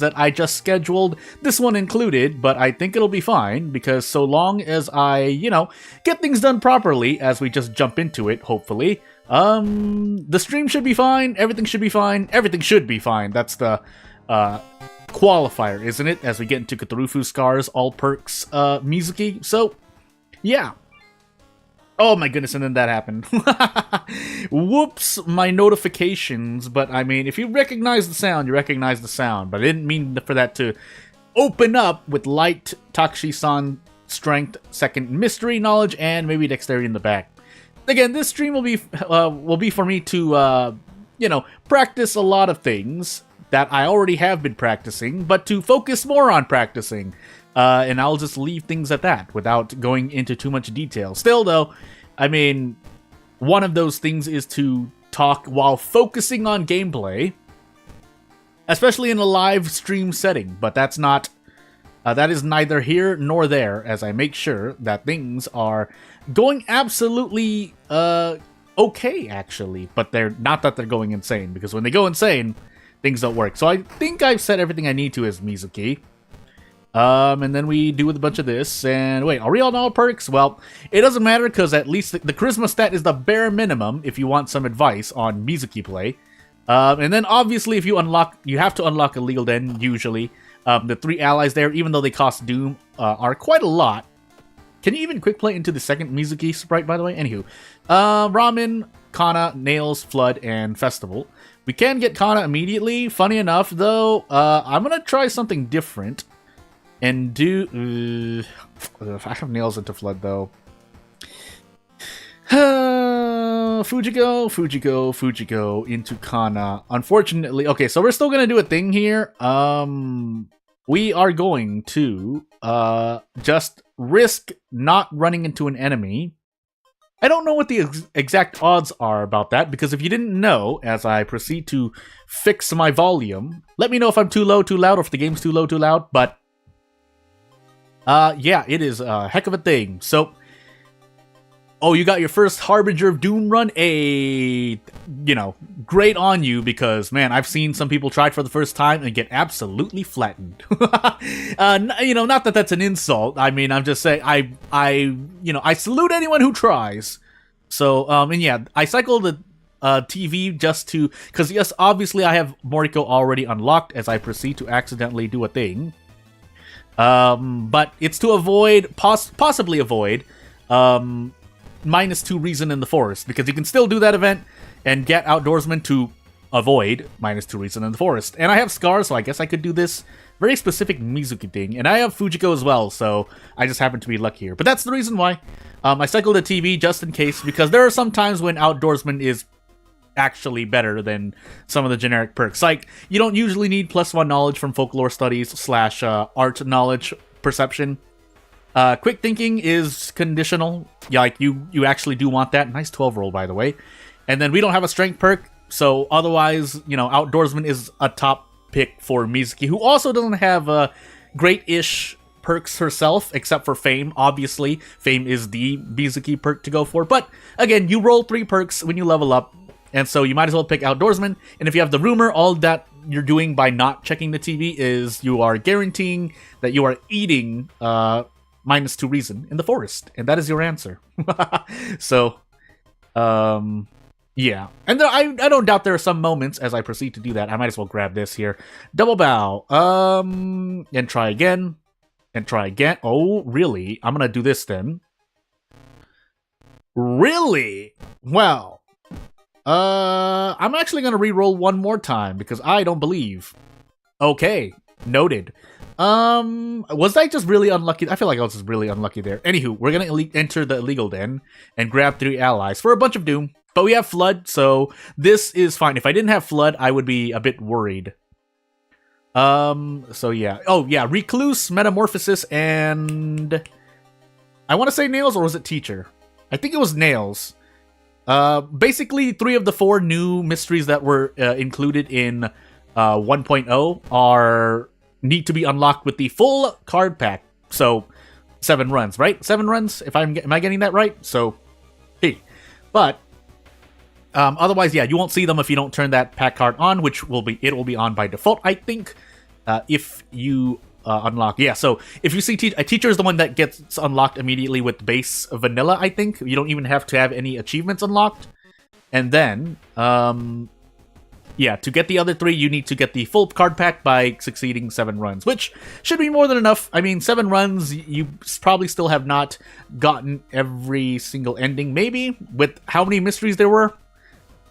that I just scheduled, this one included, but I think it'll be fine, because so long as I, get things done properly as we just jump into it, hopefully, the stream should be fine, everything should be fine, everything should be fine. That's the, qualifier, isn't it? As we get into Cthulhu Scars, all perks, Mizuki. So, yeah. Oh my goodness, and then that happened. Whoops, my notifications. But I mean, if you recognize the sound, you recognize the sound. But I didn't mean for that to open up with light, Takshi-san, strength, second mystery, knowledge, and maybe dexterity in the back. Again, this stream will be for me to, practice a lot of things that I already have been practicing, but to focus more on practicing. And I'll just leave things at that without going into too much detail. Still, though, I mean, one of those things is to talk while focusing on gameplay, especially in a live stream setting. But that's not, that is neither here nor there, as I make sure that things are going absolutely okay, actually. But they're not that they're going insane, because when they go insane, things don't work. So I think I've said everything I need to as Mizuki. And then we do with a bunch of this, and wait, are we on all perks? Well, it doesn't matter, because at least the charisma stat is the bare minimum if you want some advice on Mizuki play. And then obviously if you have to unlock a legal den, usually. The 3 allies there, even though they cost Doom, are quite a lot. Can you even quick play into the second Mizuki sprite, by the way? Anywho. Ramen, Kana, Nails, Flood, and Festival. We can get Kana immediately. Funny enough, though, I'm gonna try something different. And do... I have Nails into Flood, though. Fujiko into Kana. Unfortunately... Okay, so we're still going to do a thing here. We are going to just risk not running into an enemy. I don't know what the exact odds are about that, because if you didn't know, as I proceed to fix my volume, let me know if I'm too low, too loud, or if the game's too low, too loud, but... yeah, it is a heck of a thing. So, oh, you got your first Harbinger of Doom run? Great on you, because, man, I've seen some people try it for the first time and get absolutely flattened. Not that that's an insult. I mean, I'm just saying, I salute anyone who tries. So, and yeah, I cycled the TV just to, because yes, obviously I have Moriko already unlocked as I proceed to accidentally do a thing. But it's to avoid, possibly avoid, -2 reason in the forest, because you can still do that event and get Outdoorsman to avoid -2 reason in the forest. And I have Scars, so I guess I could do this very specific Mizuki thing. And I have Fujiko as well, so I just happen to be lucky here. But that's the reason why. I cycled a TV just in case, because there are some times when Outdoorsman is actually better than some of the generic perks. Like, you don't usually need +1 knowledge from folklore studies / art knowledge perception. Quick thinking is conditional. Yeah, like, you actually do want that. Nice 12 roll, by the way. And then we don't have a strength perk, so otherwise, Outdoorsman is a top pick for Mizuki, who also doesn't have great-ish perks herself, except for Fame. Obviously, Fame is the Mizuki perk to go for. But, again, you roll 3 perks when you level up, and so you might as well pick Outdoorsman. And if you have the Rumor, all that you're doing by not checking the TV is you are guaranteeing that you are eating -2 reason in the forest. And that is your answer. So, yeah. And I don't doubt there are some moments as I proceed to do that. I might as well grab this here. Double bow. And try again. And try again. Oh, really? I'm gonna do this then. Really? Well. I'm actually gonna re-roll one more time because I don't believe. Okay, noted. Was I just really unlucky? I feel like I was just really unlucky there. Anywho, we're gonna enter the illegal den and grab 3 allies for a bunch of Doom. But we have Flood, so this is fine. If I didn't have Flood, I would be a bit worried. So yeah. Oh yeah, Recluse, Metamorphosis, and I want to say Nails, or was it Teacher? I think it was Nails. Basically, 3 of the 4 new mysteries that were included in 1.0 need to be unlocked with the full card pack. So, 7 runs, right? 7 runs, if am I getting that right? So, hey. But, otherwise, yeah, you won't see them if you don't turn that pack card on, which will be on by default, I think. if you unlock. Yeah, so if you see a teacher is the one that gets unlocked immediately with base vanilla, I think. You don't even have to have any achievements unlocked. And then, yeah, to get the other 3, you need to get the full card pack by succeeding 7 runs, which should be more than enough. I mean, 7 runs, you probably still have not gotten every single ending, maybe, with how many mysteries there were.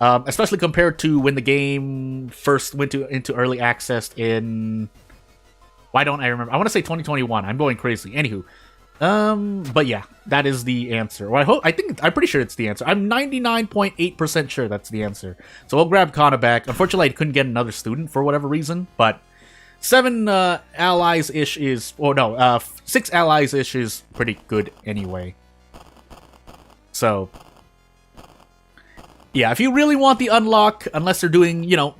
Especially compared to when the game first went into early access in... Why don't I remember? I want to say 2021. I'm going crazy. Anywho. But yeah, that is the answer. Well, I'm pretty sure it's the answer. I'm 99.8% sure that's the answer. So we'll grab Kana back. Unfortunately, I couldn't get another student for whatever reason, but 7 allies-ish is... Oh, no, 6 allies-ish is pretty good anyway. So... Yeah, if you really want the unlock, unless they're doing, you know,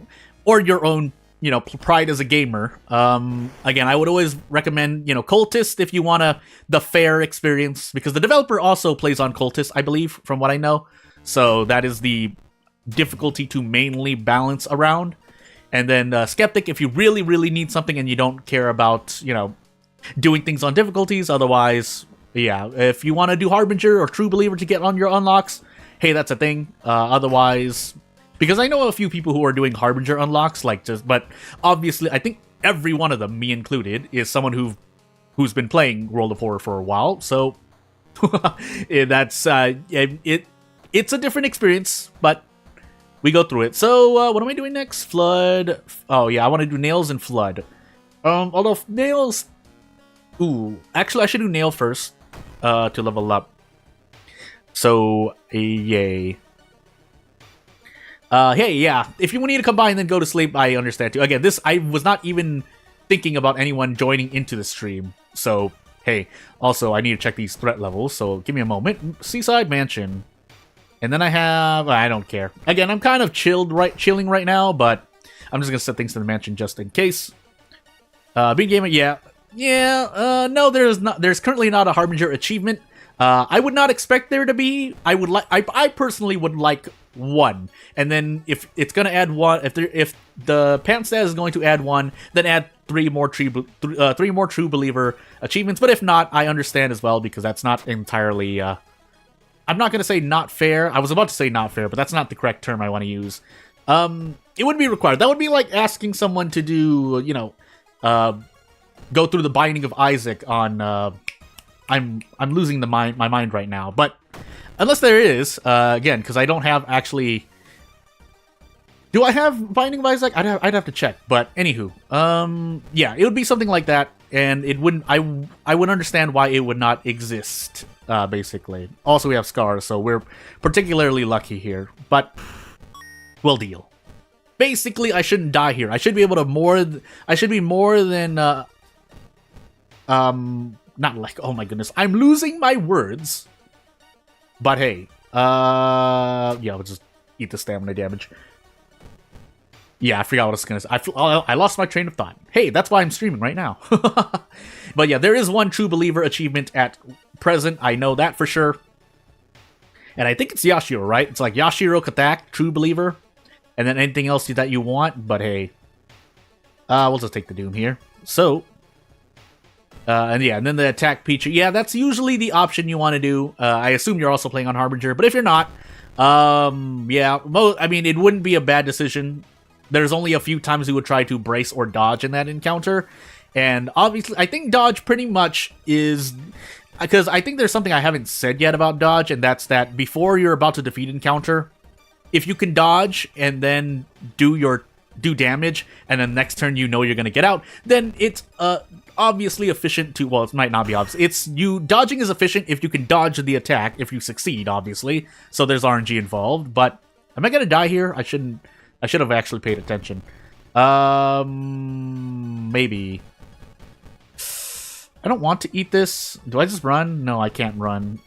or your own, you know, pride as a gamer, again, I would always recommend, you know, Cultist if you want the fair experience, because the developer also plays on Cultist, I believe, from what I know. So that is the difficulty to mainly balance around. And then Skeptic if you really, really need something and you don't care about, you know, doing things on difficulties. Otherwise, yeah, if you want to do Harbinger or True Believer to get on your unlocks, hey, that's a thing. Otherwise, because I know a few people who are doing Harbinger unlocks, but obviously, I think every one of them, me included, is someone who's been playing World of Horror for a while. So that's it's a different experience, but we go through it. So what am I doing next? Flood. Oh yeah, I want to do Nails and Flood. Although Nails, actually I should do Nail first to level up. So, yay. Hey, yeah, if you need to combine then go to sleep, I understand too. Again, I was not even thinking about anyone joining into the stream. So, hey, also, I need to check these threat levels, so give me a moment. Seaside Mansion. And then I don't care. Again, I'm kind of chilling right now, but I'm just gonna set things to the mansion just in case. Big Gamer, no, there's currently not a Harbinger achievement. I would not expect there to be. I personally would like 1, and then if it's gonna add 1, if the Pantstaz is going to add 1, then add 3 more True Believer achievements. But if not, I understand as well, because that's not entirely. I'm not gonna say not fair. I was about to say not fair, but that's not the correct term I want to use. It would be required. That would be like asking someone to do, you know, go through the Binding of Isaac on. I'm losing my mind right now, but unless there is, again, because I don't have actually. Do I have Binding of Isaac? I'd have to check. But anywho, yeah, it would be something like that, and it wouldn't. I would understand why it would not exist. Basically, also we have scars, so we're particularly lucky here. But we'll deal. Basically, I shouldn't die here. I should be able to I should be more than not like, oh my goodness, I'm losing my words. But hey, yeah, I'll just eat the stamina damage. Yeah, I forgot what I was gonna say. I lost my train of thought. Hey, that's why I'm streaming right now. But yeah, there is 1 True Believer achievement at present. I know that for sure. And I think it's Yashiro, right? It's like Yashiro, Katak, True Believer, and then anything else that you want. But hey, we'll just take the Doom here. So. And yeah, and then the attack feature. Yeah, that's usually the option you want to do. I assume you're also playing on Harbinger, but if you're not, yeah, I mean, it wouldn't be a bad decision. There's only a few times you would try to brace or dodge in that encounter, and obviously, I think dodge pretty much is... Because I think there's something I haven't said yet about dodge, and that's that before you're about to defeat encounter, if you can dodge and then do damage, and then next turn you know you're going to get out, then it's obviously efficient to... Well, it might not be obvious. Dodging is efficient if you can dodge the attack, if you succeed, obviously. So there's RNG involved, but am I going to die here? I should have actually paid attention. Maybe. I don't want to eat this. Do I just run? No, I can't run.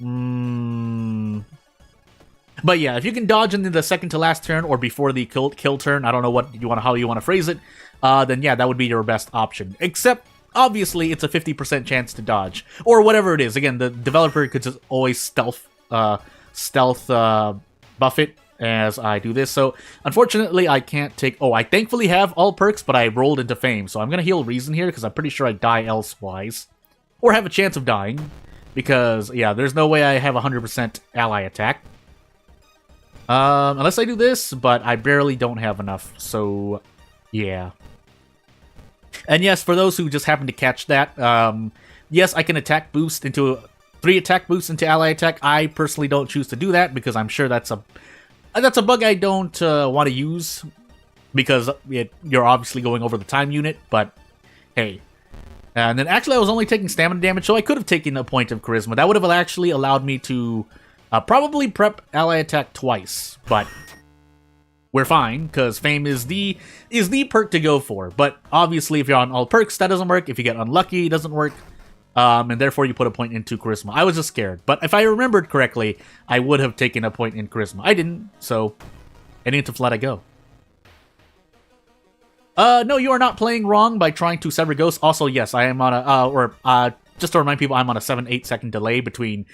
But yeah, if you can dodge into the second to last turn or before the kill turn, I don't know how you want to phrase it, then yeah, that would be your best option. Except, obviously, it's a 50% chance to dodge. Or whatever it is. Again, the developer could just always stealth buff it as I do this. So, unfortunately, I can't take... Oh, I thankfully have all perks, but I rolled into Fame. So I'm going to heal Reason here, because I'm pretty sure I die elsewise. Or have a chance of dying. Because, yeah, there's no way I have 100% ally attack. Unless I do this, but I barely don't have enough. So, yeah. And yes, for those who just happen to catch that, yes, I can attack boost into... 3 attack boosts into ally attack. I personally don't choose to do that because I'm sure that's a bug I don't want to use because you're obviously going over the time unit, but hey. And then actually I was only taking stamina damage, so I could have taken a point of charisma. That would have actually allowed me to probably prep ally attack twice, but we're fine because Fame is the perk to go for. But obviously if you're on all perks, that doesn't work. If you get unlucky, it doesn't work. And therefore you put a point into Charisma. I was just scared. But if I remembered correctly, I would have taken a point in Charisma. I didn't, so I need to let it go. No, you are not playing wrong by trying to sever ghosts. Also, yes, I am on a, just to remind people, I'm on a 7-8 second delay between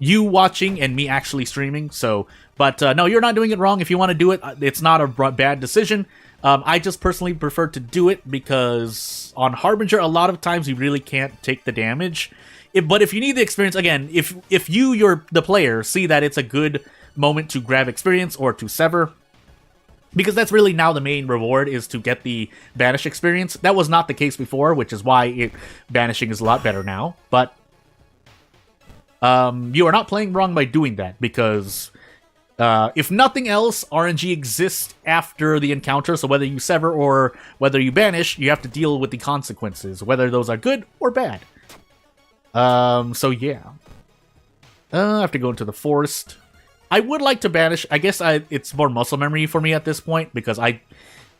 you watching and me actually streaming. So, but no, you're not doing it wrong. If you want to do it, it's not a bad decision. I just personally prefer to do it because on Harbinger, a lot of times you really can't take the damage. But if you need the experience, again, if you're the player, see that it's a good moment to grab experience or to sever, because that's really now the main reward is to get the banish experience. That was not the case before, which is why banishing is a lot better now. But you are not playing wrong by doing that because... if nothing else, RNG exists after the encounter, so whether you sever or whether you banish, you have to deal with the consequences, whether those are good or bad. So yeah. I have to go into the forest. I would like to banish. I guess it's more muscle memory for me at this point, because I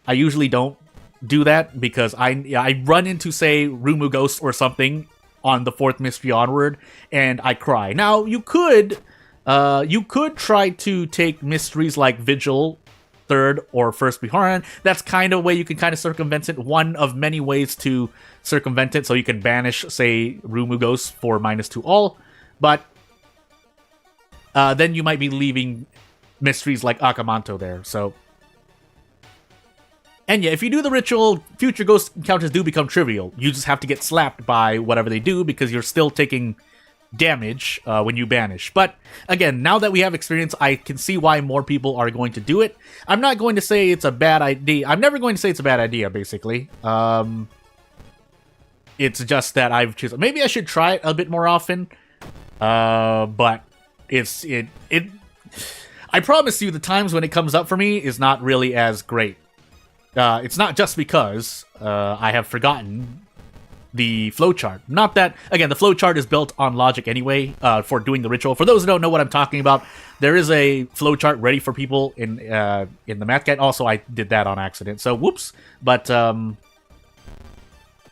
usually don't do that, because I run into, say, Rumu Ghost or something on the 4th mystery onward, and I cry. Now, you could try to take mysteries like Vigil, 3rd, or 1st Biharan. That's kind of a way you can kind of circumvent it. One of many ways to circumvent it, so you can banish, say, Rumu Ghost for -2 all, but then you might be leaving mysteries like Akamanto there, so... And yeah, if you do the ritual, future ghost encounters do become trivial. You just have to get slapped by whatever they do, because you're still taking damage when you banish. But again, now that we have experience, I can see why more people are going to do it. I'm not going to say it's a bad idea. I'm never going to say it's a bad idea, basically. It's just that I've chosen... Maybe I should try it a bit more often. But I promise you, the times when it comes up for me is not really as great. It's not just because I have forgotten the flowchart. Not that, again, the flowchart is built on logic anyway for doing the ritual. For those who don't know what I'm talking about, there is a flowchart ready for people in the math guide. Also, I did that on accident, so whoops. But,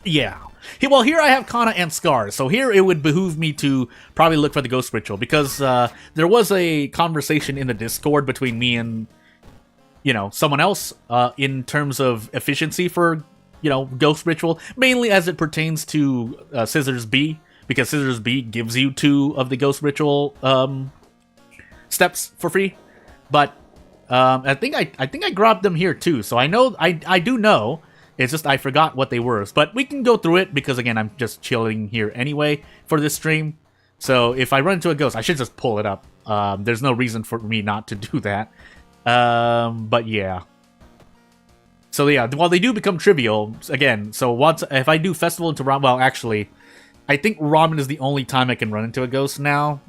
yeah. Well, here I have Kana and Scars, so here it would behoove me to probably look for the ghost ritual, because there was a conversation in the Discord between me and, you know, someone else in terms of efficiency for, you know, ghost ritual, mainly as it pertains to Scissors B, because Scissors B gives you 2 of the ghost ritual steps for free. But I think I grabbed them here too, so I know I do know. It's just I forgot what they were. But we can go through it, because again, I'm just chilling here anyway for this stream. So if I run into a ghost, I should just pull it up. There's no reason for me not to do that. But yeah. So yeah, while they do become trivial, again, so if I do Festival into Ramen, well, actually, I think Ramen is the only time I can run into a ghost now.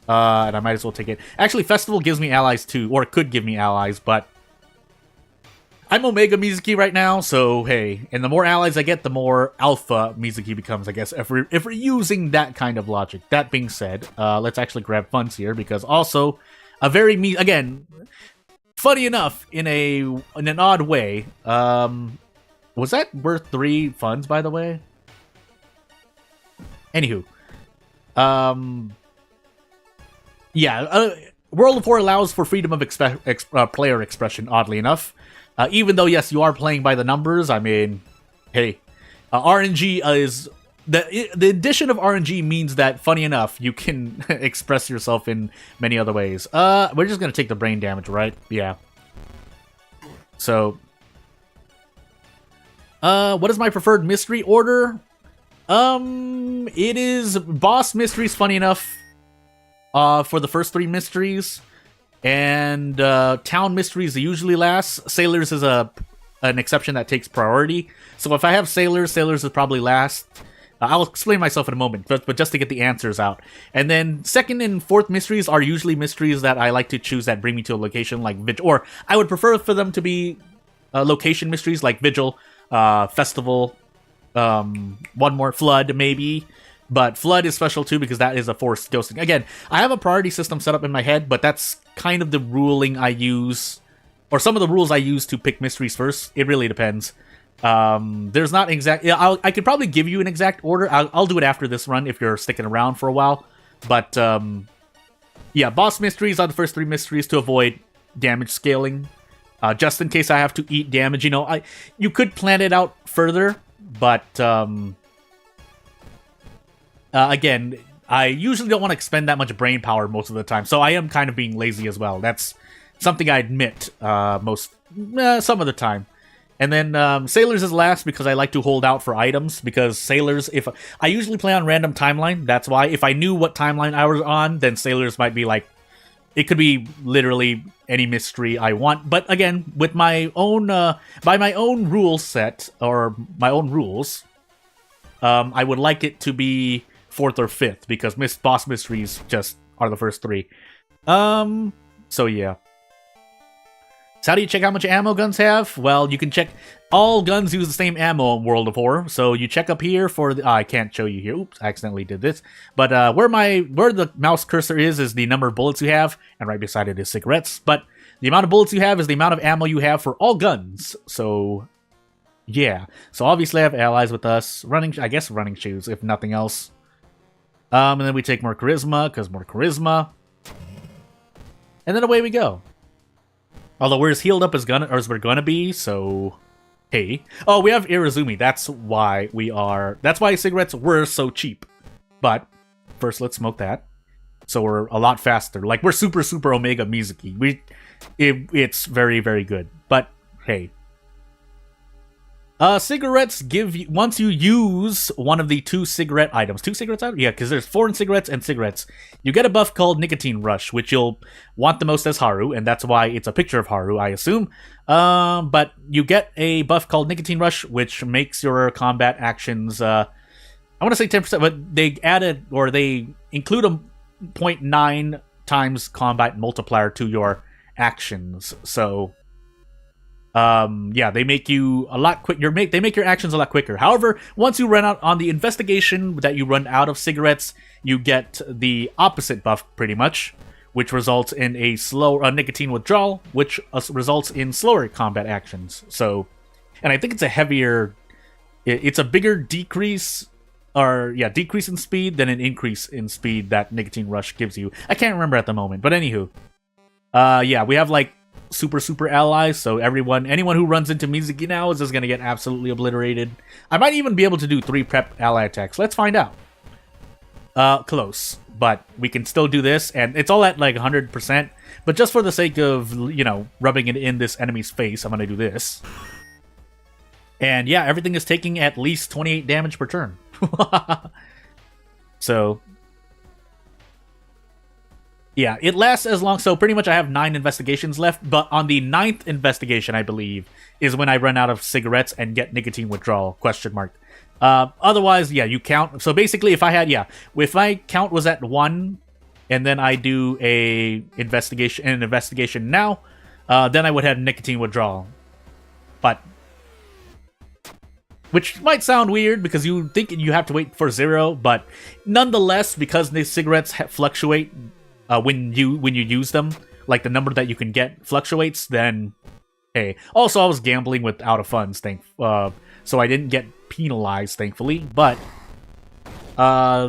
And I might as well take it. Actually, Festival gives me allies too, or it could give me allies, but I'm Omega Mizuki right now, so hey, and the more allies I get, the more Alpha Mizuki becomes, I guess, if we're using that kind of logic. That being said, let's actually grab funds here, because also, again, funny enough, in an odd way, was that worth 3 funds, by the way? Anywho, yeah, World of War allows for freedom of player expression, oddly enough. Even though, yes, you are playing by the numbers, I mean, hey, RNG is the addition of RNG means that, funny enough, you can express yourself in many other ways. We're just gonna take the brain damage, right? Yeah. So, what is my preferred mystery order? It is boss mysteries, funny enough, for the first 3 mysteries, and town mysteries usually last. Sailors is an exception that takes priority. So if I have sailors is probably last. I'll explain myself in a moment, but just to get the answers out. And then 2nd and 4th mysteries are usually mysteries that I like to choose that bring me to a location like Vigil, or I would prefer for them to be location mysteries like Vigil, Festival, one more, Flood, maybe. But Flood is special too because that is a forced ghosting. Again, I have a priority system set up in my head, but that's kind of the ruling I use, or some of the rules I use to pick mysteries first. It really depends. There's not exact. Yeah, I could probably give you an exact order. I'll do it after this run if you're sticking around for a while. But yeah, boss mysteries are the first 3 mysteries to avoid damage scaling, just in case I have to eat damage. You know, you could plan it out further, but again, I usually don't want to expend that much brain power most of the time, so I am kind of being lazy as well. That's something I admit some of the time. And then Sailors is last because I like to hold out for items, because Sailors, if I usually play on random timeline, that's why. If I knew what timeline I was on, then Sailors might be like, it could be literally any mystery I want. But again, with my own, by my own rule set, or my own rules, I would like it to be 4th or 5th, because boss mysteries just are the first 3. So yeah. So how do you check how much ammo guns have? Well, you can check. All guns use the same ammo in World of Horror. So you check up here for the... I can't show you here. Oops, I accidentally did this. But where the mouse cursor is the number of bullets you have, and right beside it is cigarettes. But the amount of bullets you have is the amount of ammo you have for all guns. So yeah. So obviously I have allies with us. I guess running shoes, if nothing else. And then we take more charisma, because more charisma. And then away we go. Although we're as healed up as we're gonna be, so hey. Oh, we have Irizumi. That's why cigarettes were so cheap. But first, let's smoke that. So we're a lot faster. Like, we're super Omega Mizuki. It's very, very good. But hey. Cigarettes give you, once you use one of the 2 cigarette items. 2 cigarettes items? Yeah, because there's foreign cigarettes and cigarettes. You get a buff called Nicotine Rush, which you'll want the most as Haru, and that's why it's a picture of Haru, I assume. But you get a buff called Nicotine Rush, which makes your combat actions, I want to say 10%, but they include a 0.9 times combat multiplier to your actions. So yeah, they make you a lot quick. They make your actions a lot quicker. However, once you run out on the investigation that you run out of cigarettes, you get the opposite buff pretty much, which results in a slower nicotine withdrawal, which results in slower combat actions. So, and I think it's it's a bigger decrease, decrease in speed than an increase in speed that Nicotine Rush gives you. I can't remember at the moment, but anywho, yeah, we have like super allies, so anyone who runs into Mizuki now is just gonna get absolutely obliterated. I might even be able to do 3 prep ally attacks. Let's find out. Close, but we can still do this, and it's all at like 100%, but just for the sake of, you know, rubbing it in this enemy's face, I'm gonna do this. And yeah, everything is taking at least 28 damage per turn. So yeah, it lasts as long, so pretty much I have 9 investigations left, but on the 9th investigation, I believe, is when I run out of cigarettes and get nicotine withdrawal, ? Otherwise, yeah, you count. So basically, if my count was at 1, and then I do an investigation now, then I would have nicotine withdrawal. But, which might sound weird, because you think you have to wait for 0, but nonetheless, because the cigarettes fluctuate, when you use them, like the number that you can get fluctuates, then hey. Also, I was gambling with out of funds, so I didn't get penalized, thankfully. But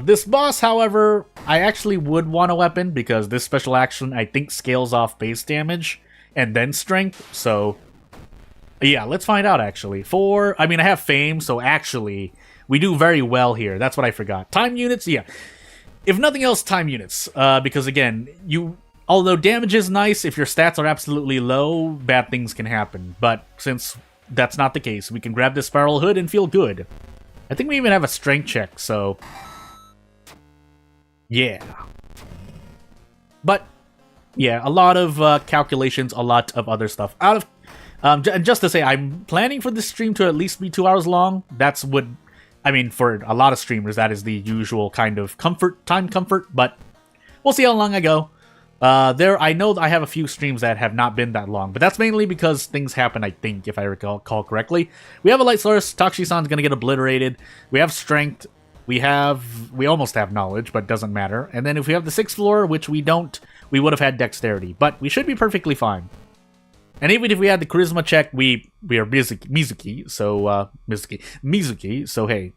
this boss, however, I actually would want a weapon, because this special action, I think, scales off base damage and then strength. So Yeah, let's find out, actually. I mean, I have fame, so actually, we do very well here. That's what I forgot. Time units, yeah. If nothing else, time units. Because, again, although damage is nice, if your stats are absolutely low, bad things can happen. But since that's not the case, we can grab this spiral hood and feel good. I think we even have a strength check, so... yeah. But, yeah, a lot of calculations, a lot of other stuff. Just to say, I'm planning for this stream to at least be 2 hours long. That's what... I mean, for a lot of streamers, that is the usual kind of time comfort, but we'll see how long I go. I know I have a few streams that have not been that long, but that's mainly because things happen, I think, if I recall correctly. We have a light source, Takushi-san's gonna get obliterated. We have strength, we almost have knowledge, but doesn't matter. And then if we have the 6th floor, which we don't, we would have had dexterity, but we should be perfectly fine. And even if we had the charisma check, we are Mizuki, so hey.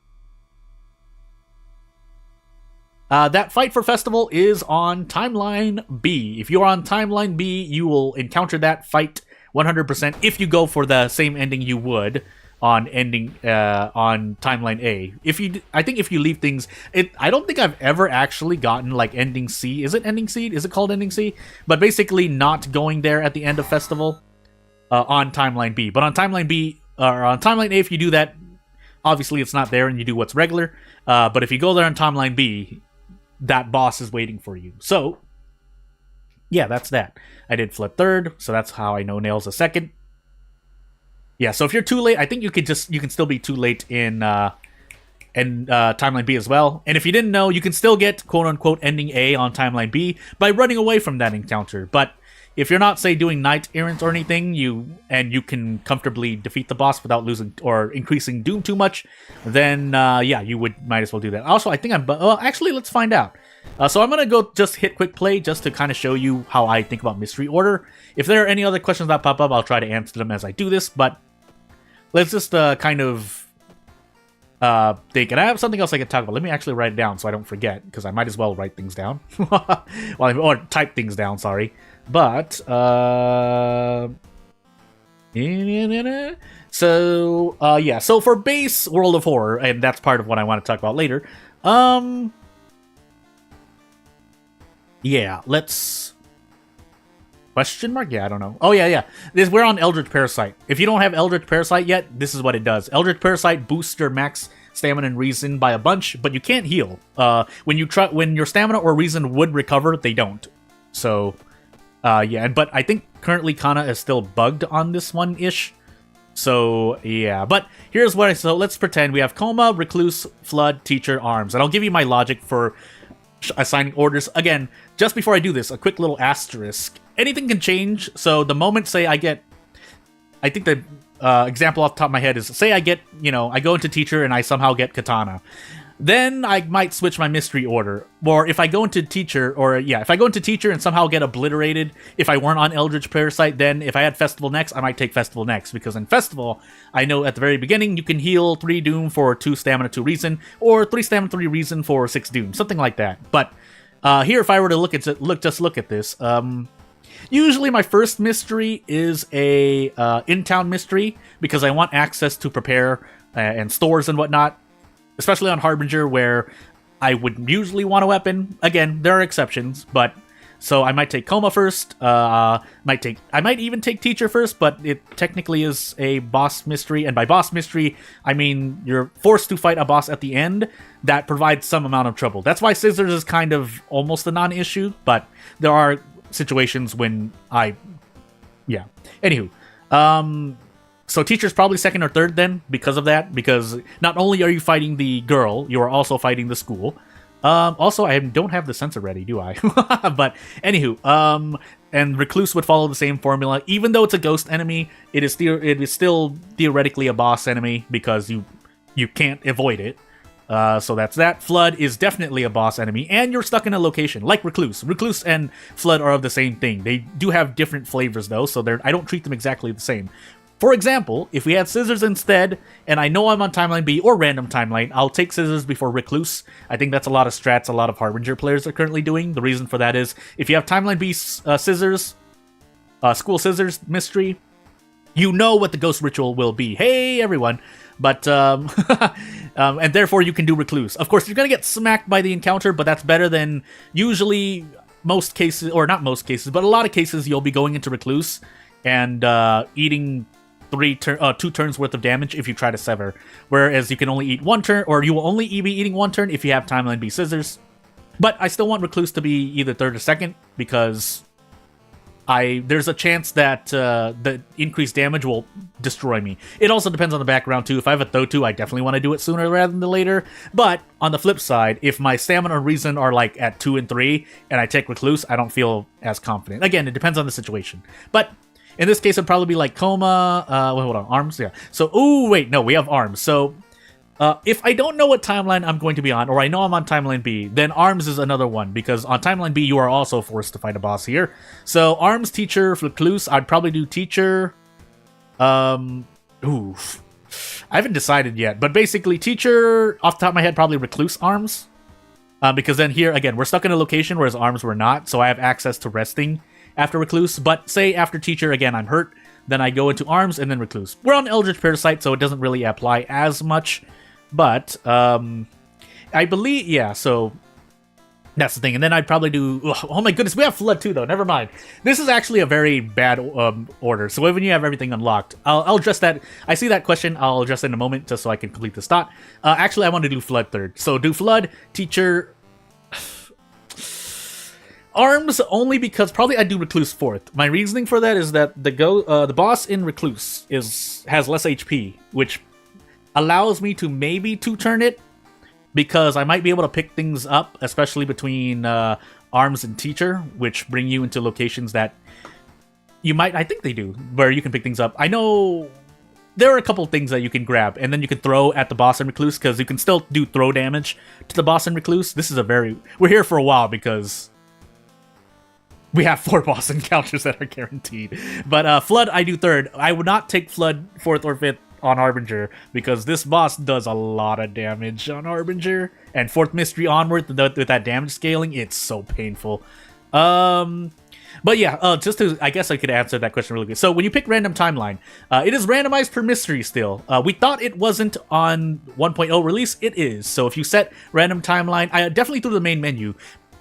That fight for Festival is on Timeline B. If you're on Timeline B, you will encounter that fight 100% if you go for the same ending you would on Timeline A. I think if you leave things... I don't think I've ever actually gotten, like, Ending C. Is it Ending C? Is it called Ending C? But basically not going there at the end of Festival. On Timeline B. But on Timeline B, or on Timeline A, if you do that, obviously it's not there and you do what's regular. But if you go there on Timeline B, that boss is waiting for you. So, yeah, that's that. I did Flood 3rd, so that's how I know Nail's a 2nd. Yeah, so if you're too late, I think you can still be too late in Timeline B as well. And if you didn't know, you can still get quote-unquote Ending A on Timeline B by running away from that encounter. But if you're not, say, doing knight errant or anything, you can comfortably defeat the boss without losing or increasing doom too much, then yeah, you might as well do that. Also, I think actually, let's find out. So I'm gonna go just hit quick play just to kind of show you how I think about mystery order. If there are any other questions that pop up, I'll try to answer them as I do this. But let's just kind of think. And I have something else I can talk about. Let me actually write it down so I don't forget, because I might as well write things down, or type things down. Sorry. But, so, yeah, so for base World of Horror, and that's part of what I want to talk about later, yeah, let's... Question mark? Yeah, I don't know. Oh, yeah. We're on Eldritch Parasite. If you don't have Eldritch Parasite yet, this is what it does. Eldritch Parasite boosts your max stamina and reason by a bunch, but you can't heal. When your stamina or reason would recover, they don't. So... yeah, but I think currently Kana is still bugged on this one-ish. So, yeah. But here's what so let's pretend we have Coma, Recluse, Flood, Teacher, Arms. And I'll give you my logic for assigning orders. Again, just before I do this, a quick little asterisk. Anything can change, so the moment, say, I think the example off the top of my head is, say I go into Teacher and I somehow get Katana. Then I might switch my mystery order. Or if I go into Teacher, and somehow get obliterated, if I weren't on Eldritch Parasite, then if I had Festival next, I might take Festival next. Because in Festival, I know at the very beginning, you can heal 3 Doom for 2 Stamina, 2 Reason, or 3 Stamina, 3 Reason for 6 Doom. Something like that. But here, if I were to look at this, usually my first mystery is a in-town mystery, because I want access to prepare and stores and whatnot. Especially on Harbinger, where I would usually want a weapon. Again, there are exceptions, but so I might take Coma first. I might even take Teacher first, but it technically is a boss mystery, and by boss mystery, I mean you're forced to fight a boss at the end that provides some amount of trouble. That's why Scissors is kind of almost a non-issue, but there are situations when yeah. Anywho, so Teacher's probably 2nd or 3rd then, because of that, because not only are you fighting the girl, you are also fighting the school. Also, I don't have the sensor ready, do I? But, anywho, and Recluse would follow the same formula. Even though it's a ghost enemy, it is still theoretically a boss enemy, because you can't avoid it. So that's that. Flood is definitely a boss enemy, and you're stuck in a location, like Recluse. Recluse and Flood are of the same thing. They do have different flavors, though, so I don't treat them exactly the same. For example, if we had Scissors instead, and I know I'm on Timeline B or Random Timeline, I'll take Scissors before Recluse. I think that's a lot of strats a lot of Harbinger players are currently doing. The reason for that is, if you have Timeline B Scissors, School Scissors Mystery, you know what the ghost ritual will be. Hey, everyone. But, and therefore you can do Recluse. Of course, you're going to get smacked by the encounter, but that's better than usually most cases, or not most cases, but a lot of cases you'll be going into Recluse and eating 2 turns worth of damage if you try to sever. Whereas you can only eat 1 turn, or you will only be eating 1 turn if you have Timeline B Scissors. But I still want Recluse to be either 3rd or 2nd, because there's a chance that the increased damage will destroy me. It also depends on the background too. If I have a Thotu, I definitely want to do it sooner rather than later. But on the flip side, if my stamina and reason are like at 2 and 3, and I take Recluse, I don't feel as confident. Again, it depends on the situation. But in this case, it'd probably be like Coma. Hold on, Arms. Yeah. So, wait, no, we have Arms. So, if I don't know what timeline I'm going to be on, or I know I'm on Timeline B, then Arms is another one, because on Timeline B, you are also forced to fight a boss here. So, Arms, Teacher, Recluse, I'd probably do Teacher. I haven't decided yet, but basically, Teacher, off the top of my head, probably Recluse Arms. Because then here, again, we're stuck in a location, whereas Arms were not, so I have access to resting after Recluse. But say after Teacher, again, I'm hurt, then I go into Arms and then Recluse. We're on Eldritch Parasite, so it doesn't really apply as much. But, I believe, yeah, so that's the thing. And then I'd probably do, oh my goodness, we have Flood too, though. Never mind. This is actually a very bad order. So when you have everything unlocked, I'll address that. I see that question. I'll address it in a moment just so I can complete this thought. Actually, I want to do Flood 3rd. So do Flood, Teacher, Arms, only because probably I'd do Recluse 4th. My reasoning for that is that the boss in Recluse has less HP, which allows me to maybe 2-turn it, because I might be able to pick things up, especially between Arms and Teacher, which bring you into locations that you might, I think they do, where you can pick things up. I know there are a couple things that you can grab, and then you can throw at the boss in Recluse, because you can still do throw damage to the boss in Recluse. This is we're here for a while, because we have 4 boss encounters that are guaranteed. But Flood, I do 3rd. I would not take Flood 4th or 5th on Harbinger, because this boss does a lot of damage on Harbinger, and 4th Mystery onward with that damage scaling, it's so painful. But yeah, just to, I guess I could answer that question really good. So when you pick random timeline, it is randomized per mystery still. We thought it wasn't on 1.0 release. It is. So if you set random timeline, I definitely through the main menu.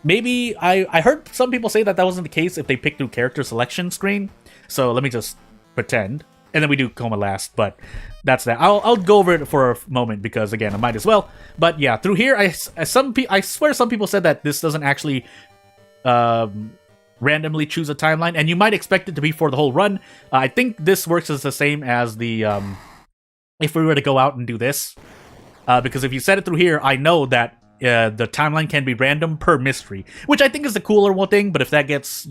Maybe I heard some people say that wasn't the case if they picked through character selection screen. So let me just pretend. And then we do Coma last, but that's that. I'll go over it for a moment, because again, I might as well. But yeah, through here, I swear some people said that this doesn't actually randomly choose a timeline, and you might expect it to be for the whole run. I think this works as the same as the if we were to go out and do this, because if you set it through here, I know that the timeline can be random per mystery, which I think is the cooler one thing. But if that gets,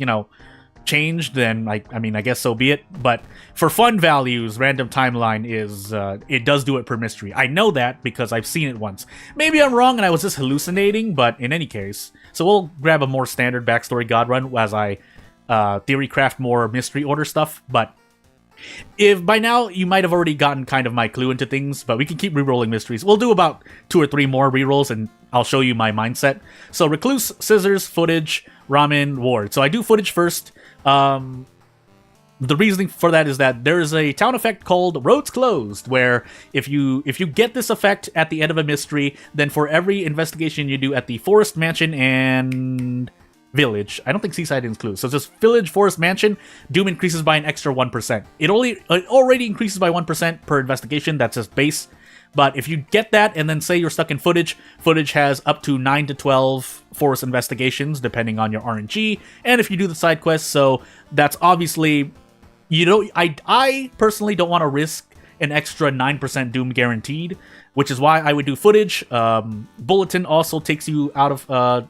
changed, then I mean, I guess so be it. But for fun values, random timeline is it does do it per mystery. I know that because I've seen it once. Maybe I'm wrong and I was just hallucinating, but in any case, so we'll grab a more standard backstory god run as I theory craft more mystery order stuff. But if by now you might have already gotten kind of my clue into things, but we can keep rerolling mysteries. We'll do about 2 or 3 more rerolls and I'll show you my mindset. So Recluse, Scissors, Footage, Ramen, Ward. So I do Footage first. The reasoning for that is that there is a town effect called Roads Closed, where if you get this effect at the end of a mystery, then for every investigation you do at the Forest, Mansion, and Village, I don't think Seaside includes, so it's just Village, Forest, Mansion, Doom increases by an extra 1%. It already increases by 1% per investigation, that's just base. But if you get that, and then say you're stuck in Footage, Footage has up to 9 to 12 forest investigations, depending on your RNG, and if you do the side quests, so that's obviously, I personally don't want to risk an extra 9% Doom guaranteed, which is why I would do Footage. Bulletin also takes you out of,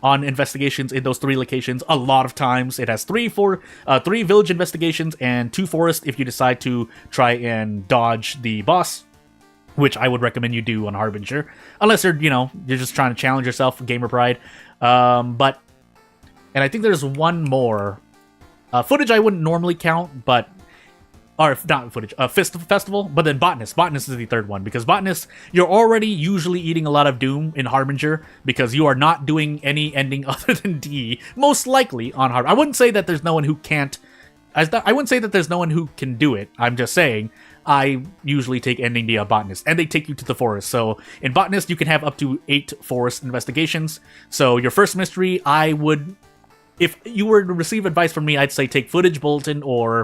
on investigations in those 3 locations a lot of times. It has 3 village investigations and 2 forest if you decide to try and dodge the boss, which I would recommend you do on Harbinger, unless you're just trying to challenge yourself for gamer pride. And I think there's one more. Footage I wouldn't normally count, but, or not Footage, Festival, but then Botanist. Botanist is the 3rd one, because Botanist, you're already usually eating a lot of Doom in Harbinger, because you are not doing any ending other than D, most likely on Harbinger. I wouldn't say that there's no one who can't I wouldn't say that there's no one who can do it. I'm just saying I usually take ending the botanist, and they take you to the forest. So in botanist, you can have up to 8 forest investigations. So your first mystery, I would, if you were to receive advice from me, I'd say take footage bulletin or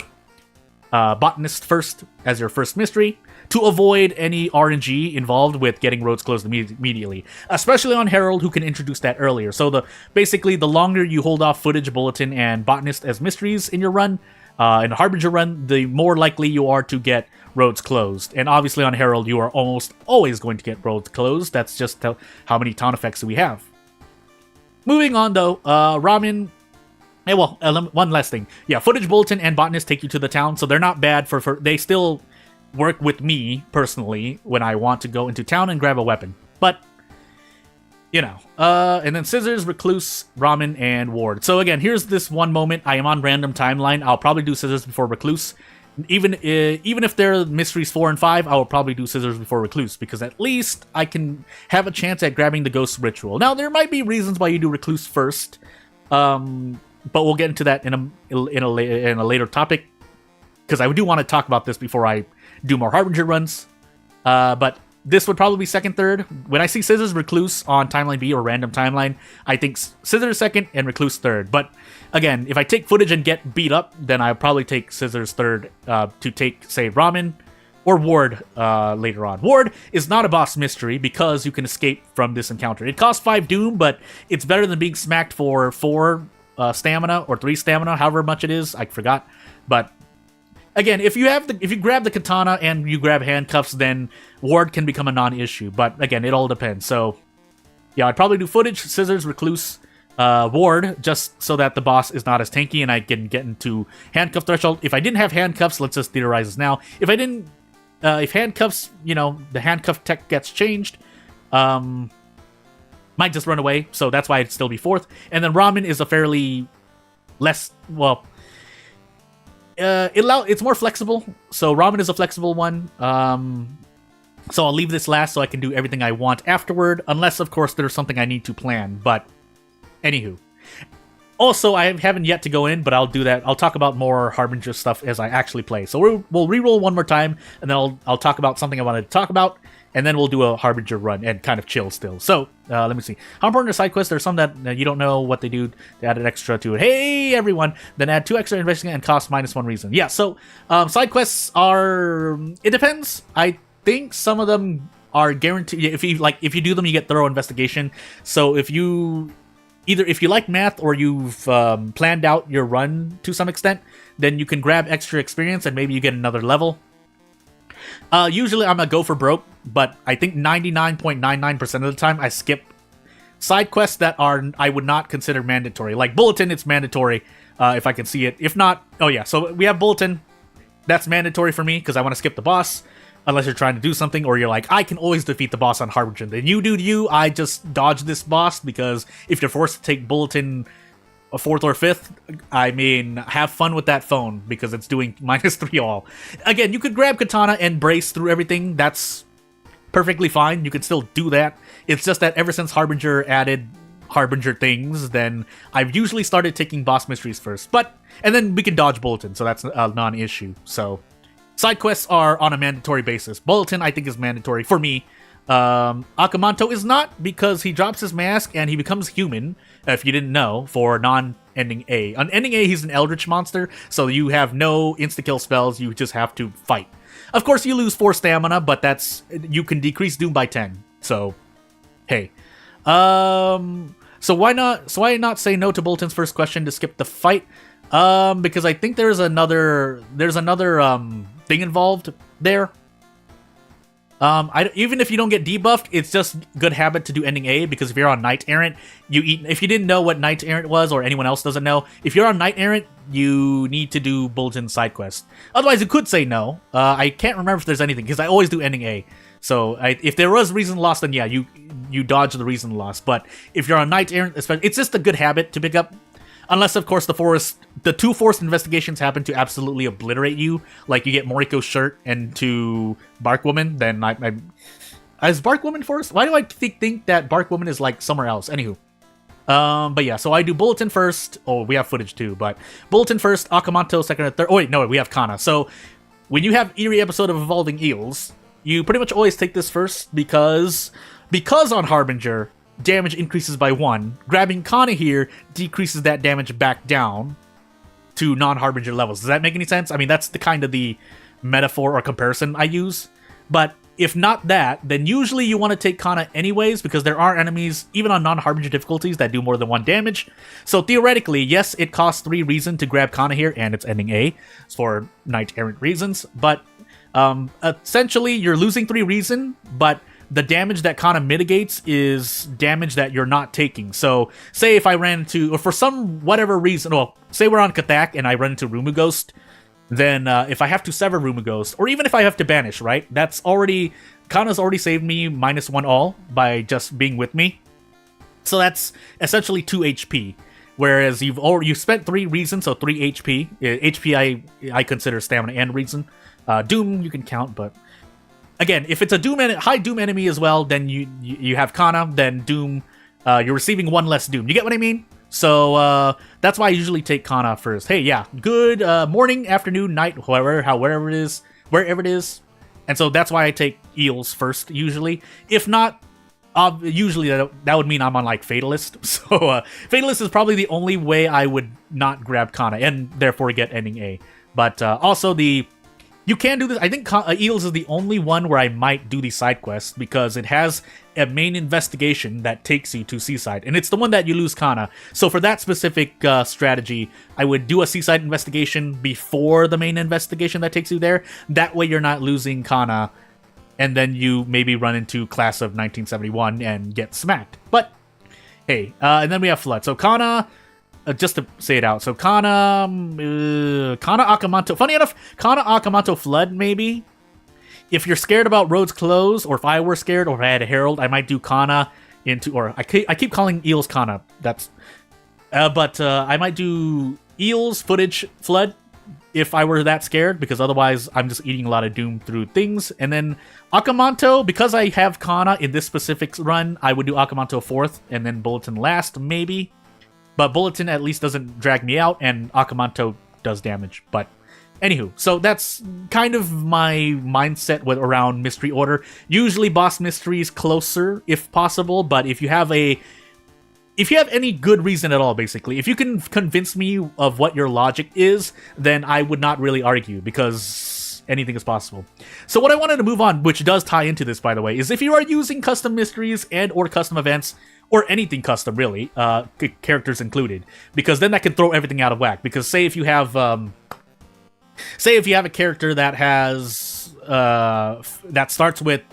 botanist first as your first mystery to avoid any RNG involved with getting roads closed immediately, especially on Herald, who can introduce that earlier. So basically the longer you hold off footage bulletin and botanist as mysteries in your run, in a Harbinger run, the more likely you are to get roads closed. And obviously on Herald, you are almost always going to get roads closed. That's just how many town effects we have. Moving on though, Ramen. Hey, well, one last thing. Yeah, footage bulletin and botanist take you to the town, so they're not bad for they still work with me personally when I want to go into town and grab a weapon. But you know, and then Scissors, Recluse, Ramen, and Ward. So again, here's this one moment. I am on random timeline. I'll probably do Scissors before Recluse. Even if they're mysteries 4 and 5, I will probably do Scissors before Recluse, because at least I can have a chance at grabbing the Ghost Ritual. Now, there might be reasons why you do Recluse first, but we'll get into that in a later topic, because I do want to talk about this before I do more Harbinger runs. But this would probably be second, third. When I see Scissors, Recluse on Timeline B or Random Timeline, I think Scissors second and Recluse third. But again, if I take footage and get beat up, then I'll probably take Scissors third to take, say, Ramen or Ward later on. Ward is not a boss mystery because you can escape from this encounter. It costs 5 Doom, but it's better than being smacked for 4 stamina or 3 stamina, however much it is. I forgot. But again, if you grab the katana and you grab handcuffs, then Ward can become a non-issue. But again, it all depends. So yeah, I'd probably do footage, Scissors, Recluse, Ward, just so that the boss is not as tanky and I can get into handcuff threshold. If I didn't have handcuffs, let's just theorize this now. If I didn't, if handcuffs, you know, the handcuff tech gets changed, might just run away. So that's why it'd still be 4th. And then Ramen is a fairly less, well, it's more flexible, so Ramen is a flexible one. So I'll leave this last so I can do everything I want afterward, unless of course there's something I need to plan. But anywho, also I haven't yet to go in, but I'll do that. I'll talk about more Harbinger stuff as I actually play. So we'll reroll one more time, and then I'll talk about something I wanted to talk about, and then we'll do a Harbinger run and kind of chill still. So, let me see. How important are side quests? There's some that you don't know what they do. They added extra to it. Hey, everyone! Then add 2 extra investigation and cost -1 reason. Yeah, so side quests are... It depends. I think some of them are guaranteed. If you do them, you get thorough investigation. So if you like math or you've planned out your run to some extent, then you can grab extra experience and maybe you get another level. Usually I'm a go for broke, but I think 99.99% of the time I skip side quests that I would not consider mandatory. Like Bulletin, it's mandatory if I can see it. If not, oh yeah, so we have Bulletin. That's mandatory for me because I want to skip the boss. Unless you're trying to do something, or you're like, I can always defeat the boss on Harbinger. Then you do you, I just dodge this boss, because if you're forced to take Bulletin a 4th or 5th, I mean, have fun with that phone, because it's doing -3 all. Again, you could grab Katana and brace through everything. That's perfectly fine. You can still do that. It's just that ever since Harbinger added Harbinger things, then I've usually started taking boss mysteries first. And then we can dodge Bulletin, so that's a non-issue. So side quests are on a mandatory basis. Bulletin, I think, is mandatory for me. Akamanto is not, because he drops his mask and he becomes human, if you didn't know, for non-ending A. On ending A, he's an Eldritch monster, so you have no insta-kill spells, you just have to fight. Of course, you lose 4 stamina, but you can decrease Doom by 10, so hey. So why not say no to Bulletin's first question to skip the fight? Because I think there's another thing involved there. Even if you don't get debuffed, it's just good habit to do ending A, because if you're on Knight Errant, if you didn't know what Knight Errant was, or anyone else doesn't know, if you're on Knight Errant, you need to do Bulletin side quest. Otherwise, you could say no. I can't remember if there's anything, because I always do ending A. So if there was reason lost, then yeah, you dodge the reason lost. But if you're on Knight Errant, it's just a good habit to pick up. Unless, of course, the 2 forced investigations happen to absolutely obliterate you, like you get Moriko's shirt and to Barkwoman, then is Barkwoman forced? Why do I think that Barkwoman is like somewhere else? Anywho. But yeah, so I do Bulletin first. Oh, we have footage too, but Bulletin first, Akamanto second or third. Oh wait, no, we have Kana. So when you have Eerie Episode of Evolving Eels, you pretty much always take this first because on Harbinger, damage increases by 1. Grabbing Kana here decreases that damage back down to non-Harbinger levels. Does that make any sense? I mean, that's the kind of the metaphor or comparison I use. But if not that, then usually you want to take Kana anyways, because there are enemies, even on non-Harbinger difficulties, that do more than 1 damage. So theoretically, yes, it costs 3 reason to grab Kana here, and it's ending A for Knight Errant reasons, but essentially you're losing 3 reason, but the damage that Kana mitigates is damage that you're not taking. So say if I ran into, or for some whatever reason, well, say we're on Kathak and I run into Rumu Ghost, then if I have to sever Rumu Ghost, or even if I have to banish, right? That's already, Kana's already saved me -1 all by just being with me. So that's essentially 2 HP. Whereas you've spent 3 reason, so 3 HP. HP I consider stamina and reason. Doom you can count, but again, if it's a high Doom enemy as well, then you have Kana, then Doom, you're receiving 1 less Doom. You get what I mean? So that's why I usually take Kana first. Hey, yeah, good morning, afternoon, night, wherever it is. And so that's why I take Eels first, usually. If not, usually that would mean I'm on, like, Fatalist. So Fatalist is probably the only way I would not grab Kana, and therefore get ending A. But also you can do this. I think Eels is the only one where I might do the side quest because it has a main investigation that takes you to Seaside, and it's the one that you lose Kana. So for that specific strategy, I would do a Seaside investigation before the main investigation that takes you there. That way you're not losing Kana, and then you maybe run into Class of 1971 and get smacked. But hey, and then we have Flood. So Kana... just to say it out, so Kana Akamanto. Funny enough, Kana Akamanto Flood, maybe. If you're scared about roads closed, or if I were scared, or if I had a Herald, I might do Kana into, or I keep calling Eels Kana. That's, but I might do Eels footage Flood if I were that scared, because otherwise I'm just eating a lot of Doom through things. And then Akamanto, because I have Kana in this specific run, I would do Akamanto 4th, and then Bulletin last, maybe. But Bulletin at least doesn't drag me out, and Akamanto does damage. But anywho, so that's kind of my mindset around Mystery Order. Usually boss mysteries closer, if possible, but if you have any good reason at all, basically, if you can convince me of what your logic is, then I would not really argue, because anything is possible. So what I wanted to move on, which does tie into this, by the way, is if you are using custom mysteries and or custom events, or anything custom, really, characters included, because then that can throw everything out of whack. Because say if you have a character that has that starts with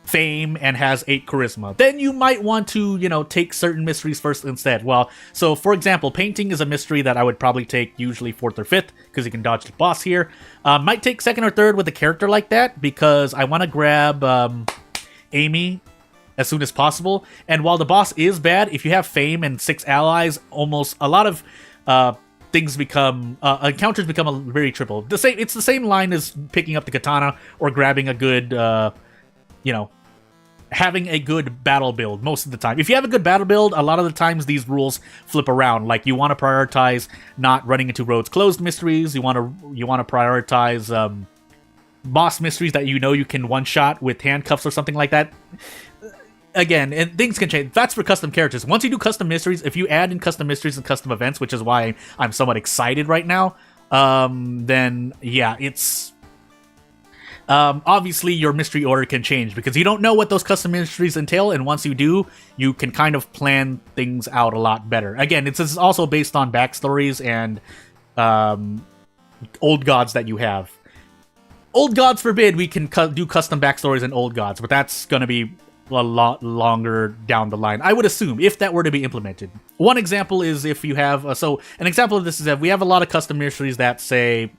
Fame and has 8 Charisma, then you might want to, take certain mysteries first instead. Well, so for example, Painting is a mystery that I would probably take usually 4th or 5th, because you can dodge the boss here. Might take 2nd or 3rd with a character like that, because I want to grab Amy as soon as possible. And while the boss is bad, if you have Fame and 6 allies, almost a lot of things become encounters become very triple. It's the same line as picking up the katana or grabbing a good having a good battle build most of the time. If you have a good battle build, a lot of the times these rules flip around. Like, you want to prioritize not running into roads closed mysteries. You want to prioritize boss mysteries that you can one-shot with handcuffs or something like that. Again, and things can change. That's for custom characters. Once you do custom mysteries, if you add in custom mysteries and custom events, which is why I'm somewhat excited right now, then yeah, it's obviously your mystery order can change, because you don't know what those custom mysteries entail, and once you do, you can kind of plan things out a lot better. Again, it's also based on backstories and old gods that you have. Old gods forbid we can do custom backstories and old gods, but that's going to be a lot longer down the line, I would assume, if that were to be implemented. One example is if you have... an example of this is that we have a lot of custom mysteries that, say,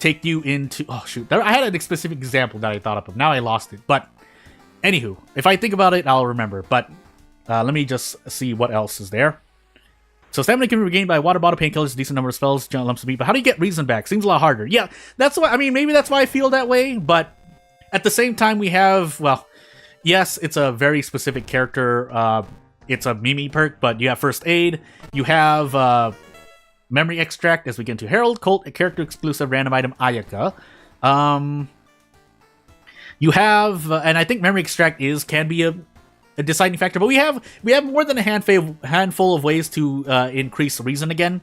take you into... Oh, shoot. I had a specific example that I thought up of. Now I lost it. But, anywho, if I think about it, I'll remember. But, let me just see what else is there. So, stamina can be regained by water bottle, painkillers, a decent number of spells, giant lumps of meat. But how do you get reason back? Seems a lot harder. Yeah, that's why... I mean, maybe that's why I feel that way. But, at the same time, we have... Well... Yes, it's a very specific character it's a Mimi perk, but you have First Aid. You have Memory Extract as we get into Herald, Cult, a character-exclusive random item, Ayaka. You have, and I think Memory Extract can be a deciding factor, but we have more than a handful of ways to increase reason again,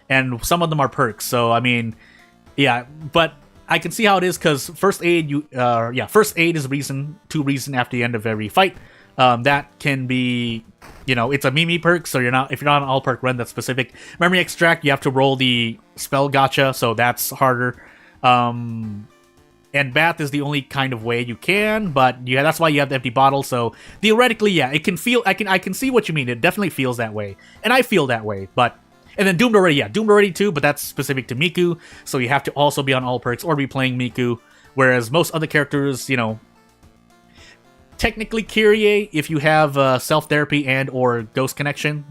and some of them are perks. So I mean, yeah, but I can see how it is because First Aid, First Aid is reason, 2 reason after the end of every fight. That can be, it's a Mimi perk, so if you're not on an all perk run that's specific. Memory Extract, you have to roll the spell gacha, so that's harder. And Bath is the only kind of way you can, but yeah, that's why you have the empty bottle. So theoretically, yeah, it can feel. I can see what you mean. It definitely feels that way, and I feel that way. But and then Doomed Already too, but that's specific to Miku. So you have to also be on all perks or be playing Miku, whereas most other characters, technically Kyrie, if you have self therapy and or ghost connection,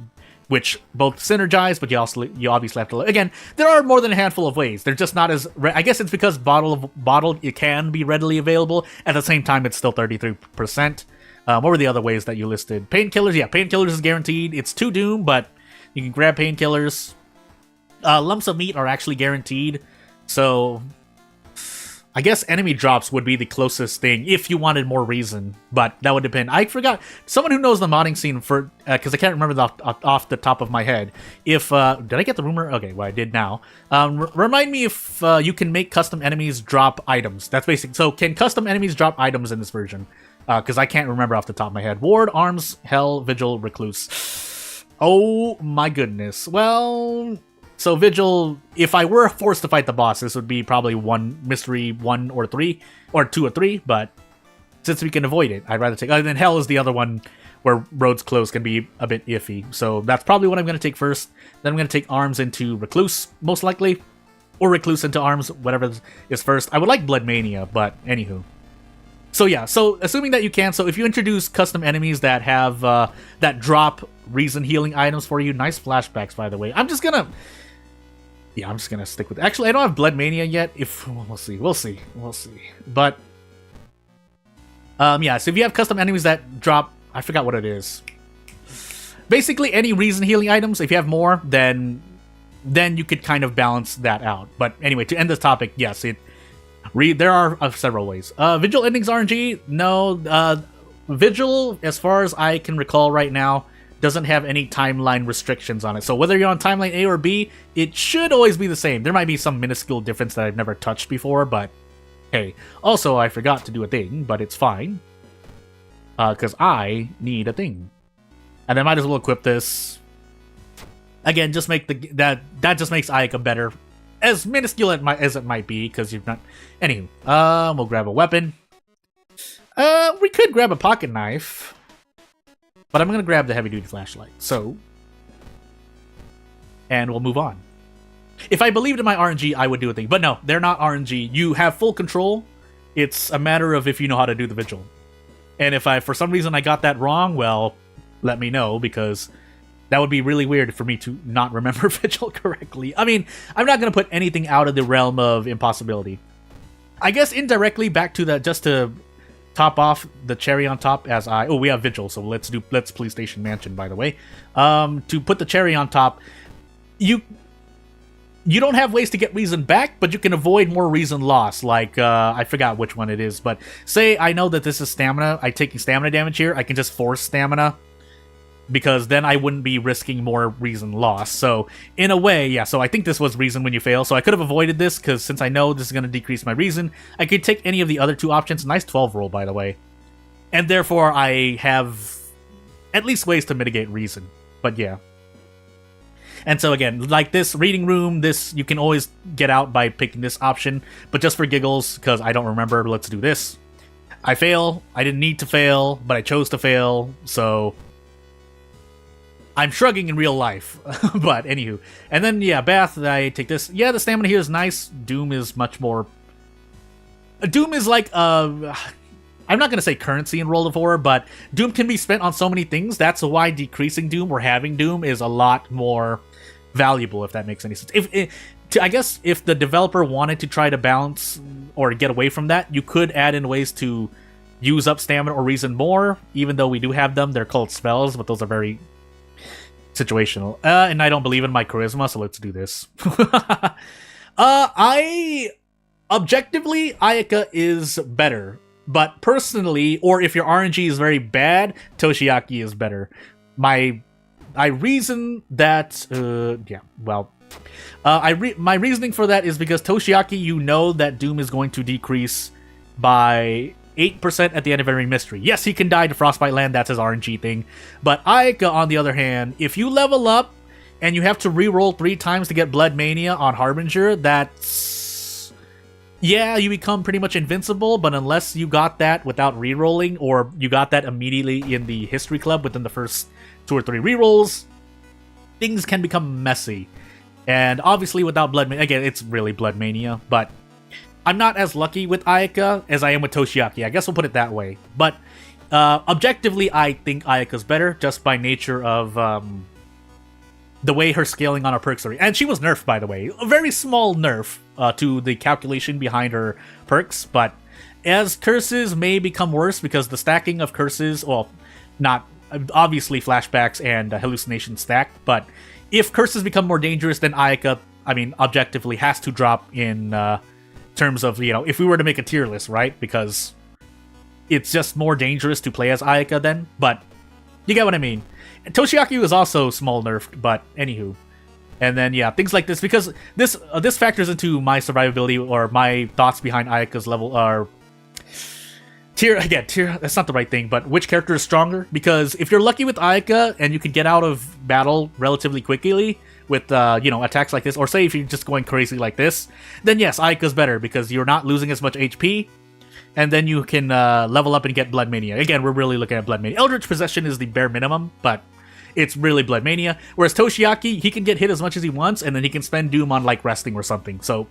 which both synergize, but you obviously have to. Again, there are more than a handful of ways. They're just not as. I guess it's because bottled it can be readily available. At the same time, it's still 33%. What were the other ways that you listed? Painkillers, yeah, painkillers is guaranteed. It's 2 Doom, but you can grab painkillers. Lumps of meat are actually guaranteed, so I guess enemy drops would be the closest thing if you wanted more reason, but that would depend. I forgot. Someone who knows the modding scene for... Because I can't remember off the top of my head. If... did I get the rumor? Okay, well, I did now. Remind me if you can make custom enemies drop items. That's basic. So, can custom enemies drop items in this version? Because I can't remember off the top of my head. Ward, Arms, Hell, Vigil, Recluse. Oh, my goodness. Well... So Vigil, if I were forced to fight the boss, this would be probably mystery 1 or 3, or 2 or 3, but since we can avoid it, I'd rather take... And then Hell is the other one where roads closed can be a bit iffy. So that's probably what I'm going to take first. Then I'm going to take Arms into Recluse, most likely. Or Recluse into Arms, whatever is first. I would like Blood Mania, but anywho. So yeah, so assuming that you can, so if you introduce custom enemies that have, that drop reason healing items for you, nice flashbacks, by the way. I'm just gonna stick with... Actually, I don't have Blood Mania yet. We'll see. But, yeah, so if you have custom enemies that drop... I forgot what it is. Basically, any reason healing items, if you have more, then you could kind of balance that out. But anyway, to end this topic, yes, there are several ways. Vigil endings RNG? No. Vigil, as far as I can recall right now, doesn't have any timeline restrictions on it. So whether you're on timeline A or B, it should always be the same. There might be some minuscule difference that I've never touched before, but hey. Also, I forgot to do a thing, but it's fine. Because I need a thing. And I might as well equip this. Again, just make that just makes Ayaka better. As minuscule as it might be, because you're not... Anywho, we'll grab a weapon. We could grab a pocket knife. But I'm going to grab the heavy-duty flashlight, and we'll move on. If I believed in my RNG, I would do a thing. But no, they're not RNG. You have full control. It's a matter of if you know how to do the Vigil. And if for some reason I got that wrong, well, let me know, because that would be really weird for me to not remember Vigil correctly. I mean, I'm not going to put anything out of the realm of impossibility. I guess indirectly, back to that, just to... top off the cherry on top we have Vigil, so let's Police Station Mansion, by the way. To put the cherry on top, you don't have ways to get reason back, but you can avoid more reason loss. Like, I forgot which one it is, but say I know that this is stamina, I'm taking stamina damage here, I can just force stamina, because then I wouldn't be risking more reason loss. So, in a way, yeah, so I think this was reason when you fail, so I could have avoided this, because since I know this is going to decrease my reason, I could take any of the other 2 options. Nice 12 roll, by the way. And therefore, I have at least ways to mitigate reason. But yeah. And so again, like this reading room, this you can always get out by picking this option, but just for giggles, because I don't remember, let's do this. I fail. I didn't need to fail, but I chose to fail, so... I'm shrugging in real life, but anywho. And then, yeah, Bath, I take this. Yeah, the stamina here is nice. Doom is much more... Doom is like, I'm not going to say currency in World of Horror, but Doom can be spent on so many things. That's why decreasing Doom or having Doom is a lot more valuable, if that makes any sense. I guess if the developer wanted to try to balance or get away from that, you could add in ways to use up stamina or reason more, even though we do have them. They're called spells, but those are very situational. And I don't believe in my charisma, so let's do this. Objectively, Ayaka is better. But personally, or if your RNG is very bad, Toshiaki is better. My reason that, my reasoning for that is because Toshiaki, you know that Doom is going to decrease by 8% at the end of every mystery. Yes, he can die to Frostbite Land, that's his RNG thing. But Ayaka, on the other hand, if you level up and you have to reroll 3 times to get Blood Mania on Harbinger, that's... Yeah, you become pretty much invincible, but unless you got that without rerolling, or you got that immediately in the History Club within the first 2 or 3 rerolls, things can become messy. And obviously without Blood Mania, again, it's really Blood Mania, but I'm not as lucky with Ayaka as I am with Toshiaki. I guess we'll put it that way. But objectively, I think Ayaka's better, just by nature of the way her scaling on her perks are. And she was nerfed, by the way. A very small nerf to the calculation behind her perks, but as curses may become worse because the stacking of curses, well, not obviously flashbacks and hallucinations stack, but if curses become more dangerous, then Ayaka, I mean, objectively has to drop in terms of, you know, if we were to make a tier list, right? Because it's just more dangerous to play as Ayaka then, but you get what I mean. Toshiaki was also small nerfed, but anywho. And then, yeah, things like this, because this factors into my survivability or my thoughts behind Ayaka's level, or tier, that's not the right thing, but which character is stronger? Because if you're lucky with Ayaka and you can get out of battle relatively quickly with, attacks like this, or say if you're just going crazy like this, then yes, Ayaka's better because you're not losing as much HP, and then you can level up and get Blood Mania. Again, we're really looking at Blood Mania. Eldritch Possession is the bare minimum, but it's really Blood Mania. Whereas Toshiaki, he can get hit as much as he wants, and then he can spend Doom on, like, resting or something. So,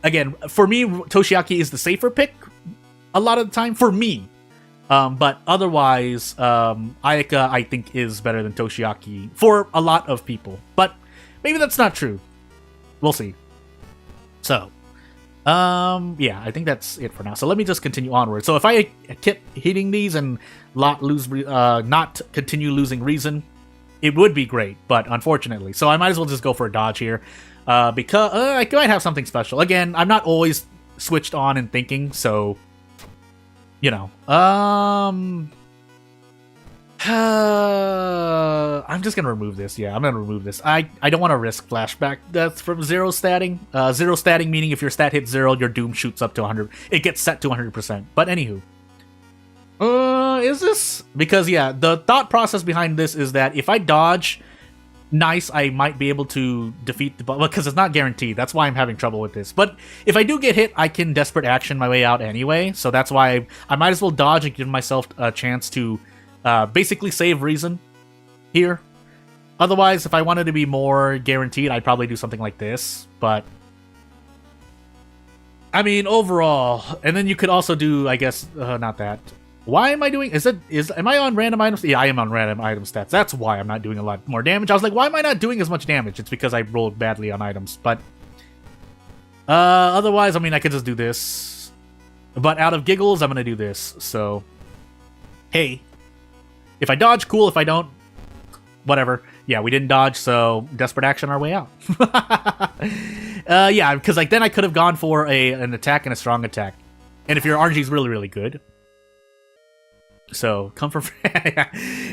again, for me, Toshiaki is the safer pick a lot of the time, for me. But otherwise, Ayaka, I think, is better than Toshiaki for a lot of people. But maybe that's not true. We'll see. So, yeah, I think that's it for now. So let me just continue onward. So if I kept hitting these and not continue losing reason, it would be great, but unfortunately. So I might as well just go for a dodge here, because I might have something special. Again, I'm not always switched on and thinking, so, you know. I'm just gonna remove this. Yeah, I'm gonna remove this. I don't want to risk flashback death from zero statting. Zero statting meaning if your stat hits 0, your Doom shoots up to 100. It gets set to 100%. But anywho, is this? Because yeah, the thought process behind this is that if I dodge, nice, I might be able to defeat the boss. Well, because it's not guaranteed. That's why I'm having trouble with this. But if I do get hit, I can desperate action my way out anyway. So that's why I might as well dodge and give myself a chance to basically save reason here. Otherwise, if I wanted to be more guaranteed, I'd probably do something like this. But I mean, overall, and then you could also do, I guess, not that. Why am I doing? Am I on random items? Yeah, I am on random item stats. That's why I'm not doing a lot more damage. I was like, why am I not doing as much damage? It's because I rolled badly on items. But otherwise, I mean, I could just do this. But out of giggles, I'm gonna do this. So, hey. If I dodge, cool. If I don't, whatever. Yeah, we didn't dodge, so desperate action our way out. Yeah, because like then I could have gone for an attack and a strong attack. And if your RNG is really, really good. So, come from...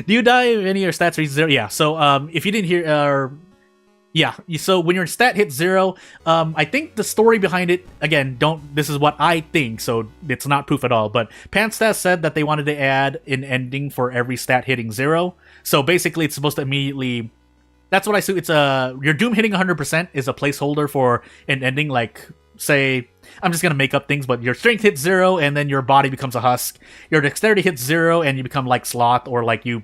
Do you die if any of your stats reach 0? Yeah, so if you didn't hear... yeah, so when your stat hits 0, I think the story behind it, again, this is what I think, so it's not proof at all, but Panstas said that they wanted to add an ending for every stat hitting 0. So basically it's supposed to immediately, that's what I see, it's your Doom hitting 100% is a placeholder for an ending, like, say, I'm just gonna make up things, but your strength hits 0 and then your body becomes a husk. Your dexterity hits 0 and you become like Sloth, or like you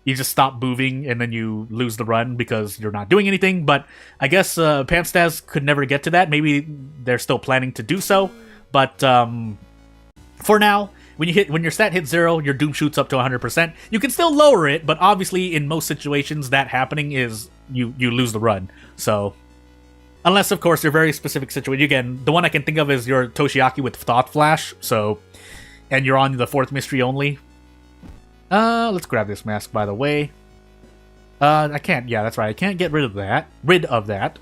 just stop moving and then you lose the run because you're not doing anything. But I guess Panstas could never get to that. Maybe they're still planning to do so. But for now, when your stat hits 0, your Doom shoots up to 100%. You can still lower it, but obviously in most situations that happening is you lose the run. So unless of course you're very specific situation. Again, the one I can think of is your Toshiaki with Thought Flash. So and you're on the 4th mystery only. Let's grab this mask, by the way. I can't, yeah, that's right, I can't get rid of that.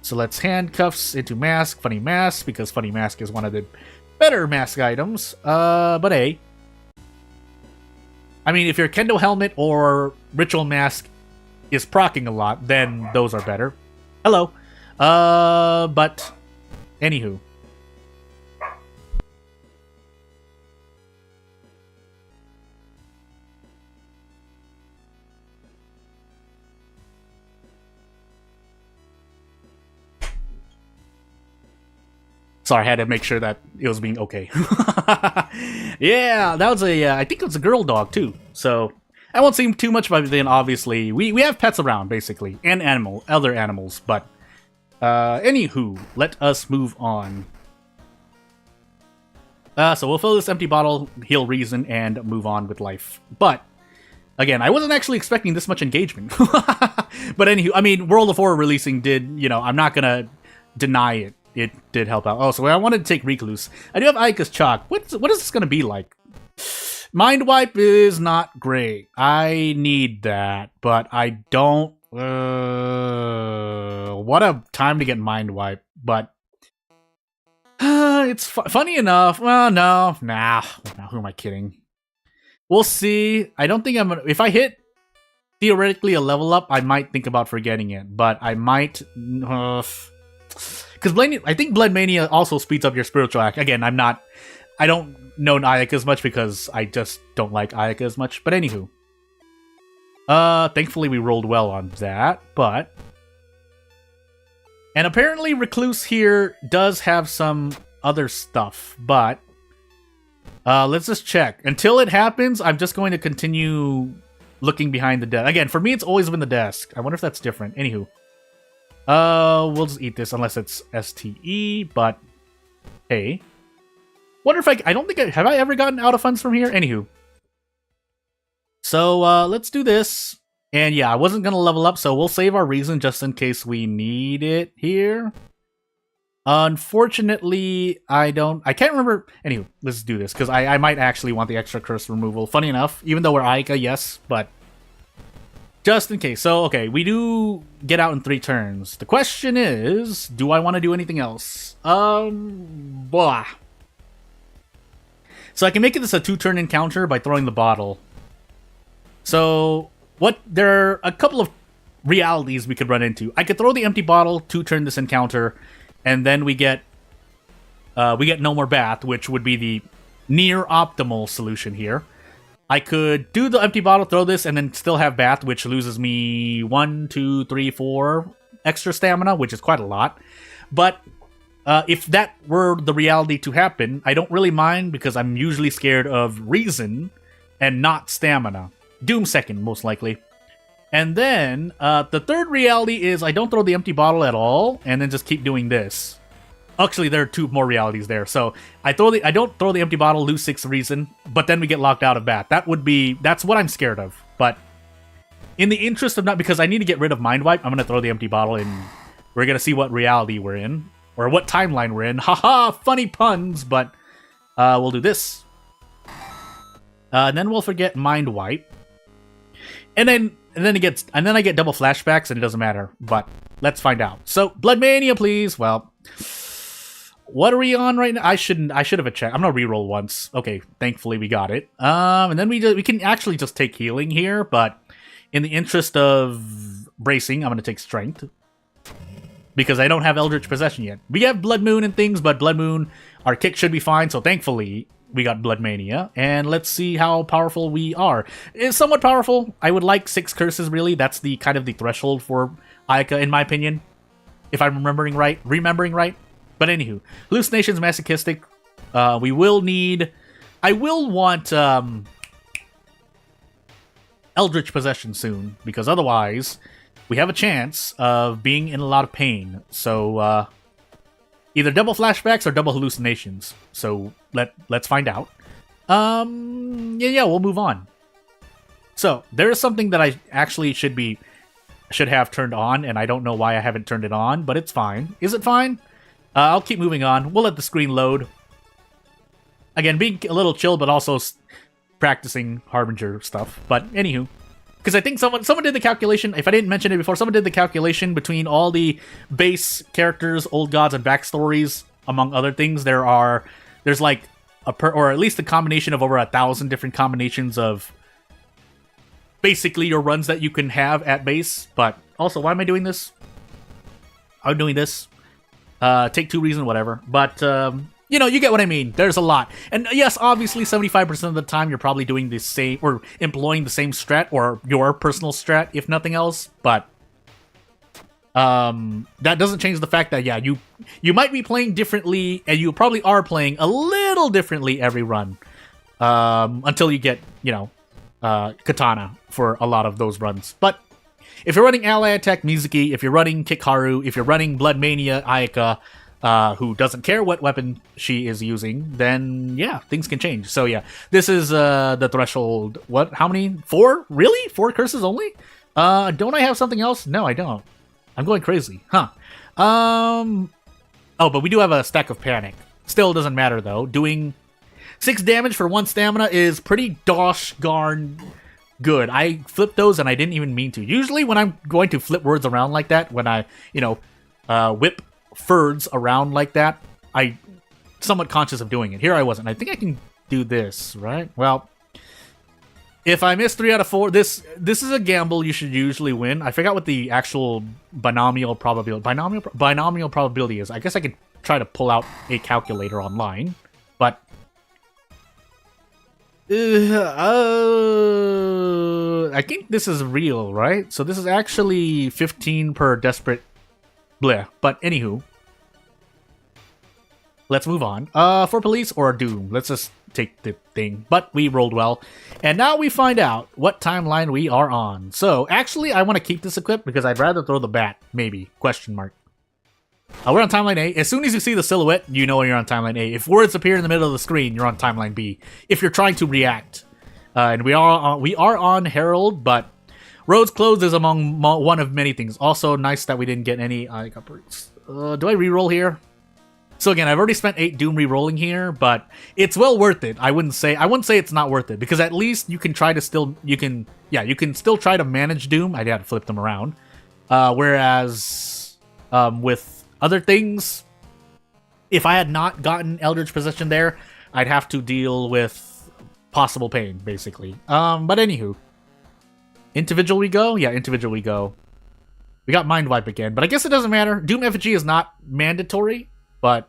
So let's handcuffs into mask, funny mask, because funny mask is one of the better mask items. But hey. I mean, if your kendo helmet or ritual mask is proccing a lot, then those are better. Hello. But anywho. Sorry, I had to make sure that it was being okay. Yeah, that was I think it was a girl dog too. So I won't say too much about it then, obviously. We have pets around, basically, and other animals, but anywho, let us move on. So we'll fill this empty bottle, heal reason, and move on with life. But again, I wasn't actually expecting this much engagement. But anywho, I mean, World of Horror releasing did, you know, I'm not gonna deny it. It did help out. Oh, so I wanted to take Recluse. I do have Ayaka's Chalk. What is this going to be like? Mind Wipe is not great. I need that, but I don't... what a time to get Mind Wipe, but... it's funny enough. Well, no. Nah, who am I kidding? We'll see. I don't think I'm going to... If I hit, theoretically, a level up, I might think about forgetting it, but I might... Because I think Blood Mania also speeds up your spiritual act. Again, I don't know Ayaka as much because I just don't like Ayaka as much. But anywho. Thankfully we rolled well on that, but... And apparently Recluse here does have some other stuff, but... let's just check. Until it happens, I'm just going to continue looking behind the desk. Again, for me, it's always been the desk. I wonder if that's different. Anywho. We'll just eat this unless it's STE, but hey. Wonder if I don't think have I ever gotten out of funds from here? Anywho. So, let's do this. And yeah, I wasn't gonna level up, so we'll save our reason just in case we need it here. Unfortunately, I can't remember. Anywho, let's do this, because I might actually want the extra curse removal. Funny enough, even though we're Ayaka, yes, but... Just in case. So, okay, we do get out in 3 turns. The question is, do I want to do anything else? Blah. So I can make this a 2-turn encounter by throwing the bottle. So, there are a couple of realities we could run into. I could throw the empty bottle, 2-turn this encounter, and then we get no more bath, which would be the near optimal solution here. I could do the empty bottle, throw this, and then still have bath, which loses me 1, 2, 3, 4 extra stamina, which is quite a lot. But if that were the reality to happen, I don't really mind because I'm usually scared of reason and not stamina. Doom second, most likely. And then the third reality is I don't throw the empty bottle at all, and then just keep doing this. Actually, there are 2 more realities there. So I don't throw the empty bottle, lose 6 reason, but then we get locked out of bat. That's what I'm scared of. But in the interest of not, because I need to get rid of Mind Wipe, I'm gonna throw the empty bottle and we're gonna see what reality we're in or what timeline we're in. Haha, funny puns. But we'll do this, and then we'll forget Mind Wipe, and then I get double flashbacks and it doesn't matter. But let's find out. So Blood Mania, please. Well. What are we on right now? I should have checked. I'm gonna reroll once. Okay, thankfully we got it. And then we can actually just take healing here, but in the interest of bracing, I'm gonna take strength because I don't have Eldritch Possession yet. We have Blood Moon and things, but Blood Moon, our kick should be fine. So thankfully we got Blood Mania, and let's see how powerful we are. It's somewhat powerful. I would like 6 curses. Really, that's the kind of the threshold for Ayaka, in my opinion, if I'm remembering right. But anywho, hallucinations, masochistic. I will want Eldritch Possession soon, because otherwise we have a chance of being in a lot of pain. So either double flashbacks or double hallucinations. So let's find out. Yeah, we'll move on. So there is something that I actually should have turned on, and I don't know why I haven't turned it on, but it's fine. Is it fine? I'll keep moving on. We'll let the screen load. Again, being a little chill, but also practicing Harbinger stuff. But anywho, because I think someone did the calculation. If I didn't mention it before, someone did the calculation between all the base characters, old gods, and backstories, among other things. There's like or at least a combination of over 1,000 different combinations of basically your runs that you can have at base. But also, why am I doing this? I'm doing this. Take 2 reason, whatever. But you know, you get what I mean. There's a lot. And yes, obviously 75% of the time you're probably doing the same or employing the same strat or your personal strat, if nothing else. But that doesn't change the fact that, yeah, you might be playing differently, and you probably are playing a little differently every run. Until you get, you know, Katana for a lot of those runs. But if you're running Ally Attack Mizuki, if you're running Kikaru, if you're running Blood Mania Ayaka, who doesn't care what weapon she is using, then yeah, things can change. So yeah, this is the threshold. What? How many? 4? Really? 4 curses only? Don't I have something else? No, I don't. I'm going crazy. Huh. Oh, but we do have a stack of Panic. Still doesn't matter though. Doing 6 damage for 1 stamina is pretty gosh darn good. I flipped those and I didn't even mean to. Usually when I'm going to flip words around like that, when I, you know, whip furds around like that, I somewhat conscious of doing it. Here I wasn't. I think I can do this, right? Well, if I miss 3 out of 4, this is a gamble you should usually win. I forgot what the actual binomial probability is. I guess I could try to pull out a calculator online, but I think this is real, right? So this is actually 15 per desperate bleh. But anywho, let's move on. For police or doom, let's just take the thing. But we rolled well, and now we find out what timeline we are on. So actually, I want to keep this equipped because I'd rather throw the bat. Maybe question mark. We're on timeline A. As soon as you see the silhouette, you know you're on timeline A. If words appear in the middle of the screen, you're on timeline B. If you're trying to react, and we are on Herald, but roads closed is among one of many things. Also, nice that we didn't get any. Do I reroll here? So again, I've already spent 8 Doom rerolling here, but it's well worth it. I wouldn't say it's not worth it, because at least you can try to still you can still try to manage Doom. I had to flip them around. Whereas with other things, if I had not gotten Eldritch Possession there, I'd have to deal with possible pain, basically. But anywho, individual we go? Yeah, individual we go. We got Mind Wipe again, but I guess it doesn't matter. Doom Effigy is not mandatory, but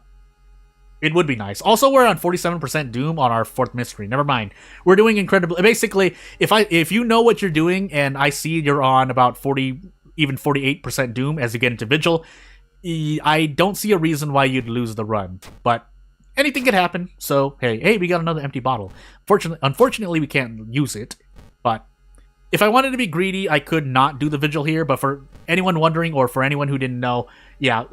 it would be nice. Also, we're on 47% Doom on our 4th mystery. Never mind. We're doing incredibly. Basically, if you know what you're doing, and I see you're on about 40, even 48% Doom as you get into Vigil, I don't see a reason why you'd lose the run. But anything could happen. So hey, we got another empty bottle. Unfortunately, we can't use it. But if I wanted to be greedy, I could not do the Vigil here. But for anyone wondering, or for anyone who didn't know, yeah,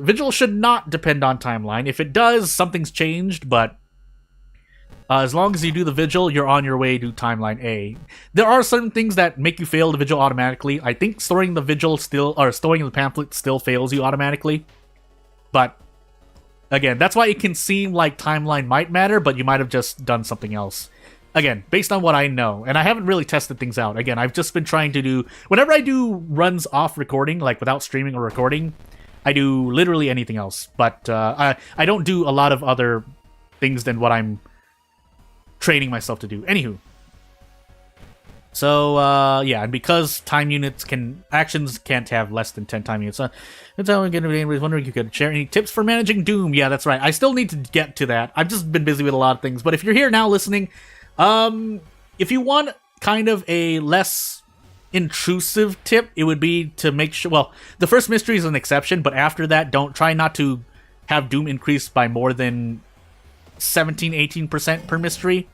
Vigil should not depend on timeline. If it does, something's changed, but as long as you do the Vigil, you're on your way to timeline A. There are certain things that make you fail the Vigil automatically. I think storing the Vigil storing the pamphlet still fails you automatically. But again, that's why it can seem like timeline might matter, but you might have just done something else. Again, based on what I know, and I haven't really tested things out. Again, I've just been trying to do, whenever I do runs off recording, like without streaming or recording, I do literally anything else. But I don't do a lot of other things than what I'm training myself to do. Anywho. So, yeah, and because time units actions can't have less than 10 time units. That's how I'm getting anybody's wondering if you could share any tips for managing Doom. Yeah, that's right. I still need to get to that. I've just been busy with a lot of things. But if you're here now listening, if you want kind of a less intrusive tip, it would be to make sure, well, the first mystery is an exception, but after that, try not to have Doom increase by more than 17-18% per mystery,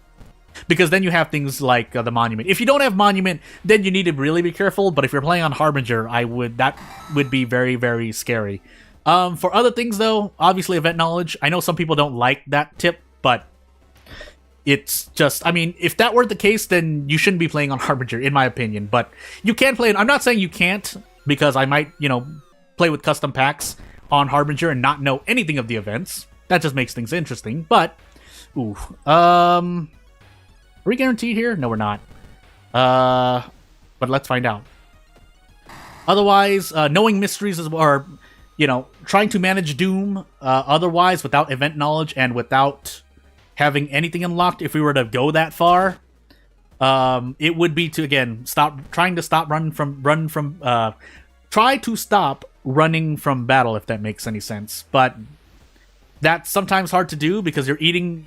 because then you have things like the Monument. If you don't have Monument, then you need to really be careful, but if you're playing on Harbinger, that would be very, very scary. For other things, though, obviously Event Knowledge. I know some people don't like that tip, but it's just, I mean, if that were the case, then you shouldn't be playing on Harbinger, in my opinion. But you can play it. I'm not saying you can't, because I might, play with custom packs on Harbinger and not know anything of the events. That just makes things interesting. But Ooh. Are we guaranteed here? No, we're not. But let's find out. Otherwise, knowing mysteries is, or, you know, trying to manage Doom otherwise without event knowledge and without having anything unlocked, if we were to go that far, it would be to, again, try to stop running from battle, if that makes any sense. But that's sometimes hard to do because you're eating...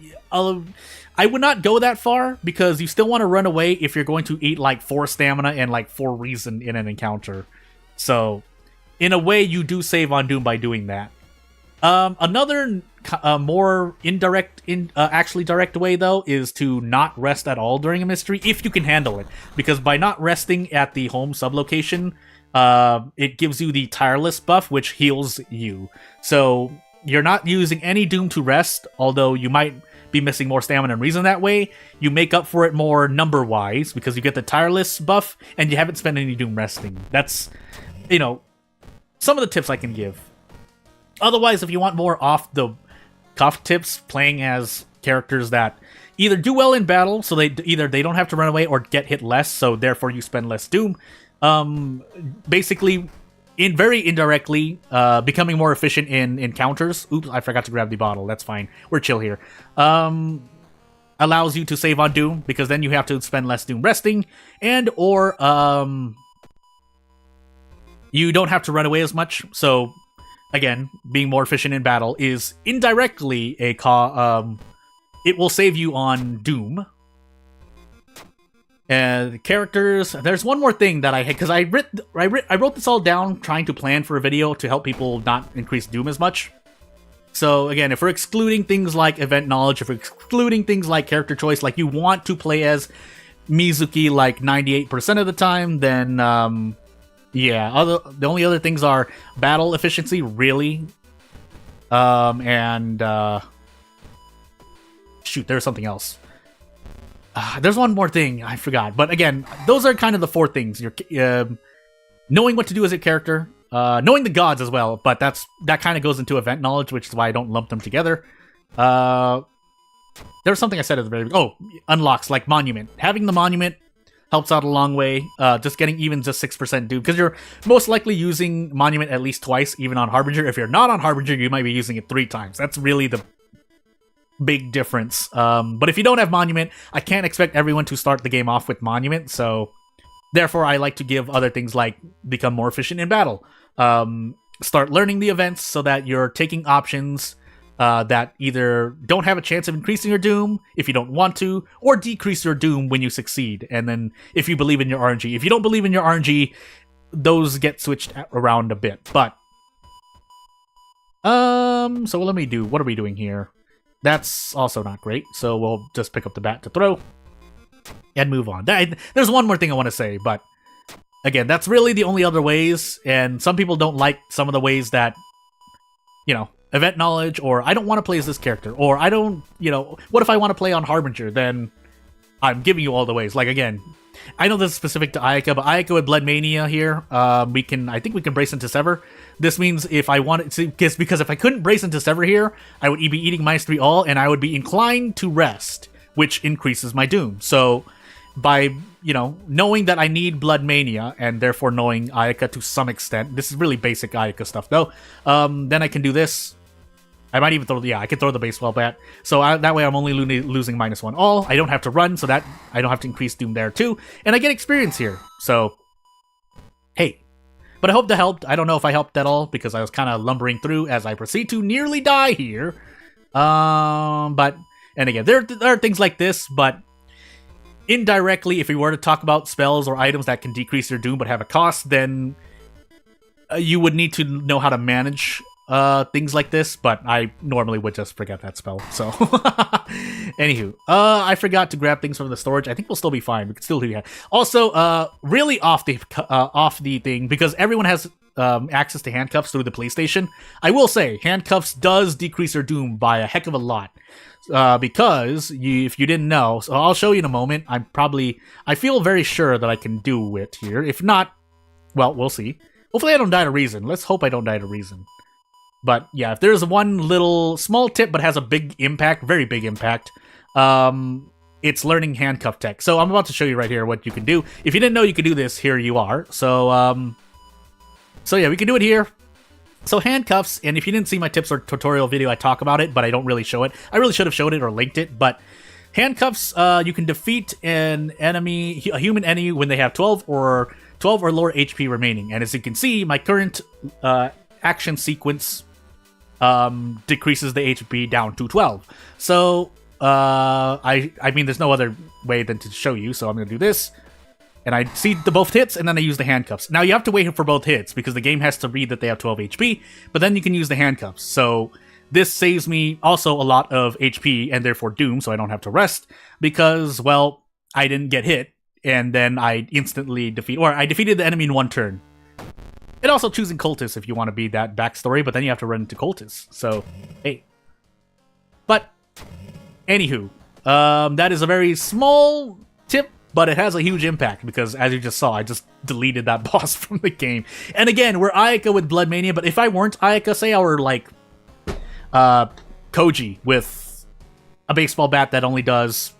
I would not go that far because you still want to run away if you're going to eat like 4 stamina and like 4 reason in an encounter. So, in a way, you do save on Doom by doing that. Another more indirect, actually direct way, though, is to not rest at all during a mystery, if you can handle it. Because by not resting at the home sublocation, it gives you the tireless buff, which heals you. So, you're not using any Doom to rest, although you might be missing more stamina and reason that way. You make up for it more number-wise, because you get the tireless buff, and you haven't spent any Doom resting. That's, you know, some of the tips I can give. Otherwise, if you want more off-the-cuff tips, playing as characters that either do well in battle, so they don't have to run away, or get hit less, so therefore you spend less Doom. Basically, very indirectly, becoming more efficient in encounters. Oops, I forgot to grab the bottle. That's fine. We're chill here. Allows you to save on Doom, because then you have to spend less Doom resting, and or you don't have to run away as much. So, again, being more efficient in battle is indirectly a it will save you on Doom. And characters, there's one more thing that I had, because I wrote this all down trying to plan for a video to help people not increase Doom as much. So again, if we're excluding things like event knowledge, if we're excluding things like character choice, like you want to play as Mizuki like 98% of the time, then yeah, the only other things are battle efficiency, really, and shoot, there's something else. There's one more thing I forgot, but again, those are kind of the 4 things. You're knowing what to do as a character, knowing the gods as well, but that kind of goes into event knowledge, which is why I don't lump them together. There's something I said at the very beginning. Oh, unlocks like Monument. Having the Monument helps out a long way. Just getting even just 6% Doom, because you're most likely using Monument at least twice, even on Harbinger. If you're not on Harbinger, you might be using it 3 times. That's really the big difference. But if you don't have Monument, I can't expect everyone to start the game off with Monument, so therefore I like to give other things like become more efficient in battle. Start learning the events so that you're taking options that either don't have a chance of increasing your Doom if you don't want to, or decrease your Doom when you succeed. And then if you believe in your RNG. If you don't believe in your RNG, those get switched around a bit. But so let me do, what are we doing here? That's also not great, so we'll just pick up the bat to throw and move on. There's one more thing I want to say, but again, that's really the only other ways, and some people don't like some of the ways that, you know, event knowledge, or I don't want to play as this character, or I don't, you know, what if I want to play on Harbinger? Then I'm giving you all the ways. Like, again, I know this is specific to Ayaka, but Ayaka with Blood Mania here, I think we can brace into Sever. This means if I wanted to, because if I couldn't brace into Sever here, I would be eating -3 all, and I would be inclined to rest, which increases my Doom. So by, you know, knowing that I need Blood Mania, and therefore knowing Ayaka to some extent, this is really basic Ayaka stuff though, then I can do this. I might even I can throw the baseball bat. So that way I'm only losing -1 all. I don't have to run, so that I don't have to increase Doom there too. And I get experience here. So, hey. But I hope that helped. I don't know if I helped at all, because I was kind of lumbering through as I proceed to nearly die here. But, and again, there are things like this, but indirectly, if we were to talk about spells or items that can decrease your Doom but have a cost, then you would need to know how to manage things like this, but I normally would just forget that spell, so anywho, I forgot to grab things from the storage. I think we'll still be fine. We can still do that. Also, really off the thing, because everyone has access to handcuffs through the police station. I will say, handcuffs does decrease your Doom by a heck of a lot, because if you didn't know, so I'll show you in a moment. I feel very sure that I can do it here. If not, well, we'll see. Hopefully I don't die to reason. Let's hope I don't die to reason. But yeah, if there's one little small tip but has a big impact, very big impact, it's learning handcuff tech. So I'm about to show you right here what you can do. If you didn't know you could do this, here you are. So yeah, we can do it here. So handcuffs, and if you didn't see my tips or tutorial video, I talk about it, but I don't really show it. I really should have showed it or linked it, but handcuffs, you can defeat an enemy, a human enemy, when they have 12 or lower HP remaining. And as you can see, my current action sequence decreases the HP down to 12. So I mean, there's no other way than to show you, so I'm gonna do this, and I see the both hits, and then I use the handcuffs. Now you have to wait for both hits because the game has to read that they have 12 HP, but then you can use the handcuffs. So this saves me also a lot of HP and therefore doom, so I don't have to rest because, well, I didn't get hit, and then I instantly I defeated the enemy in one turn. And also choosing cultists if you want to be that backstory, but then you have to run into cultists. So hey, but. Anywho, that is a very small tip, but it has a huge impact because, as you just saw, I just deleted that boss from the game. And again, we're Ayaka with Blood Mania, but if I weren't Ayaka, say I were like Koji with a baseball bat that only does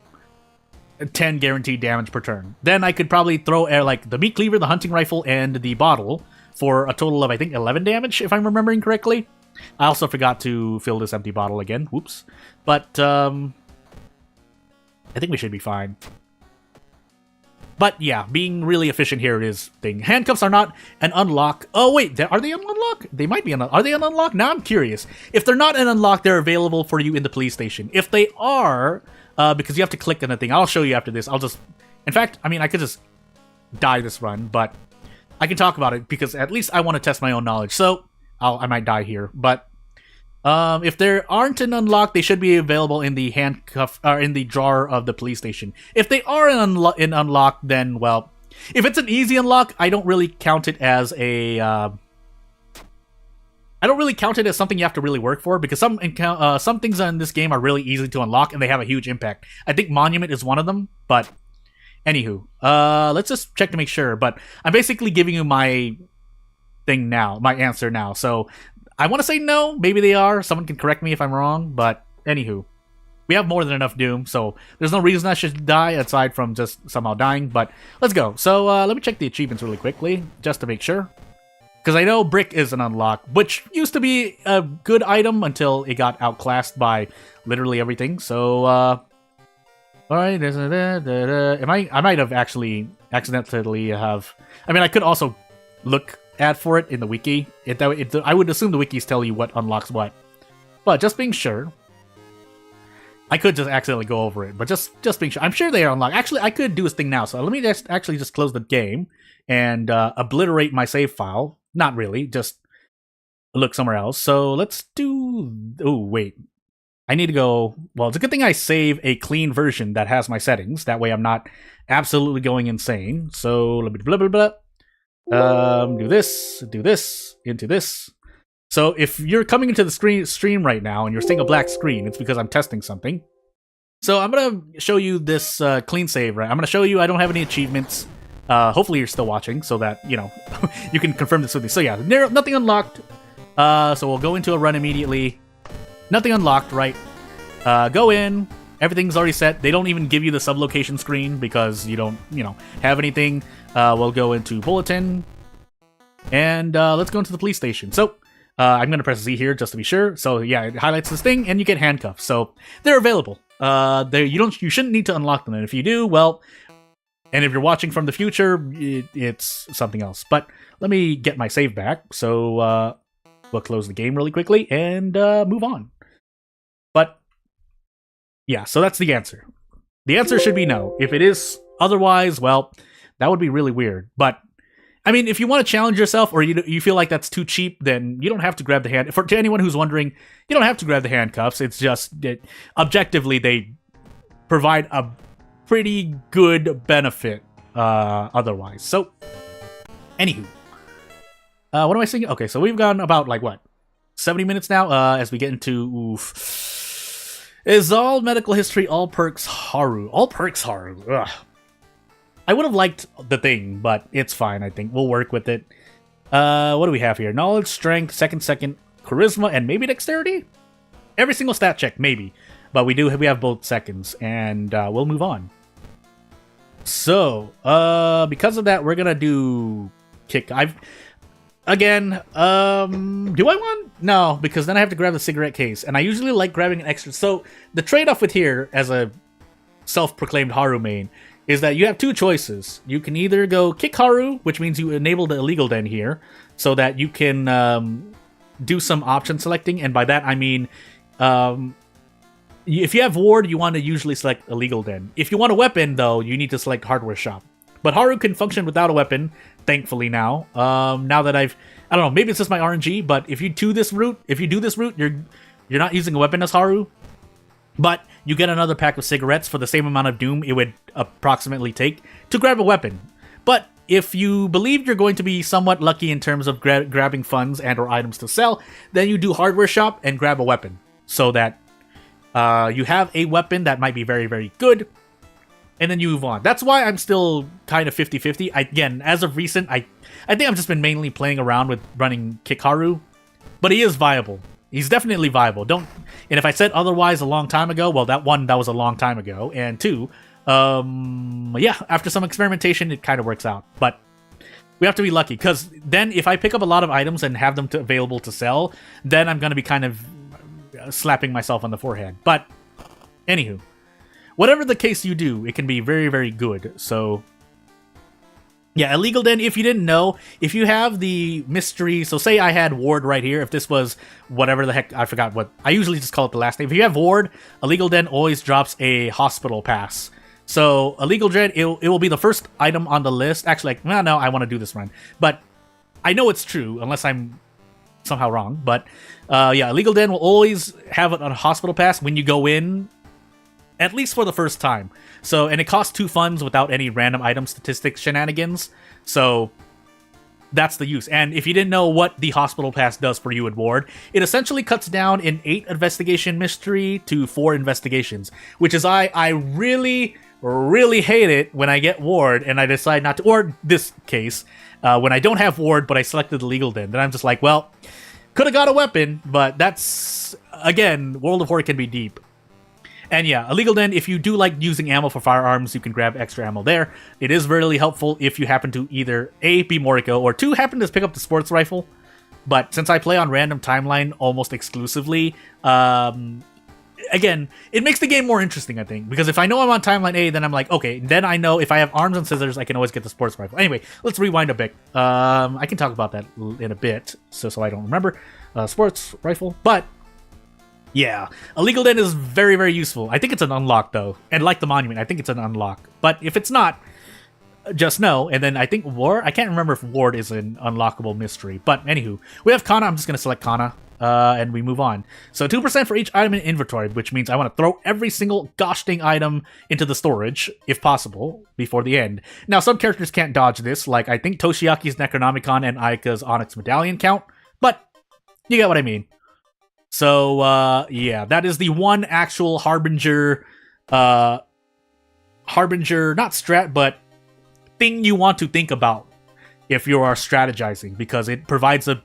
10 guaranteed damage per turn, then I could probably throw like the meat cleaver, the hunting rifle, and the bottle for a total of, I think, 11 damage, if I'm remembering correctly. I also forgot to fill this empty bottle again. Whoops. But, I think we should be fine. But, yeah, being really efficient here is thing. Handcuffs are not an unlock. Oh, wait, are they an unlock? They might be an unlock. Are they an unlock? Now I'm curious. If they're not an unlock, they're available for you in the police station. If they are, because you have to click on the thing. I'll show you after this. In fact, I mean, I could just die this run, but I can talk about it because at least I want to test my own knowledge. So, I might die here, but if there aren't an unlock, they should be available in the handcuff or in the drawer of the police station. If they are an unlock, then well, if it's an easy unlock, I don't really count it as a. I don't really count it as something you have to really work for because some things in this game are really easy to unlock and they have a huge impact. I think Monument is one of them, but anywho, let's just check to make sure. But I'm basically giving you my thing now, my answer now. So I want to say no, maybe they are. Someone can correct me if I'm wrong, but anywho, we have more than enough doom, so there's no reason I should die aside from just somehow dying, but let's go. So let me check the achievements really quickly, just to make sure. Because I know Brick is an unlock, which used to be a good item until it got outclassed by literally everything, so alright, I might have actually accidentally have... I mean, I could also look for it in the wiki. I would assume the wikis tell you what unlocks what. But just being sure. I could just accidentally go over it, but just being sure. I'm sure they are unlocked. Actually, I could do this thing now, so let me just close the game and obliterate my save file. Not really, just look somewhere else. So let's do... Oh, wait. I need to go... Well, it's a good thing I save a clean version that has my settings. That way I'm not absolutely going insane. So let me blah, blah, blah. Do this, into this. So if you're coming into the stream right now and you're seeing a black screen, it's because I'm testing something. So I'm going to show you this clean save, right? I'm going to show you I don't have any achievements. Hopefully you're still watching so that, you know, you can confirm this with me. So yeah, nothing unlocked. So we'll go into a run immediately. Nothing unlocked, right? Go in. Everything's already set. They don't even give you the sublocation screen because you don't, have anything. We'll go into bulletin. And let's go into the police station. So I'm going to press Z here just to be sure. So yeah, it highlights this thing and you get handcuffs. So they're available. You shouldn't need to unlock them. And if you do, well, and if you're watching from the future, it's something else. But let me get my save back. So we'll close the game really quickly and move on. But yeah, so that's the answer. The answer should be no. If it is otherwise, well, that would be really weird. But I mean, if you want to challenge yourself or you feel like that's too cheap, then you don't have to grab the hand. To anyone who's wondering, you don't have to grab the handcuffs. It's just that objectively they provide a pretty good benefit otherwise. So, anywho. What am I saying? Okay, so we've gone about, 70 minutes now as we get into... Is all medical history, all perks Haru. All perks Haru. Ugh. I would have liked the thing, but it's fine, I think. We'll work with it. What do we have here? Knowledge, strength, second, charisma and maybe dexterity. Every single stat check, maybe. But we have both seconds, and we'll move on. So, because of that, we're gonna do kick. Again, do I want? No, because then I have to grab the cigarette case, and I usually like grabbing an extra. So the trade-off with here, as a self-proclaimed Haru main, is that you have two choices. You can either go kick Haru, which means you enable the illegal den here, so that you can do some option selecting, and by that I mean, if you have ward, you want to usually select illegal den. If you want a weapon, though, you need to select hardware shop. But Haru can function without a weapon, thankfully now. Now that I don't know, maybe it's just my RNG, but if you do this route, you're not using a weapon as Haru, but you get another pack of cigarettes for the same amount of doom it would approximately take to grab a weapon. But if you believe you're going to be somewhat lucky in terms of grabbing funds and or items to sell, then you do hardware shop and grab a weapon, so that you have a weapon that might be very, very good, and then you move on. That's why I'm still kind of 50-50. Again, as of recent, I think I've just been mainly playing around with running Kick Haru, but he is viable. He's definitely viable. And if I said otherwise a long time ago, well, that was a long time ago, and two, yeah, after some experimentation, it kind of works out. But we have to be lucky, because then if I pick up a lot of items and have them available to sell, then I'm going to be kind of slapping myself on the forehead. But anywho, whatever the case you do, it can be very, very good. So yeah, illegal den, if you didn't know, if you have the mystery, so say I had ward right here, if this was whatever the heck, I forgot what, I usually just call it the last name. If you have ward, illegal den always drops a hospital pass. So illegal den, it will be the first item on the list. Actually, like, no, I want to do this run. But I know it's true, unless I'm somehow wrong. But yeah, illegal den will always have it on a hospital pass when you go in, at least for the first time. So, and it costs 2 funds without any random item statistics shenanigans. So that's the use. And if you didn't know what the hospital pass does for you at ward, it essentially cuts down an 8 investigation mystery to 4 investigations, which is I really, really hate it when I get ward and I decide not to, or this case, when I don't have ward, but I selected the legal den, then I'm just like, well, could have got a weapon, but that's, again, World of War can be deep. And yeah, illegal den, if you do like using ammo for firearms, you can grab extra ammo there. It is really helpful if you happen to either A, be Moriko, or 2, happen to pick up the sports rifle. But since I play on random timeline almost exclusively, again, it makes the game more interesting, I think. Because if I know I'm on timeline A, then I'm like, okay, then I know if I have arms and scissors, I can always get the sports rifle. Anyway, let's rewind a bit. I can talk about that in a bit, so I don't remember. Sports rifle, but yeah, illegal den is very, very useful. I think it's an unlock, though. And like the monument, I think it's an unlock. But if it's not, just know. And then I think ward, I can't remember if ward is an unlockable mystery. But anywho, we have Kana. I'm just going to select Kana. And we move on. So 2% for each item in inventory, which means I want to throw every single gosh dang item into the storage, if possible, before the end. Now, some characters can't dodge this, like I think Toshiyaki's Necronomicon and Aika's Onyx Medallion count. But you get what I mean. So, yeah, that is the one actual Harbinger, not strat, but thing you want to think about if you are strategizing, because it provides an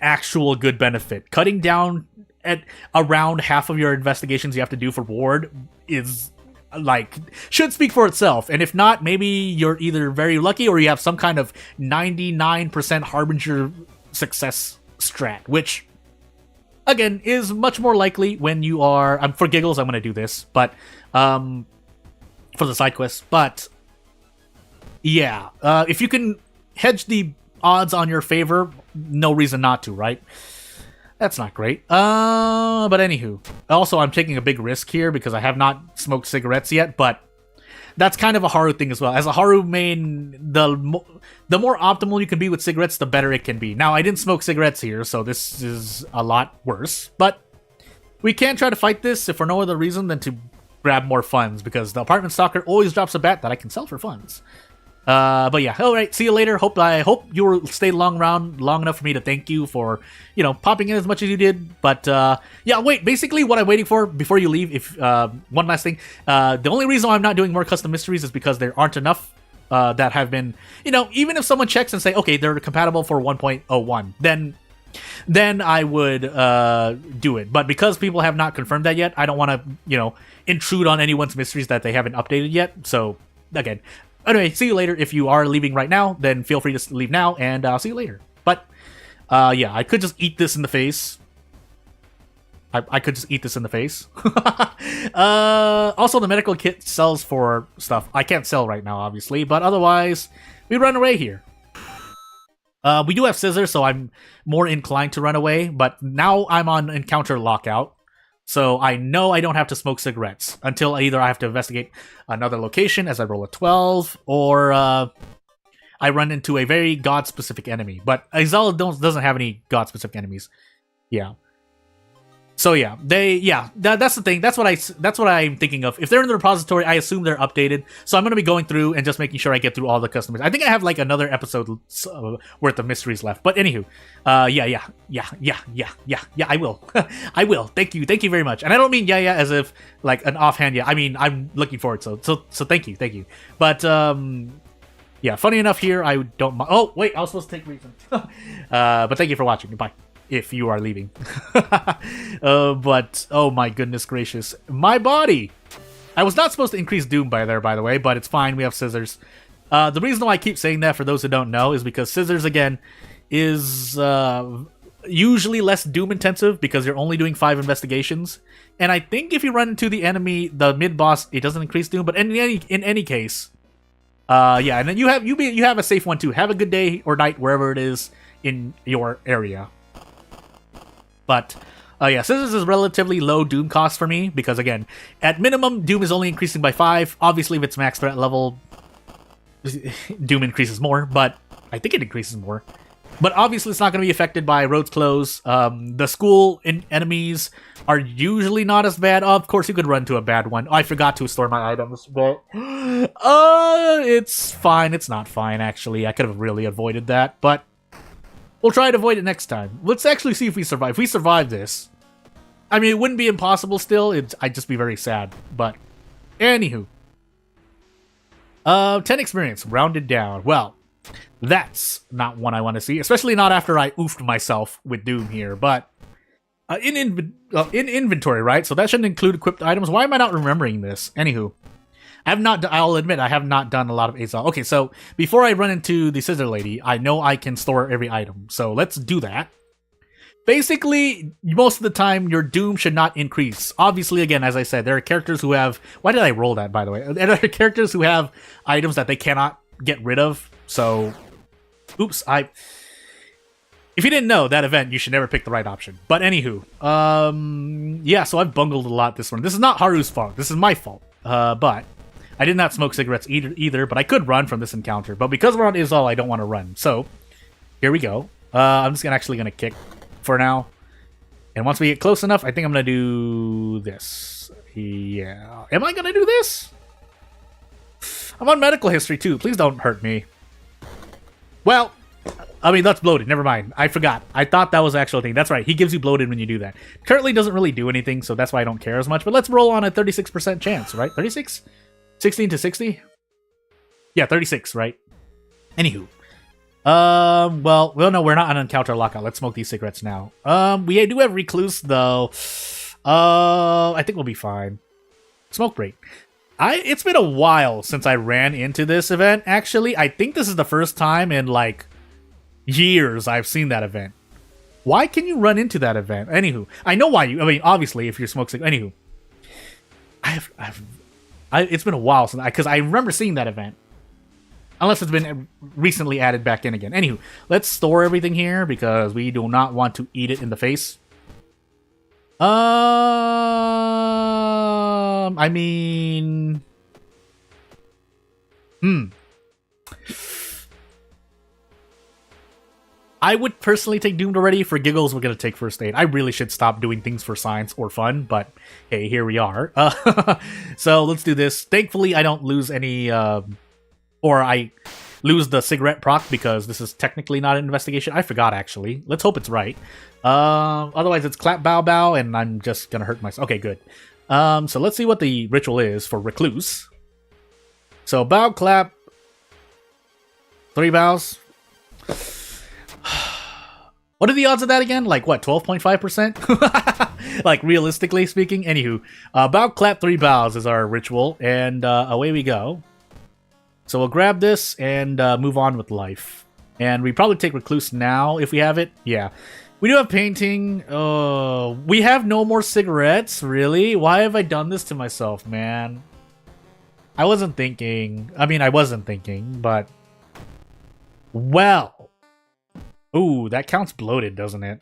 actual good benefit. Cutting down at around half of your investigations you have to do for ward is, like, should speak for itself. And if not, maybe you're either very lucky or you have some kind of 99% Harbinger success strat, which, again, is much more likely when you are... for giggles, I'm going to do this, but... for the side quests. But, yeah. If you can hedge the odds on your favor, no reason not to, right? That's not great. But anywho. Also, I'm taking a big risk here because I have not smoked cigarettes yet, but that's kind of a Haru thing as well. As a Haru main, the more optimal you can be with cigarettes, the better it can be. Now, I didn't smoke cigarettes here, so this is a lot worse. But we can try to fight this if for no other reason than to grab more funds, because the apartment stalker always drops a bat that I can sell for funds. But yeah, alright, see you later. I hope you will stay long enough for me to thank you for, popping in as much as you did. But, yeah, wait, basically what I'm waiting for before you leave, if, one last thing, the only reason why I'm not doing more custom mysteries is because there aren't enough, that have been, even if someone checks and say, okay, they're compatible for 1.01, then then I would do it. But because people have not confirmed that yet, I don't want to, you know, intrude on anyone's mysteries that they haven't updated yet. So, again, anyway, see you later. If you are leaving right now, then feel free to leave now, and I'll see you later. But, yeah, I could just eat this in the face. I could just eat this in the face. Also, the medical kit sells for stuff I can't sell right now, obviously, but otherwise, we run away here. We do have scissors, so I'm more inclined to run away, but now I'm on encounter lockout, so I know I don't have to smoke cigarettes until either I have to investigate another location as I roll a 12, or I run into a very god-specific enemy. But Exile doesn't have any god-specific enemies. Yeah. So yeah, that's the thing. That's what I'm thinking of. If they're in the repository, I assume they're updated. So I'm gonna be going through and just making sure I get through all the customers. I think I have like another episode worth of mysteries left. But anywho, yeah, I will, I will. Thank you very much. And I don't mean yeah as if like an offhand yeah. I mean I'm looking forward. So thank you. But yeah, funny enough here I don't. Oh wait, I was supposed to take reason. But thank you for watching. Goodbye. If you are leaving. But, oh my goodness gracious. My body! I was not supposed to increase Doom by the way, but it's fine, we have scissors. The reason why I keep saying that, for those who don't know, is because scissors, again, is usually less Doom intensive, because you're only doing 5 investigations. And I think if you run into the enemy, the mid-boss, it doesn't increase Doom, but in any case, yeah, and then you have a safe one too. Have a good day or night, wherever it is in your area. But, yeah, scissors is relatively low Doom cost for me, because, again, at minimum, Doom is only increasing by 5. Obviously, if it's max threat level, Doom increases more, but I think it increases more. But obviously, it's not going to be affected by roads closed. The school enemies are usually not as bad. Of course, you could run to a bad one. Oh, I forgot to store my items, but... it's fine. It's not fine, actually. I could have really avoided that, but... we'll try to avoid it next time. Let's actually see if we survive. If we survive this, I mean, it wouldn't be impossible still. I'd just be very sad. But, anywho. 10 experience, rounded down. Well, that's not one I want to see. Especially not after I oofed myself with Doom here. But, in inventory, right? So that shouldn't include equipped items. Why am I not remembering this? Anywho. I'll admit, I have not done a lot of Azal. Okay, so before I run into the Scissor Lady, I know I can store every item. So let's do that. Basically, most of the time, your Doom should not increase. Obviously, again, as I said, there are characters who have... why did I roll that, by the way? There are characters who have items that they cannot get rid of. So, oops, if you didn't know that event, you should never pick the right option. But anywho, yeah, so I've bungled a lot this one. This is not Haru's fault. This is my fault. But... I did not smoke cigarettes either, but I could run from this encounter. But because we're on Izal, I don't want to run. So, here we go. I'm just actually going to kick for now. And once we get close enough, I think I'm going to do this. Yeah. Am I going to do this? I'm on medical history, too. Please don't hurt me. Well, I mean, that's bloated. Never mind. I forgot. I thought that was the actual thing. That's right. He gives you bloated when you do that. Currently doesn't really do anything, so that's why I don't care as much. But let's roll on a 36% chance, right? 36? 16 to 60? Yeah, 36, right? Anywho. Well, no, we're not on encounter lockout. Let's smoke these cigarettes now. We do have recluse, though. I think we'll be fine. Smoke break. It's been a while since I ran into this event, actually. I think this is the first time in, like, years I've seen that event. Why can you run into that event? Anywho. I know why I mean, obviously, if you're smoking... Anywho. It's been a while since because I remember seeing that event. Unless it's been recently added back in again. Anywho, let's store everything here because we do not want to eat it in the face. I mean... I would personally take Doomed already. For giggles, we're going to take First Aid. I really should stop doing things for science or fun, but hey, here we are. So let's do this. Thankfully, I don't lose any... or I lose the cigarette proc because this is technically not an investigation. I forgot, actually. Let's hope it's right. Otherwise, it's clap, bow, bow, and I'm just going to hurt myself. Okay, good. So let's see what the ritual is for Recluse. So bow, clap, 3 bows. What are the odds of that again? Like, what, 12.5%? Like, realistically speaking? Anywho, bow, clap, 3 bows is our ritual, and away we go. So we'll grab this and move on with life. And we probably take Recluse now if we have it. Yeah. We do have painting. We have no more cigarettes, really? Why have I done this to myself, man? I wasn't thinking. I mean, I wasn't thinking, but... Well... Ooh, that counts bloated, doesn't it?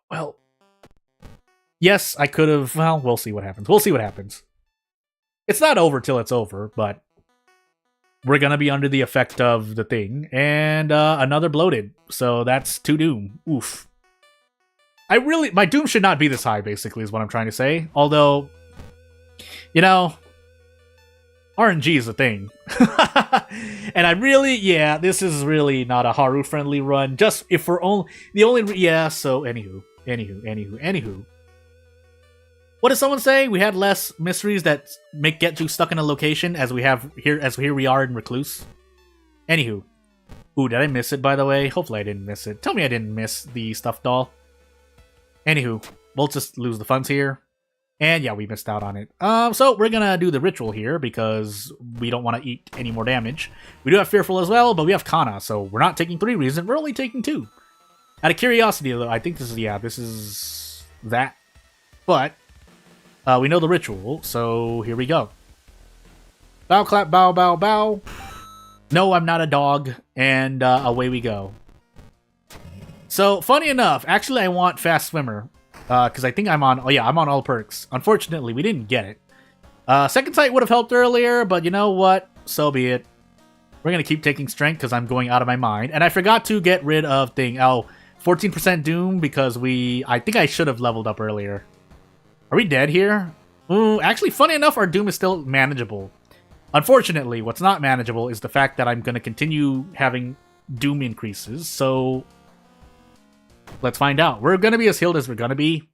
Well, yes, I could have. Well, we'll see what happens. We'll see what happens. It's not over till it's over, but we're gonna be under the effect of the thing. And another bloated. So that's 2 doom. Oof. My doom should not be this high, basically, is what I'm trying to say. Although, you know, RNG is a thing. And I really, yeah, this is really not a Haru-friendly run. Just if we're only, yeah, so anywho. What does someone say? We had less mysteries that get you stuck in a location as we have here, here we are in Recluse. Anywho. Ooh, did I miss it, by the way? Hopefully I didn't miss it. Tell me I didn't miss the stuffed doll. Anywho, we'll just lose the funds here. And yeah, we missed out on it. So we're gonna do the ritual here because we don't want to eat any more damage. We do have Fearful as well, but we have Kana, so we're not taking 3 reason. We're only taking 2. Out of curiosity, though, I think this is, yeah, this is that. But we know the ritual, so here we go. Bow, clap, bow, bow, bow. No, I'm not a dog, and away we go. So, funny enough, actually I want Fast Swimmer. Because I think I'm on... Oh, yeah, I'm on all perks. Unfortunately, we didn't get it. Second Sight would have helped earlier, but you know what? So be it. We're going to keep taking Strength because I'm going out of my mind. And I forgot to get rid of thing... Oh, 14% Doom because we... I think I should have leveled up earlier. Are we dead here? Ooh, actually, funny enough, our Doom is still manageable. Unfortunately, what's not manageable is the fact that I'm going to continue having Doom increases, so... Let's find out. We're going to be as healed as we're going to be.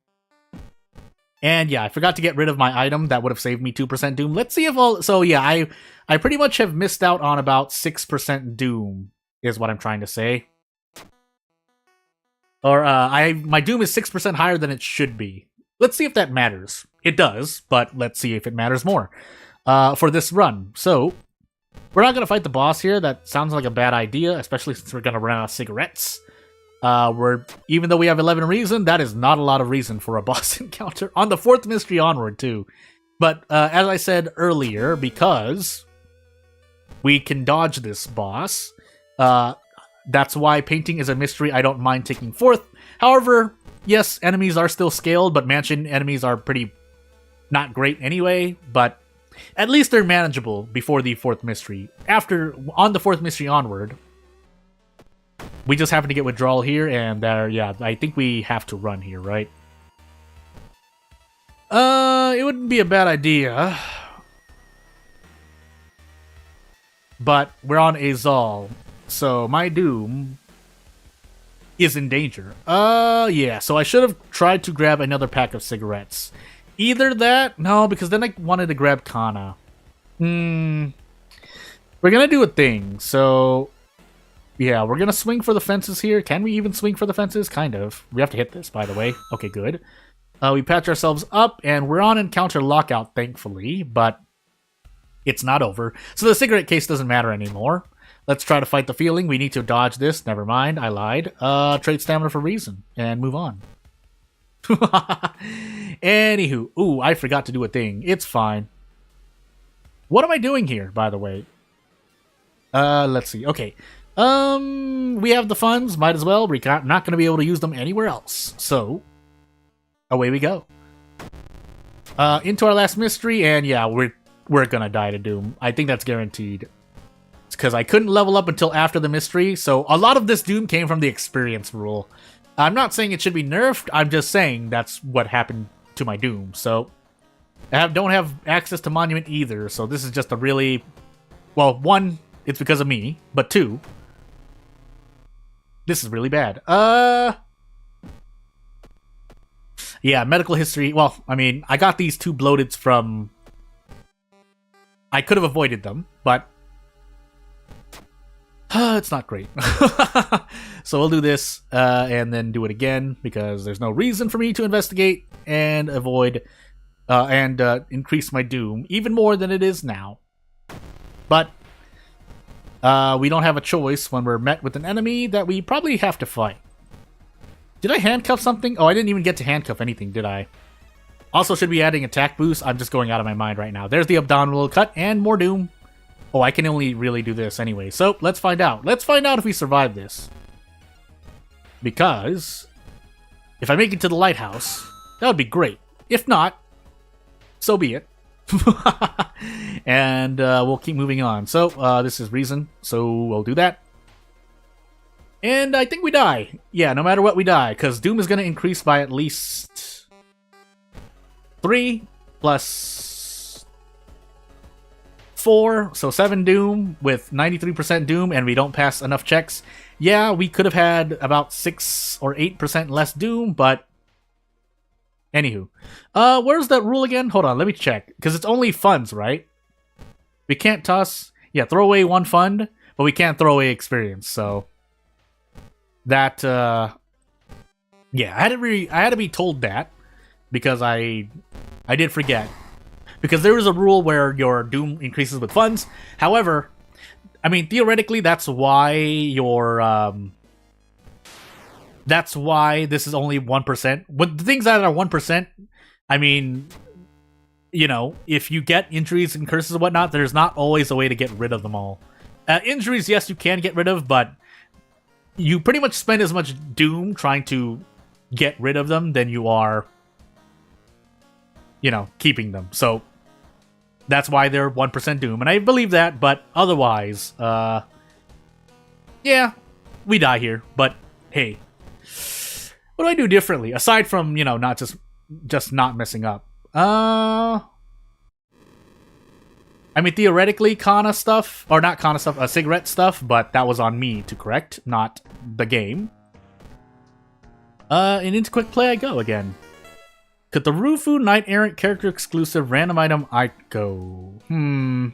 And yeah, I forgot to get rid of my item. That would have saved me 2% Doom. Let's see if all... So yeah, I pretty much have missed out on about 6% Doom, is what I'm trying to say. Or, my Doom is 6% higher than it should be. Let's see if that matters. It does, but let's see if it matters more. For this run. So, we're not going to fight the boss here. That sounds like a bad idea, especially since we're going to run out of cigarettes. Even though we have 11 reason, that is not a lot of reason for a boss encounter. On the 4th mystery onward, too. But, as I said earlier, because we can dodge this boss, that's why painting is a mystery I don't mind taking 4th. However, yes, enemies are still scaled, but mansion enemies are pretty not great anyway, but at least they're manageable before the 4th mystery. On the 4th mystery onward... We just happen to get withdrawal here, and there, yeah, I think we have to run here, right? It wouldn't be a bad idea. But we're on Azal, so my Doom is in danger. Yeah, so I should have tried to grab another pack of cigarettes. Either that, no, because then I wanted to grab Kana. We're gonna do a thing, so... Yeah, we're gonna swing for the fences here. Can we even swing for the fences? Kind of. We have to hit this, by the way. Okay, good. We patch ourselves up, and we're on encounter lockout, thankfully, but it's not over. So the cigarette case doesn't matter anymore. Let's try to fight the feeling. We need to dodge this. Never mind, I lied. Trade stamina for reason, and move on. Anywho. Ooh, I forgot to do a thing. It's fine. What am I doing here, by the way? Let's see. Okay. We have the funds, might as well. We're not going to be able to use them anywhere else. So, away we go. Into our last mystery, and yeah, we're going to die to Doom. I think that's guaranteed. It's because I couldn't level up until after the mystery, so a lot of this Doom came from the experience rule. I'm not saying it should be nerfed, I'm just saying that's what happened to my Doom. So, I don't have access to Monument either, so this is just a really... Well, 1, it's because of me, but 2... This is really bad. Yeah, medical history. Well, I mean, I got these 2 bloateds from... I could have avoided them, but... It's not great. So we'll do this and then do it again because there's no reason for me to investigate and avoid and increase my doom even more than it is now. But we don't have a choice when we're met with an enemy that we probably have to fight. Did I handcuff something? Oh, I didn't even get to handcuff anything, did I? Also, should be adding attack boost. I'm just going out of my mind right now. There's the abdominal cut and more doom. Oh, I can only really do this anyway. So, let's find out. Let's find out if we survive this. Because if I make it to the lighthouse, that would be great. If not, so be it. And we'll keep moving on. So, this is reason. So, we'll do that. And I think we die. Yeah, no matter what, we die. Because doom is going to increase by at least 3 plus 4, so 7 doom with 93% doom, and we don't pass enough checks. Yeah, we could have had about 6 or 8% less doom, but anywho. Where's that rule again? Hold on, let me check. Because it's only funds, right? We can't toss... Yeah, throw away 1 fund, but we can't throw away experience, so... That, yeah, I had to be told that, because I did forget. Because there is a rule where your doom increases with funds. However, I mean, theoretically, that's why that's why this is only 1%. With the things that are 1%, I mean, you know, if you get injuries and curses and whatnot, there's not always a way to get rid of them all. Injuries, yes, you can get rid of, but you pretty much spend as much doom trying to get rid of them than you are, you know, keeping them. So that's why they're 1% doom, and I believe that, but otherwise, yeah, we die here, but hey, what do I do differently, aside from, you know, not just not messing up? I mean, theoretically, Kana stuff, or not Kana stuff, cigarette stuff, but that was on me to correct, not the game. And into quick play I go again. Katarufu Knight Errant character exclusive random item Aiko.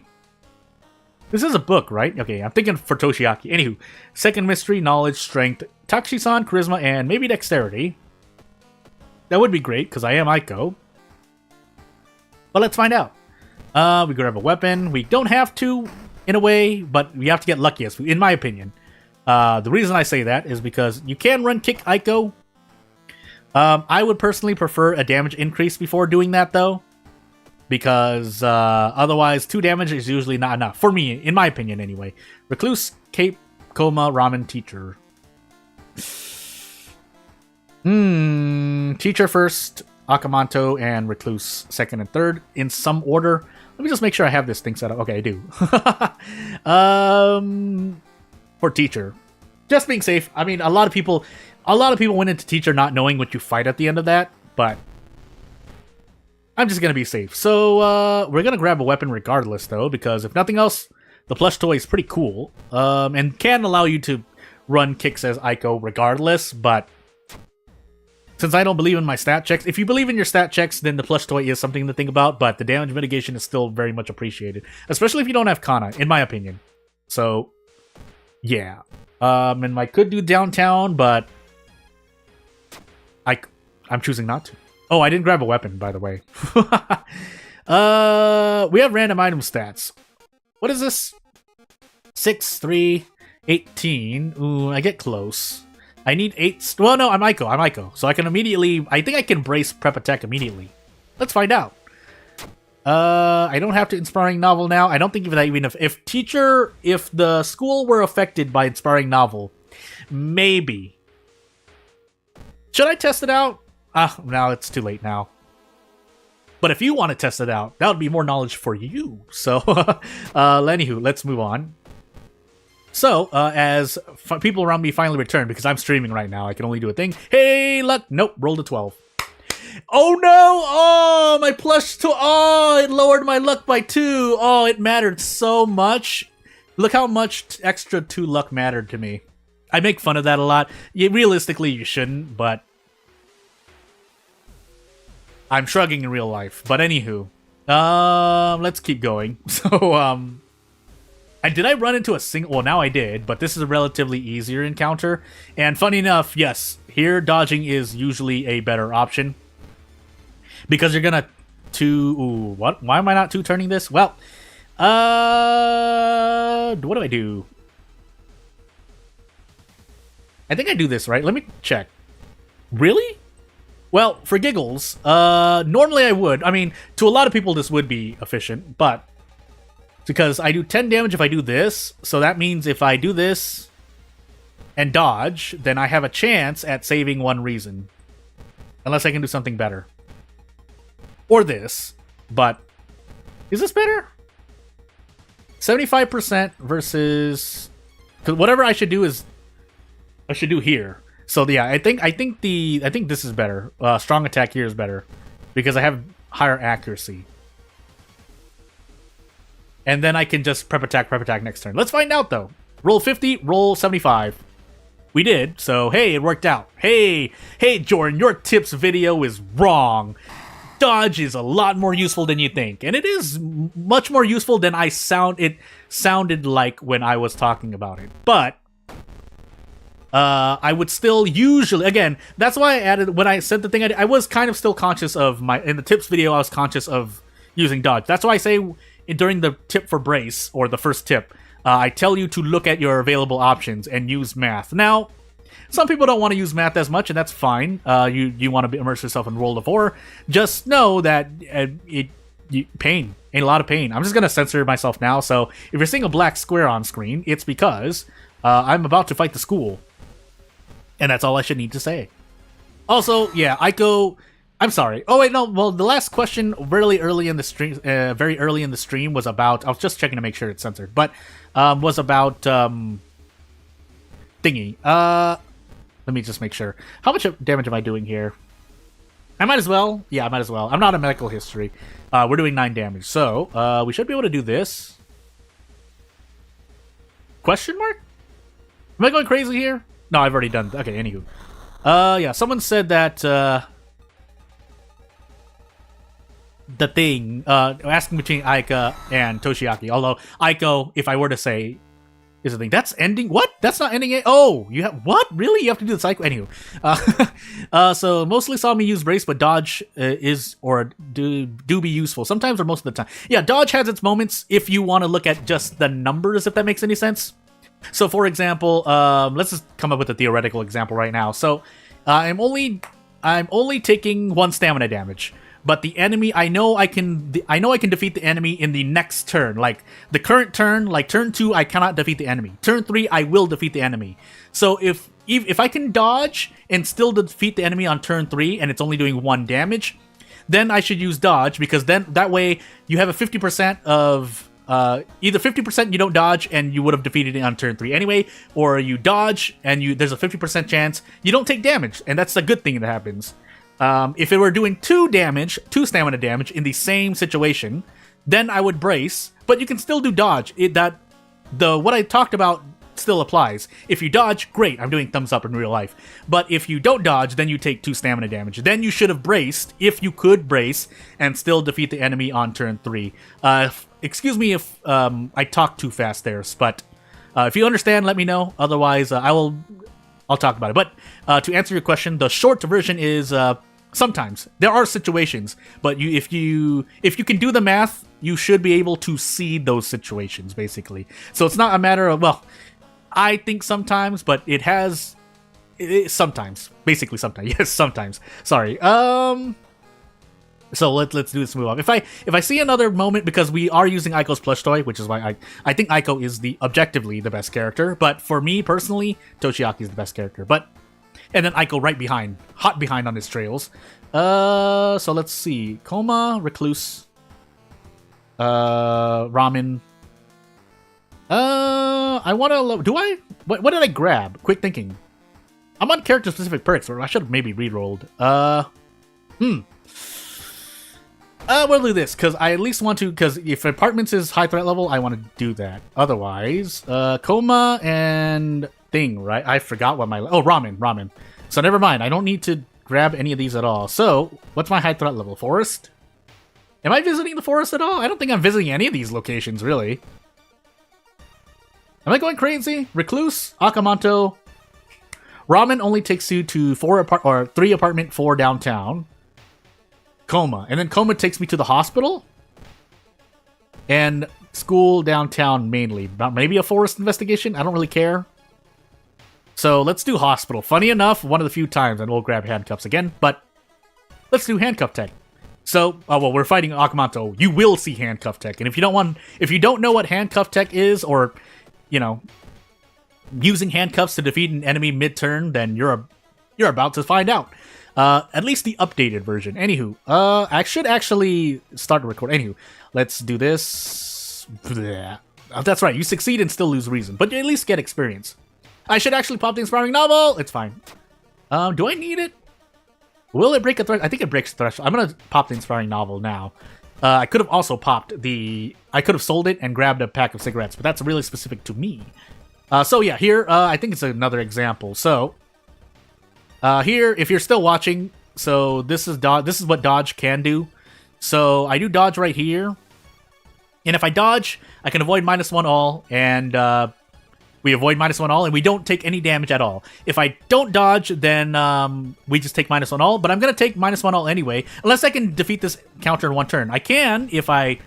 This is a book, right? Okay, I'm thinking for Toshiaki. Anywho, second mystery, knowledge, strength, Takushi-san, charisma, and maybe dexterity. That would be great, because I am Aiko. But let's find out. We grab a weapon. We don't have to, in a way, but we have to get lucky, in my opinion. The reason I say that is because you can run kick Aiko. I would personally prefer a damage increase before doing that, though. Because otherwise, 2 damage is usually not enough. For me, in my opinion, anyway. Recluse, Cape, Coma, Ramen, Teacher. Teacher first, Akamanto, and Recluse second and third, in some order. Let me just make sure I have this thing set up. Okay, I do. For Teacher. Just being safe. I mean, a lot of people went into Teacher not knowing what you fight at the end of that, but I'm just gonna be safe. So, we're gonna grab a weapon regardless, though, because if nothing else, the plush toy is pretty cool, and can allow you to run kicks as Aiko regardless, but since I don't believe in my stat checks, if you believe in your stat checks, then the plush toy is something to think about, but the damage mitigation is still very much appreciated, especially if you don't have Kana, in my opinion. So, yeah. And I could do downtown, but I'm choosing not to. Oh, I didn't grab a weapon, by the way. We have random item stats. What is this? 6, 3, 18. Ooh, I get close. I need 8. Well, no, I'm Aiko. So I can immediately... I think I can brace prep attack immediately. Let's find out. I don't have to inspiring novel now. I don't think even if the school were affected by inspiring novel, maybe. Should I test it out? No, it's too late now. But if you want to test it out, that would be more knowledge for you. So, anywho, let's move on. So, as people around me finally return, because I'm streaming right now, I can only do a thing. Hey, luck! Nope, rolled a 12. Oh no! Oh, my plush to... Oh, it lowered my luck by 2. Oh, it mattered so much. Look how much extra 2 luck mattered to me. I make fun of that a lot. Realistically, you shouldn't, but... I'm shrugging in real life. But anywho. Let's keep going. So, And did I run into a single... Well, now I did, but this is a relatively easier encounter. And funny enough, yes, here dodging is usually a better option. Because you're gonna... Ooh, what? Why am I not two-turning this? Well, what do I do? I think I do this, right? Let me check. Really? Well, for giggles, normally I would. I mean, to a lot of people this would be efficient, but... Because I do 10 damage if I do this, so that means if I do this and dodge, then I have a chance at saving one reason. Unless I can do something better. Or this, but... Is this better? 75% versus... Because whatever I should do is... I should do here. So yeah, I think this is better. Strong attack here is better. Because I have higher accuracy. And then I can just prep attack next turn. Let's find out, though. Roll 50, roll 75. We did, so hey, it worked out. Hey, Jordan, your tips video is wrong. Dodge is a lot more useful than you think. And it is much more useful than it sounded like when I was talking about it. But, I would still usually... Again, that's why I added... When I said the thing I was kind of still conscious of in the tips video, I was conscious of using dodge. That's why I say... During the tip for brace, or the first tip, I tell you to look at your available options and use math. Now, some people don't want to use math as much, and that's fine. You want to immerse yourself in Roll of 4. Just know that pain. Ain't a lot of pain. I'm just going to censor myself now, so if you're seeing a black square on screen, it's because I'm about to fight the school. And that's all I should need to say. Also, yeah, Aiko... I'm sorry. Oh wait, no. Well, the last question very early in the stream was about. I was just checking to make sure it's censored, but was about thingy. Let me just make sure. How much damage am I doing here? I might as well. Yeah, I might as well. I'm not a medical history. We're doing 9 damage, so we should be able to do this. Question mark? Am I going crazy here? No, I've already done. Okay, anywho. Yeah, someone said that. The thing, asking between Aika and Toshiaki. Although, Aiko, if I were to say, is the thing. That's ending? What? That's not ending it? Oh, you have... What? Really? You have to do the cycle? Anywho. So, mostly saw me use brace, but dodge is, or do be useful. Sometimes or most of the time. Yeah, dodge has its moments if you want to look at just the numbers, if that makes any sense. So, for example, let's just come up with a theoretical example right now. So, I'm only taking 1 stamina damage. But the enemy, I know I can defeat the enemy in the next turn. Like, the current turn, like turn 2, I cannot defeat the enemy. Turn 3, I will defeat the enemy. So if I can dodge and still defeat the enemy on turn 3, and it's only doing 1 damage, then I should use dodge, because then that way you have a 50% of... either 50% you don't dodge and you would have defeated it on turn 3 anyway, or you dodge and there's a 50% chance you don't take damage, and that's a good thing that happens. If it were doing 2 stamina damage in the same situation, then I would brace, but you can still do dodge. What I talked about still applies. If you dodge, great, I'm doing thumbs up in real life. But if you don't dodge, then you take 2 stamina damage. Then you should have braced, if you could brace, and still defeat the enemy on turn 3. Excuse me if I talk too fast there, but if you understand, let me know. Otherwise, I'll talk about it. But to answer your question, the short version is... Sometimes there are situations, but if you can do the math, you should be able to see those situations basically. So it's not a matter of, well, I think sometimes, but sometimes, basically sometimes. Yes, sometimes. Sorry. So let's do this move on. If I see another moment, because we are using Aiko's plush toy, which is why I think Aiko is objectively the best character, but for me personally, Toshiaki is the best character. And then Aiko right behind, hot behind on his trails. So let's see. Coma, Recluse, Ramen. I want to... What did I grab? Quick thinking. I'm on character-specific perks, or I should have maybe re-rolled. We'll do this, because I at least want to... Because if Apartments is high threat level, I want to do that. Otherwise, Coma and... thing, right? I forgot what my... Oh, ramen. So never mind. I don't need to grab any of these at all. So, what's my high threat level? Forest? Am I visiting the forest at all? I don't think I'm visiting any of these locations, really. Am I going crazy? Recluse, Akamanto. Ramen only takes you to 3 apartment 4 downtown. Coma. And then Coma takes me to the hospital. And school downtown mainly. Maybe a forest investigation? I don't really care. So let's do hospital. Funny enough, one of the few times, and we'll grab handcuffs again, but let's do handcuff tech. So, well, we're fighting Akamanto. You will see handcuff tech. And if you don't know what handcuff tech is, or, you know, using handcuffs to defeat an enemy mid-turn, then you're about to find out. At least the updated version. Anywho, I should actually start to record. Anywho, let's do this. That's right, you succeed and still lose reason, but you at least get experience. I should actually pop the inspiring novel. It's fine. Do I need it? Will it break a threshold? I think it breaks the threshold. I'm gonna pop the inspiring novel now. I could have also popped the... I could have sold it and grabbed a pack of cigarettes, but that's really specific to me. So yeah, here, I think it's another example. So, here, if you're still watching, so this is what dodge can do. So I do dodge right here. And if I dodge, I can avoid -1 all, and we avoid -1 all, and we don't take any damage at all. If I don't dodge, then we just take -1 all, but I'm going to take -1 all anyway, unless I can defeat this counter in 1 turn. I can if I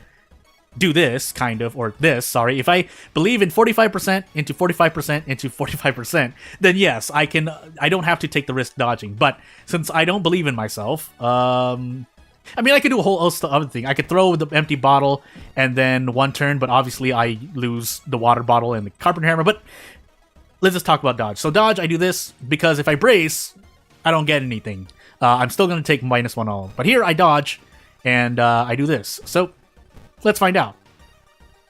do this, kind of, or this, sorry. If I believe in 45% into 45% into 45%, then yes, I can. I don't have to take the risk dodging, but since I don't believe in myself, I mean, I could do a whole host of other thing. I could throw the empty bottle and then 1 turn, but obviously I lose the water bottle and the carpenter hammer. But let's just talk about dodge. So dodge, I do this because if I brace, I don't get anything. I'm still going to take -1 all. But here I dodge and I do this. So let's find out.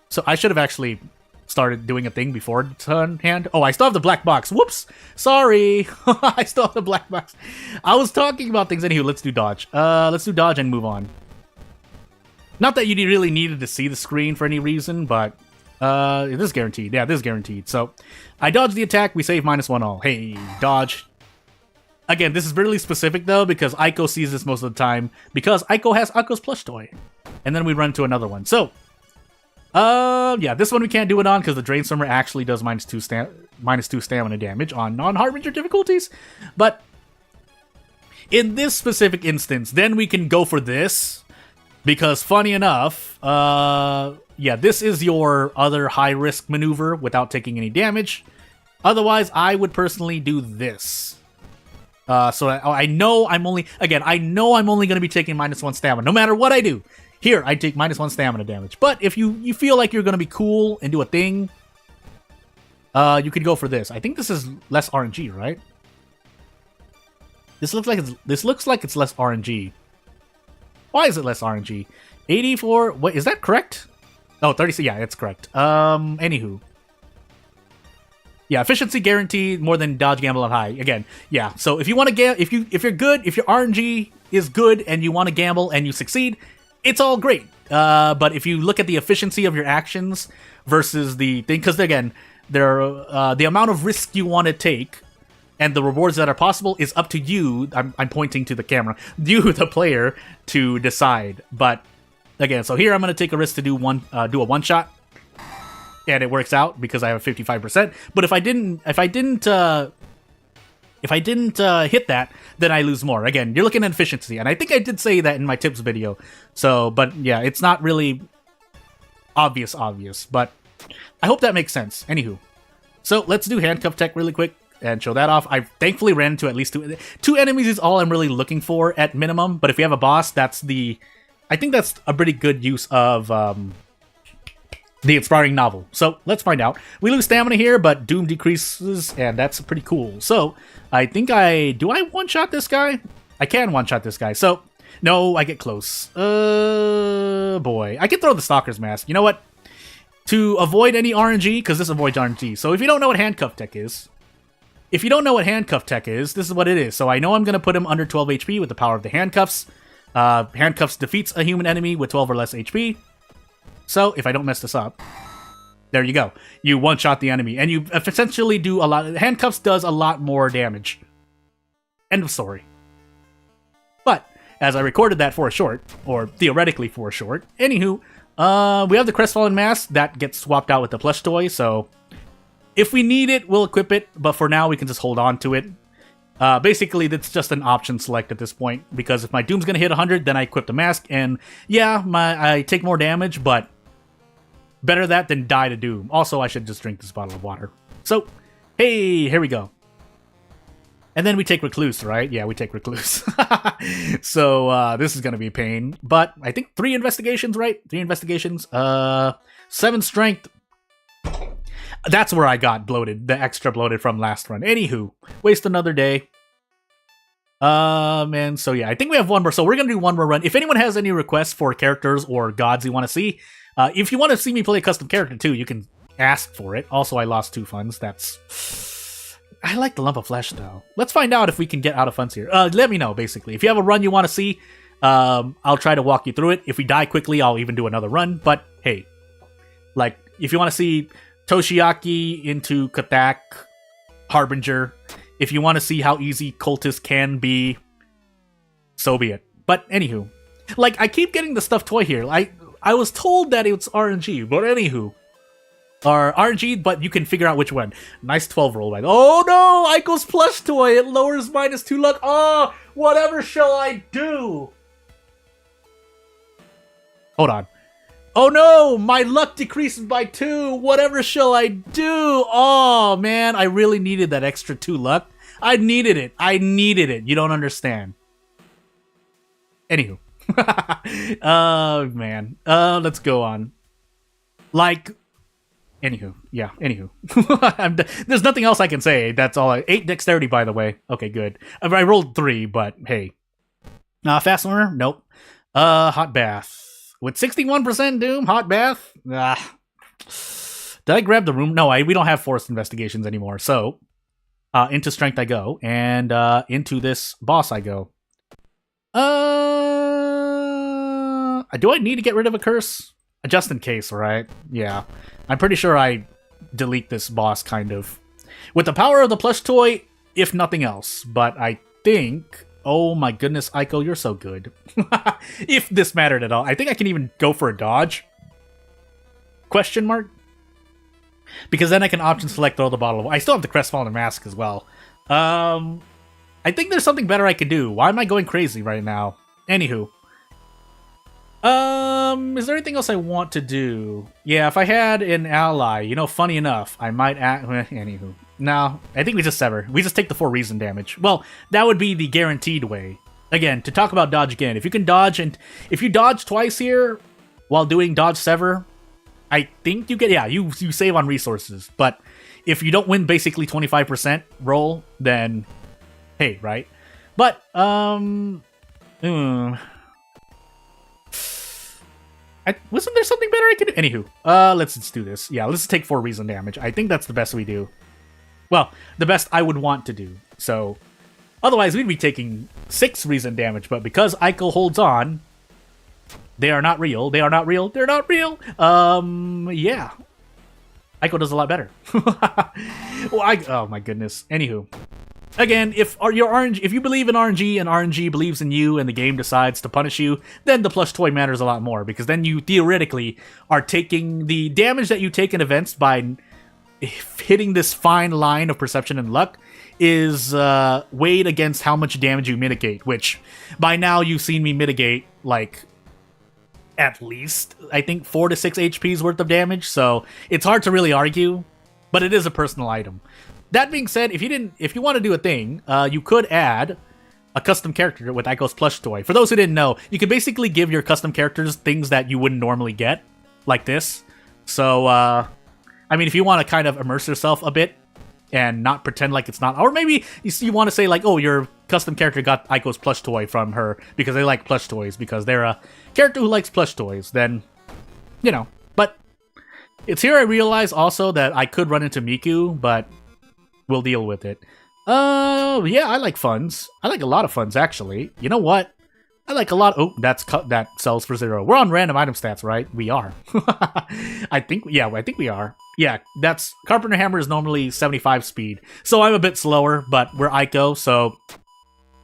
So I should have actually started doing a thing before turn hand. Oh, I still have the black box. Whoops. Sorry. I still have the black box. I was talking about things. Anywho, let's do dodge. Let's do dodge and move on. Not that you really needed to see the screen for any reason, but this is guaranteed. Yeah, this is guaranteed. So I dodge the attack. We save -1 all. Hey, dodge. Again, this is really specific though, because Aiko sees this most of the time, because Aiko has Aiko's plush toy. And then we run to another one. So, yeah, this one we can't do it on because the Drain Swimmer actually does -2 stamina damage on non-Harbinger difficulties. But in this specific instance, then we can go for this, because funny enough, yeah, this is your other high-risk maneuver without taking any damage. Otherwise, I would personally do this. So I know I'm only going to be taking -1 stamina, no matter what I do. Here, I take -1 stamina damage. But if you feel like you're going to be cool and do a thing, you could go for this. I think this is less RNG, right? This looks like it's less RNG. Why is it less RNG? 84, what, is that correct? Oh, 30, yeah, it's correct. Anywho. Yeah, efficiency guaranteed more than dodge, gamble, and high. Again, yeah. So if you want to if you're good, if your RNG is good and you want to gamble and you succeed, it's all great. But if you look at the efficiency of your actions versus the thing, because again, the amount of risk you want to take and the rewards that are possible is up to you. I'm pointing to the camera. You, the player, to decide. But again, so here I'm going to take a risk to do a one shot. And it works out because I have 55%. But if I didn't hit that, then I lose more. Again, you're looking at efficiency, and I think I did say that in my tips video. So, but yeah, it's not really obvious, but I hope that makes sense. Anywho, so let's do handcuff tech really quick and show that off. I've thankfully ran into at least two enemies is all I'm really looking for at minimum. But if we have a boss, I think that's a pretty good use of the inspiring novel. So let's find out. We lose stamina here, but doom decreases, and that's pretty cool. So I think do I one-shot this guy? I can one-shot this guy. So no, I get close. Boy, I can throw the Stalker's Mask. You know what? To avoid any RNG, because this avoids RNG. So if you don't know what handcuff tech is, this is what it is. So I know I'm going to put him under 12 HP with the power of the handcuffs. Handcuffs defeats a human enemy with 12 or less HP. So, if I don't mess this up, there you go. You one-shot the enemy, and you essentially do a lot. Handcuffs does a lot more damage. End of story. But, as I recorded that for a short, or theoretically for a short, anywho, we have the Crestfallen Mask that gets swapped out with the plush toy, so If we need it, we'll equip it, but for now we can just hold on to it. Basically, that's just an option select at this point, because if my Doom's gonna hit 100, then I equip the mask, and yeah, I take more damage, but better that than die to Doom. Also, I should just drink this bottle of water. So, hey, here we go. And then we take Recluse, right? Yeah, we take Recluse. So, this is gonna be a pain, but I think 3 investigations, right? 3 investigations, 7 strength. That's where I got bloated, the extra bloated from last run. Anywho, waste another day. And so yeah, I think we have one more. So we're gonna do one more run. If anyone has any requests for characters or gods you want to see, if you want to see me play a custom character too, you can ask for it. Also, I lost 2 funds. I like the lump of flesh though. Let's find out if we can get out of funds here. Let me know basically. If you have a run you want to see, I'll try to walk you through it. If we die quickly, I'll even do another run. But hey, like if you want to see Toshiaki into Katak, Harbinger. If you want to see how easy cultists can be, so be it. But anywho, like I keep getting the stuffed toy here. I was told that it's RNG, but anywho, or RNG, but you can figure out which one. Nice 12 roll, right? Oh no, Aiko's plush toy. It lowers -2 luck. Oh, whatever shall I do? Hold on. Oh no, my luck decreases by 2. Whatever shall I do? Oh man, I really needed that extra 2 luck. I needed it. I needed it. You don't understand. Anywho. Oh man. Let's go on. Like, anywho. Yeah, anywho. There's nothing else I can say. That's all. 8 dexterity, by the way. Okay, good. I rolled 3, but hey. Fast learner? Nope. Hot bath. With 61% Doom, hot bath? Did I grab the room? No, we don't have forced investigations anymore. So, into strength I go, and into this boss I go. Do I need to get rid of a curse? Just in case, right? Yeah. I'm pretty sure I delete this boss, kind of. With the power of the plush toy, if nothing else. But I think... Oh my goodness, Aiko, you're so good. If this mattered at all. I think I can even go for a dodge. Question mark? Because then I can option select throw the bottle of... I still have the Crestfallen Mask as well. I think there's something better I could do. Why am I going crazy right now? Anywho. Is there anything else I want to do? Yeah, if I had an ally, you know, funny enough, I might anywho. No, I think we just sever. We just take the 4 reason damage. Well, that would be the guaranteed way. Again, to talk about dodge again, if you can dodge, and if you dodge twice here while doing dodge sever, I think you get, yeah, you save on resources. But if you don't win basically 25% roll, then hey, right? But, wasn't there something better I could do? Anywho, let's just do this. Yeah, let's take 4 reason damage. I think that's the best we do. Well, the best I would want to do. So, otherwise we'd be taking 6 reason damage, but because Aiko holds on, they are not real. They are not real. They're not real. Yeah. Aiko does a lot better. Well, oh my goodness. Anywho. Again, if you believe in RNG and RNG believes in you and the game decides to punish you, then the plush toy matters a lot more, because then you theoretically are taking the damage that you take in events by hitting this fine line of perception and luck is weighed against how much damage you mitigate, which by now you've seen me mitigate like at least I think 4 to 6 HP's worth of damage, so it's hard to really argue, but it is a personal item. That being said, if you want to do a thing, you could add a custom character with Aiko's plush toy. For those who didn't know, you can basically give your custom characters things that you wouldn't normally get, like this. So, I mean, if you want to kind of immerse yourself a bit and not pretend like it's not, or maybe you want to say like, oh, your custom character got Aiko's plush toy from her because they like plush toys, because they're a character who likes plush toys, then, you know. But it's here I realize also that I could run into Miku, but we'll deal with it. Yeah, I like funds. I like a lot of funds, actually. You know what? I like a lot. Oh, that sells for 0. We're on random item stats, right? We are. I think we are. Yeah, that's Carpenter Hammer is normally 75 speed, so I'm a bit slower, but we're Aiko, so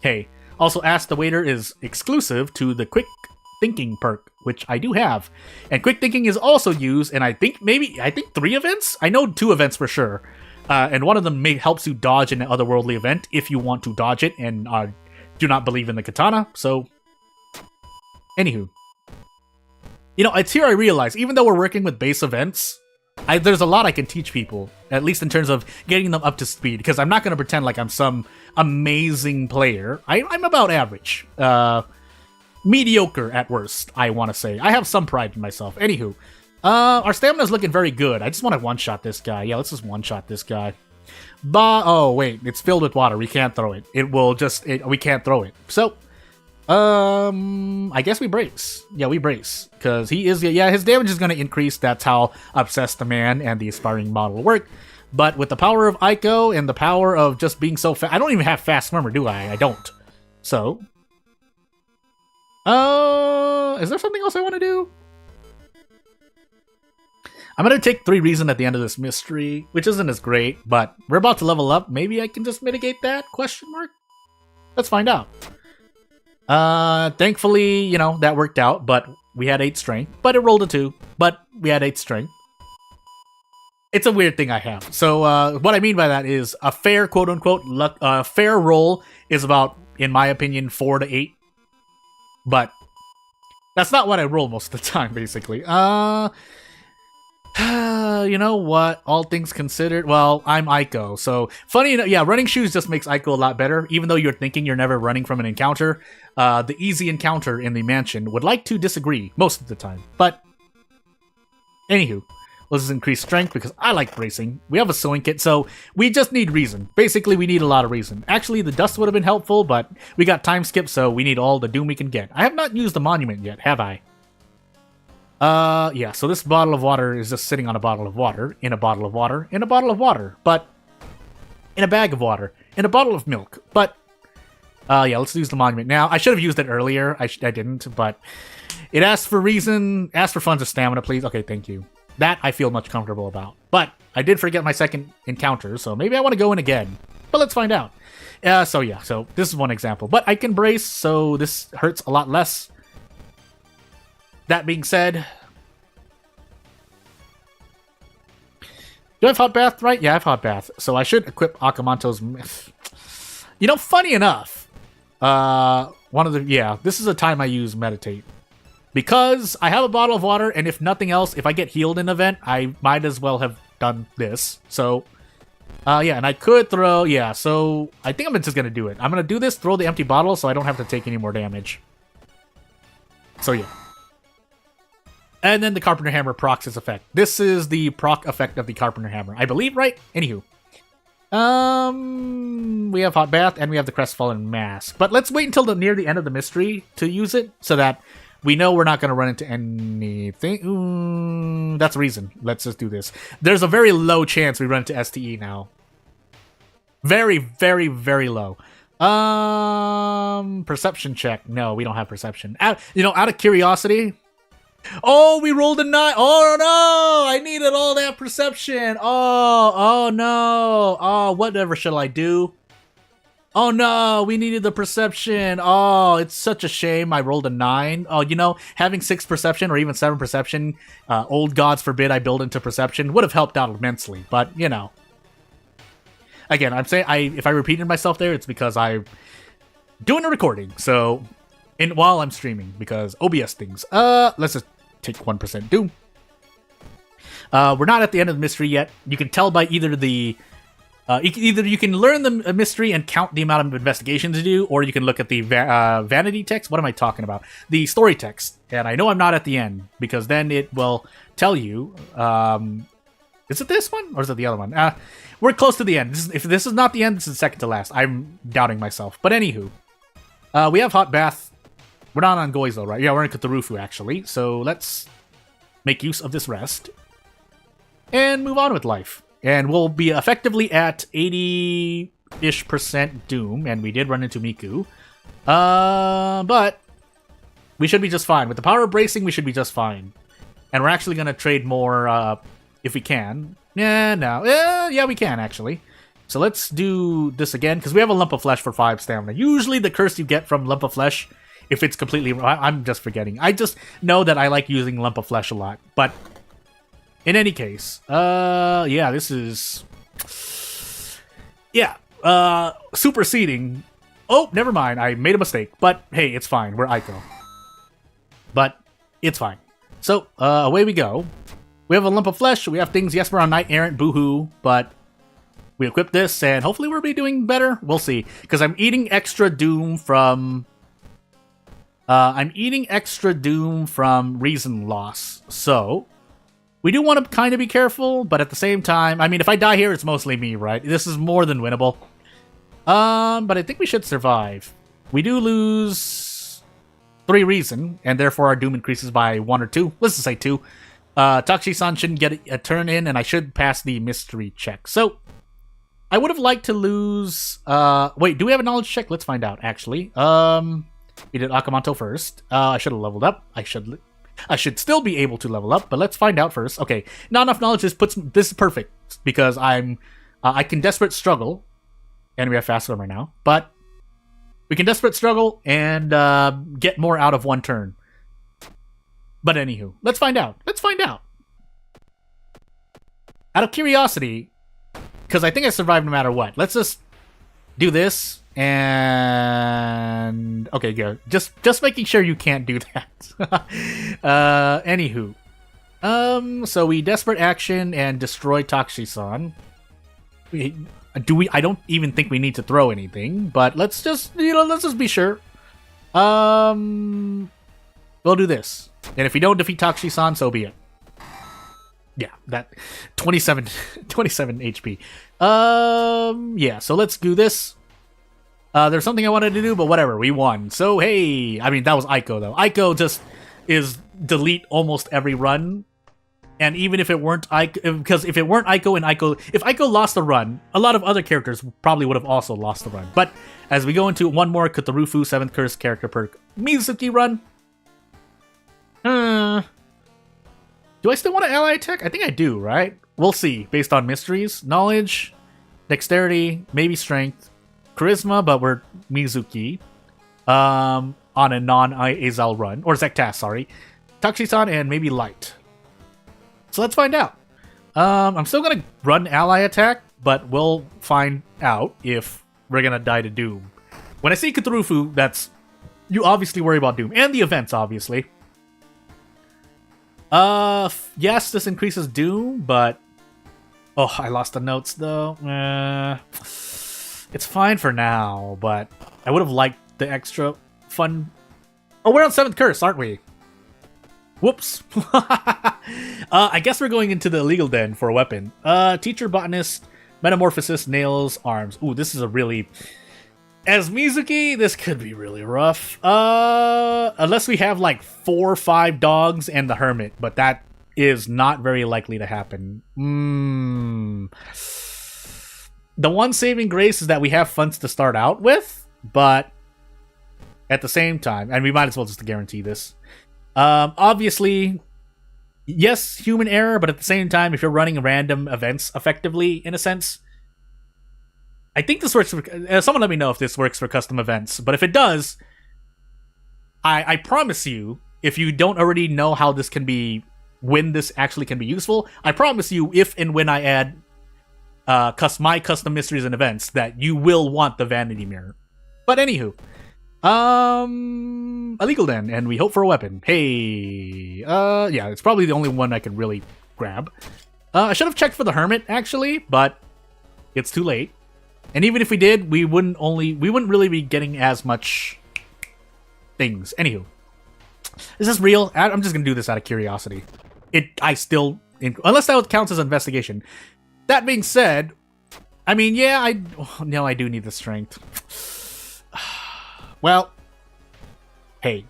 hey. Also, Ask the Waiter is exclusive to the quick thinking perk, which I do have. And quick thinking is also used, and I think 3 events? I know 2 events for sure. And one of them helps you dodge an otherworldly event if you want to dodge it and do not believe in the katana. So, anywho. You know, it's here I realize, even though we're working with base events, there's a lot I can teach people, at least in terms of getting them up to speed, because I'm not going to pretend like I'm some amazing player. I'm about average. Mediocre at worst, I want to say. I have some pride in myself. Anywho, our stamina's looking very good. I just want to one-shot this guy. Yeah, let's just one-shot this guy. Oh, wait, it's filled with water. We can't throw it. We can't throw it. So, I guess we brace. Yeah, we brace. Because his damage is going to increase. That's how Obsessed the Man and the Aspiring Model work. But with the power of Ico and the power of just being so fast... I don't even have Fast Swimmer, do I? I don't. So... is there something else I want to do? I'm going to take 3 Reason at the end of this mystery, which isn't as great, but we're about to level up. Maybe I can just mitigate that? Question mark? Let's find out. Thankfully, you know, that worked out, but we had 8 strength, but it rolled a 2, but we had 8 strength. It's a weird thing I have. So, what I mean by that is a fair, quote-unquote, fair roll is about, in my opinion, 4 to 8. But that's not what I roll most of the time, basically. You know what? All things considered, well, I'm Ico. So, funny enough, yeah, running shoes just makes Ico a lot better. Even though you're thinking you're never running from an encounter, the easy encounter in the mansion would like to disagree most of the time. But, anywho, let's increase strength because I like bracing. We have a sewing kit, so we just need reason. Basically, we need a lot of reason. Actually, the dust would have been helpful, but we got time skip, so we need all the doom we can get. I have not used the monument yet, have I? Yeah, so this bottle of water is just sitting on a bottle of water, in a bottle of water, in a bottle of water, but in a bag of water, in a bottle of milk, but, yeah, let's use the monument now. I should have used it earlier. I didn't, but it asks for reason, asks for funds of stamina, please. Okay, thank you. That I feel much comfortable about. But I did forget my second encounter, so maybe I want to go in again. But let's find out. So this is one example. But I can brace, so this hurts a lot less. That being said... Do I have Hot Bath, right? Yeah, I have Hot Bath. So I should equip Akamanto's Myth. You know, funny enough, this is a time I use Meditate. Because I have a bottle of water, and if nothing else, if I get healed in an event, I might as well have done this. So, yeah, and I could throw, yeah, so I think I'm just going to do it. I'm going to do this, throw the empty bottle, so I don't have to take any more damage. So, yeah. And then the Carpenter Hammer procs its effect. This is the proc effect of the Carpenter Hammer. I believe, right? Anywho. We have Hot Bath, and we have the Crestfallen Mask. But let's wait until near the end of the mystery to use it, so that we know we're not going to run into anything. That's reason. Let's just do this. There's a very low chance we run into STE now. Very, very, very low. Perception check. No, we don't have perception. Out of curiosity... Oh, we rolled a 9. Oh, no. I needed all that perception. Oh, no. Oh, whatever shall I do? Oh, no. We needed the perception. Oh, it's such a shame I rolled a 9. Oh, you know, having 6 perception or even 7 perception, old gods forbid I build into perception, would have helped out immensely. But, you know. Again, I'm saying if I repeated myself there, it's because I'm doing a recording. So... while I'm streaming, because OBS things. Let's just take 1% Doom. We're not at the end of the mystery yet. You can tell by either the... either you can learn the mystery and count the amount of investigations to do, or you can look at the vanity text. What am I talking about? The story text. And I know I'm not at the end, because then it will tell you... is it this one, or is it the other one? We're close to the end. If this is not the end, this is second to last. I'm doubting myself. But anywho. We have Hot Bath. We're not on Goizo, right? Yeah, we're in Cthulhu, actually. So let's make use of this rest. And move on with life. And we'll be effectively at 80-ish% Doom. And we did run into Miku. But we should be just fine. With the power of bracing, we should be just fine. And we're actually going to trade more if we can. Yeah, we can, actually. So let's do this again, because we have a Lump of Flesh for 5 stamina. Usually the curse you get from Lump of Flesh if it's completely... I'm just forgetting. I just know that I like using Lump of Flesh a lot. But in any case, yeah, this is... Yeah, superseding... Oh, never mind. I made a mistake. But hey, it's fine. We're Aiko. But it's fine. So, away we go. We have a Lump of Flesh. We have things. Yes, we're on Knight Errant. Boohoo. But we equip this, and hopefully we'll be doing better. We'll see. Because I'm eating extra Doom from... Reason Loss. So, we do want to kind of be careful, but at the same time... I mean, if I die here, it's mostly me, right? This is more than winnable. But I think we should survive. We do lose 3 reason, and therefore our Doom increases by 1 or 2. Let's just say 2. Tachi-san shouldn't get a turn in, and I should pass the mystery check. So, I would have liked to lose... wait, do we have a knowledge check? Let's find out, actually. We did Akamanto first. I should have leveled up. I should still be able to level up, but let's find out first. Okay, not enough knowledge. This is perfect, because I can Desperate Struggle. And we have Fast Swim right now. But we can Desperate Struggle and get more out of 1 turn. But anywho, let's find out. Let's find out. Out of curiosity, because I think I survived no matter what. Let's just do this. And... Okay, good. Just making sure you can't do that. Anywho. So we Desperate Action and destroy Tachi-san. I don't even think we need to throw anything, but let's just be sure. We'll do this. And if we don't defeat Tachi-san, so be it. Yeah, that 27 HP. Yeah, so let's do this. There's something I wanted to do, but whatever, we won. So hey, I mean that was Aiko though. Aiko just is delete almost every run. And even if it weren't Aiko, because if it weren't Aiko and if Aiko lost the run, a lot of other characters probably would have also lost the run. But as we go into one more Katarufu 7th Curse character perk Mizuki run, do I still want to ally attack? I think I do, right? We'll see, based on mysteries, knowledge, dexterity, maybe strength, charisma, but we're Mizuki on a non-Azal run, or Zektas, sorry. Tachi-san and maybe light. So let's find out. I'm still going to run ally attack, but we'll find out if we're going to die to Doom. When I see Katarufu, you obviously worry about Doom. And the events, obviously. Yes, this increases Doom, but... Oh, I lost the notes, though. It's fine for now, but I would have liked the extra fun... Oh, we're on 7th Curse, aren't we? Whoops. I guess we're going into the illegal den for a weapon. Teacher, botanist, metamorphosis, nails, arms. Ooh, this is a really... As Mizuki, this could be really rough. Unless we have like 4 or 5 dogs and the hermit, but that is not very likely to happen. The one saving grace is that we have funds to start out with, but at the same time, and we might as well just guarantee this. Obviously, yes, human error, but at the same time, if you're running random events effectively, in a sense, I think this works for... someone let me know if this works for custom events, but if it does, I promise you, if you don't already know how this can be, when this actually can be useful, I promise you, if and when I add my custom mysteries and events, that you will want the Vanity Mirror. But anywho... illegal den, and we hope for a weapon. Hey, yeah, it's probably the only one I can really grab. I should have checked for the hermit, actually, but it's too late. And even if we did, we wouldn't really be getting as much things. Anywho, is this real? I'm just gonna do this out of curiosity. Unless that counts as investigation. That being said, I mean, yeah, I do need the strength. Well, hey,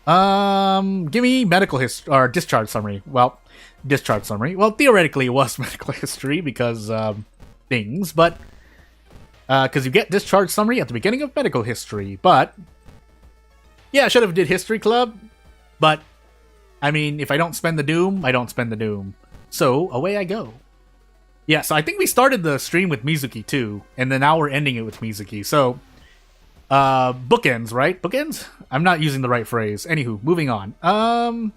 give me medical history or discharge summary. Well, discharge summary. Well, theoretically, it was medical history because things, but because you get discharge summary at the beginning of medical history. But yeah, I should have did history club. But I mean, if I don't spend the doom, I don't spend the doom. So away I go. Yeah, so I think we started the stream with Mizuki too, and then now we're ending it with Mizuki. So. bookends, right? Bookends? I'm not using the right phrase. Anywho, moving on.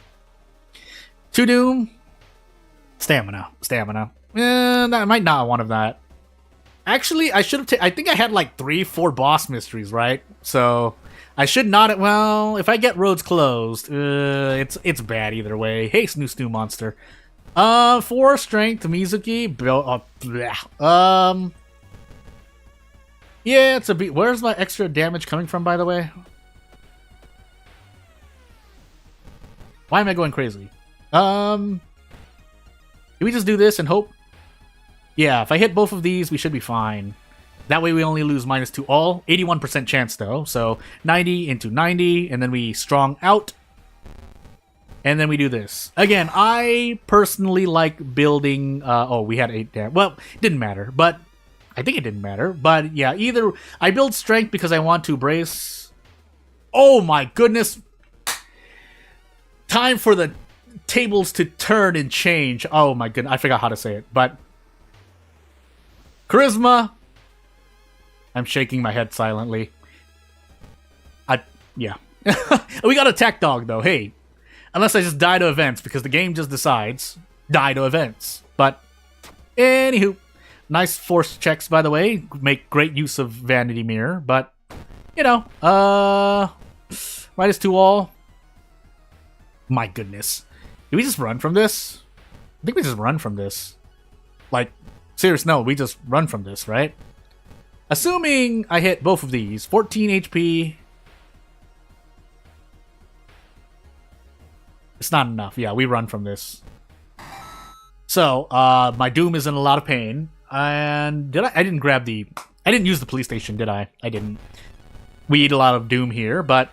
2 Doom. Stamina. I might not want of that. Actually, I should have I think I had like 3-4 boss mysteries, right? So I should not. Well, if I get roads closed, it's bad either way. Hey, Snoo Snoo Monster. 4 strength, Mizuki. Yeah, it's a beat. Where's my extra damage coming from, by the way? Why am I going crazy? Can we just do this and hope? Yeah, if I hit both of these, we should be fine. That way we only lose -2 all. 81% chance, though. So 90 into 90, and then we strong out. And then we do this. Again, I personally like building... oh, we had 8 damage. Well, didn't matter, but... I think it didn't matter. But yeah, either... I build strength because I want to brace... Oh my goodness! Time for the tables to turn and change. Oh my goodness, I forgot how to say it, but... Charisma! I'm shaking my head silently. Yeah. We got Attack Dog, though. Hey. Unless I just die to events, because the game just decides. Die to events. But, anywho. Nice force checks, by the way. Make great use of Vanity Mirror, but, you know, -2 all. My goodness. Do we just run from this? I think we just run from this. Like, serious, no, we just run from this, right? Assuming I hit both of these. 14 HP. It's not enough. Yeah, we run from this. So, my Doom is in a lot of pain. And I didn't grab the... I didn't use the police station, did I? I didn't. We eat a lot of Doom here, but...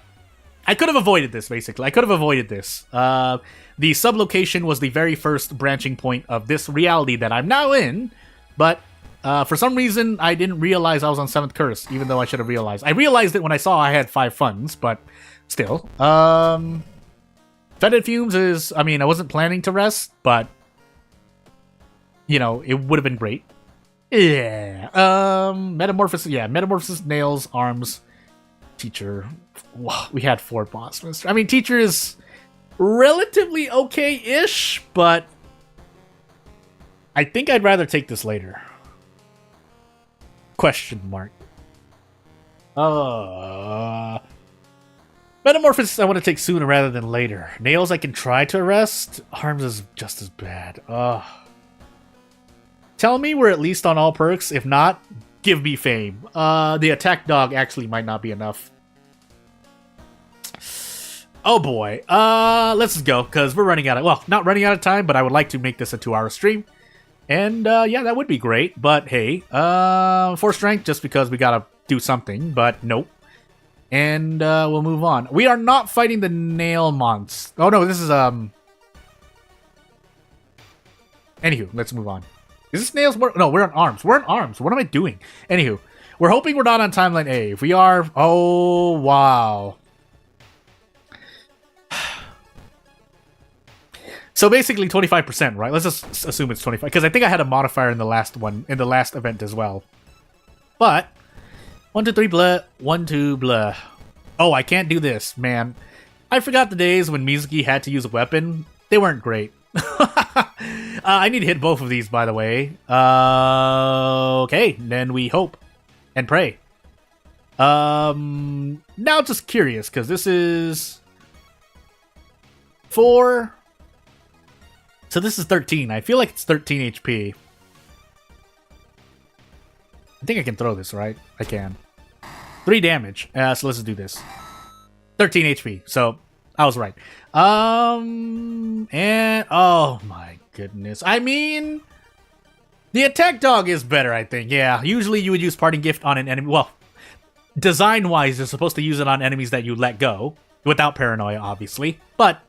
I could have avoided this, basically. I could have avoided this. The sublocation was the very first branching point of this reality that I'm now in, but for some reason, I didn't realize I was on 7th Curse, even though I should have realized. I realized it when I saw I had 5 funds, but still. Fetid Fumes is... I mean, I wasn't planning to rest, but... You know, it would have been great. Yeah. Metamorphosis... Yeah, Metamorphosis, Nails, Arms, Teacher... We had 4 boss monsters. I mean, Teacher is relatively okay-ish, but I think I'd rather take this later. Question mark. Metamorphosis I want to take sooner rather than later. Nails I can try to arrest. Arms is just as bad. Tell me we're at least on all perks. If not, give me fame. The Attack Dog actually might not be enough. Oh boy, let's just go, because we're running out of... Well, not running out of time, but I would like to make this a 2-hour stream. And, yeah, that would be great, but hey, 4 strength, just because we gotta do something, but nope. And, we'll move on. We are not fighting the nail monster. Oh no, this is, Anywho, let's move on. Is this nails? No, we're on arms. We're on arms. What am I doing? Anywho, we're hoping we're not on timeline A. If we are... Oh, wow. So basically 25%, right? Let's just assume it's 25, because I think I had a modifier in the last one, in the last event as well. But 1, 2, 3, blah. 1, 2, blah. Oh, I can't do this, man. I forgot the days when Mizuki had to use a weapon. They weren't great. I need to hit both of these, by the way. Okay, then we hope and pray. Now just curious, because this is 4. So this is 13. I feel like it's 13 HP. I think I can throw this, right? I can. 3 damage. So let's just do this. 13 HP. So I was right. And oh my goodness. I mean, the Attack Dog is better, I think. Yeah. Usually you would use Parting Gift on an enemy. Well, design-wise, you're supposed to use it on enemies that you let go. Without paranoia, obviously. But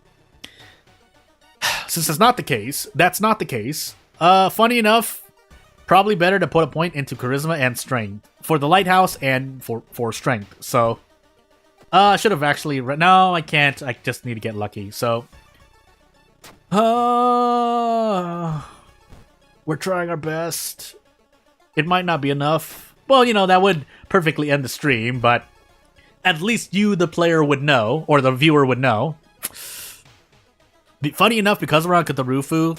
since it's not the case, that's not the case. Funny enough, probably better to put a point into Charisma and Strength. For the Lighthouse and for Strength. So, I should have actually... No, I can't. I just need to get lucky. So, we're trying our best. It might not be enough. Well, you know, that would perfectly end the stream, but at least you, the player, would know, or the viewer would know. Funny enough, because we're on Cthulhu,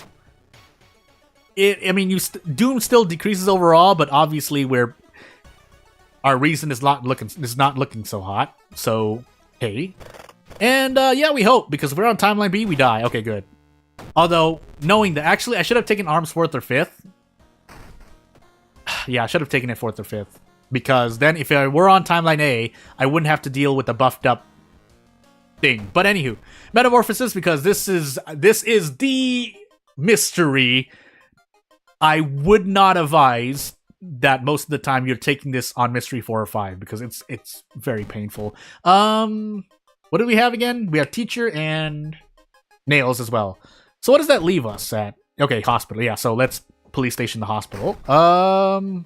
Doom still decreases overall, but obviously our reason is not looking so hot. So hey, and yeah, we hope, because if we're on timeline B, we die. Okay, good. Although knowing that, actually, I should have taken arms 4th or 5th. Yeah, I should have taken it 4th or 5th, because then if I were on timeline A, I wouldn't have to deal with the buffed up thing. But anywho, metamorphosis, because this is the mystery. I would not advise that most of the time you're taking this on mystery 4 or 5, because it's very painful. What do we have again? We have teacher and nails as well. So what does that leave us at? Okay, hospital. Yeah, so let's police station the hospital. And